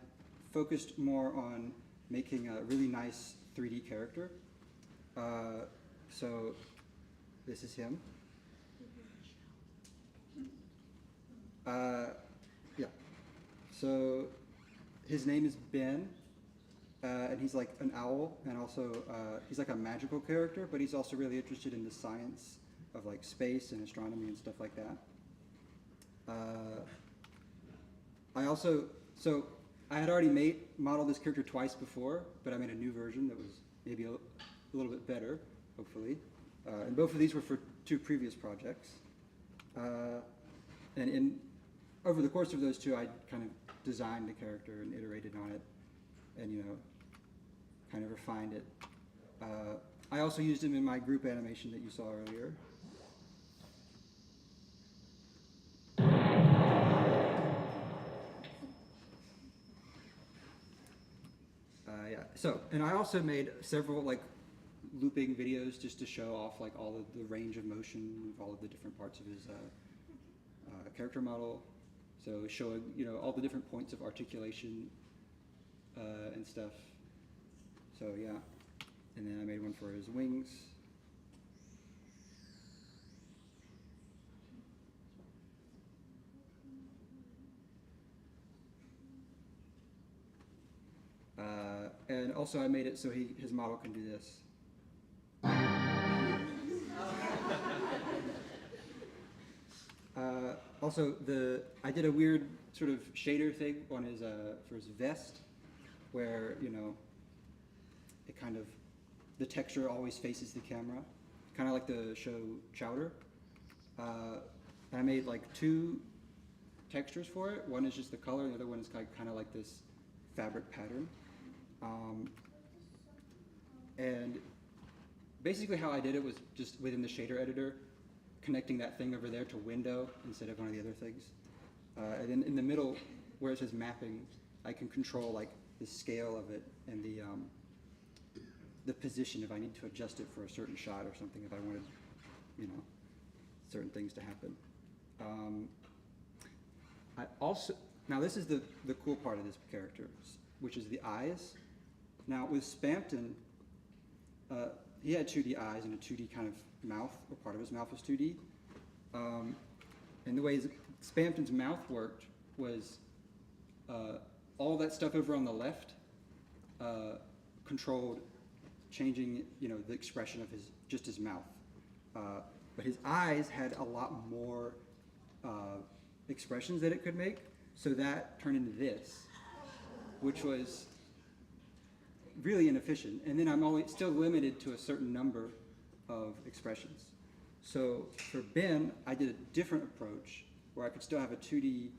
focused more on making a really nice 3D character. So this is him. Yeah. So his name is Ben, and he's like an owl, and also he's like a magical character, but he's also really interested in the science of like space and astronomy and stuff like that. I had already modeled this character twice before, but I made a new version that was maybe a little bit better, hopefully. And both of these were for two previous projects. And over the course of those two, I kind of designed the character and iterated on it, and kind of refined it. I also used him in my group animation that you saw earlier. Yeah. So, and I also made several like looping videos just to show off like all of the range of motion of all of the different parts of his character model. So showing all the different points of articulation and stuff. So yeah, and then I made one for his wings. And also I made it so his model can do this. Also, I did a weird sort of shader thing on his for his vest, where it kind of the texture always faces the camera, kind of like the show Chowder. And I made like two textures for it. One is just the color, and the other one is kind of like this fabric pattern. And basically how I did it was just within the shader editor, connecting that thing over there to window instead of one of the other things. And then in the middle, where it says mapping, I can control like the scale of it and the position if I need to adjust it for a certain shot or something, if I wanted, certain things to happen. I also, now this is the cool part of this character, which is the eyes. Now with Spampton, he had 2D eyes and a 2D kind of mouth, or part of his mouth was 2D. And the way Spampton's mouth worked was all that stuff over on the left controlled changing, the expression of his mouth. But his eyes had a lot more expressions that it could make, so that turned into this, which was really inefficient. And then I'm still limited to a certain number of expressions. So for Ben, I did a different approach where I could still have a 2D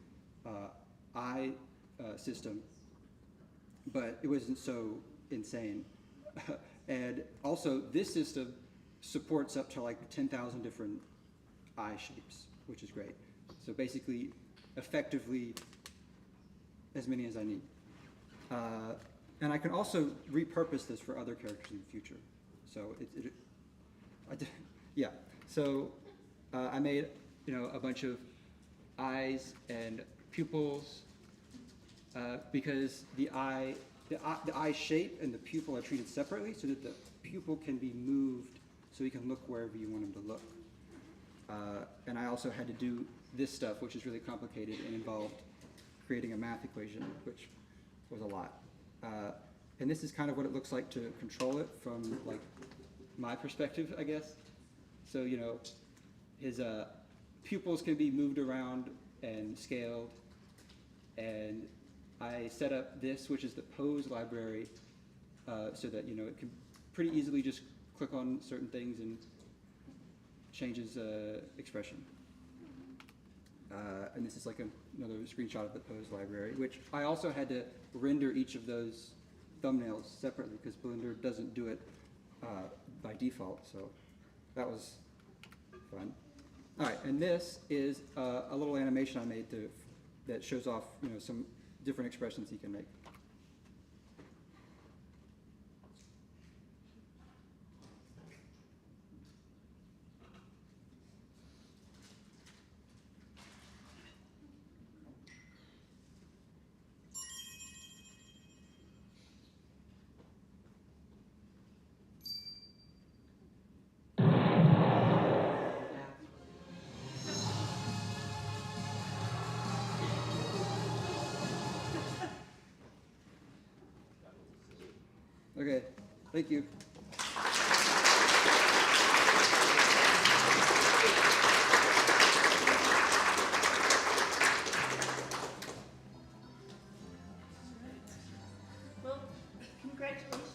eye system, but it wasn't so insane. And also, this system supports up to like 10,000 different eye shapes, which is great. So basically, effectively, as many as I need. And I can also repurpose this for other characters in the future. So yeah. So I made a bunch of eyes and pupils because the eye shape and the pupil are treated separately, so that the pupil can be moved so you can look wherever you want him to look. And I also had to do this stuff, which is really complicated and involved creating a math equation, which was a lot. And this is kind of what it looks like to control it from like my perspective, I guess. So his pupils can be moved around and scaled. And I set up this, which is the pose library, so that it can pretty easily just click on certain things and changes expression. And this is like another screenshot of the pose library, which I also had to render each of those thumbnails separately because Blender doesn't do it by default. So that was fun. All right, and this is a little animation I made that shows off some different expressions you can make. Okay, thank you. Well, congratulations.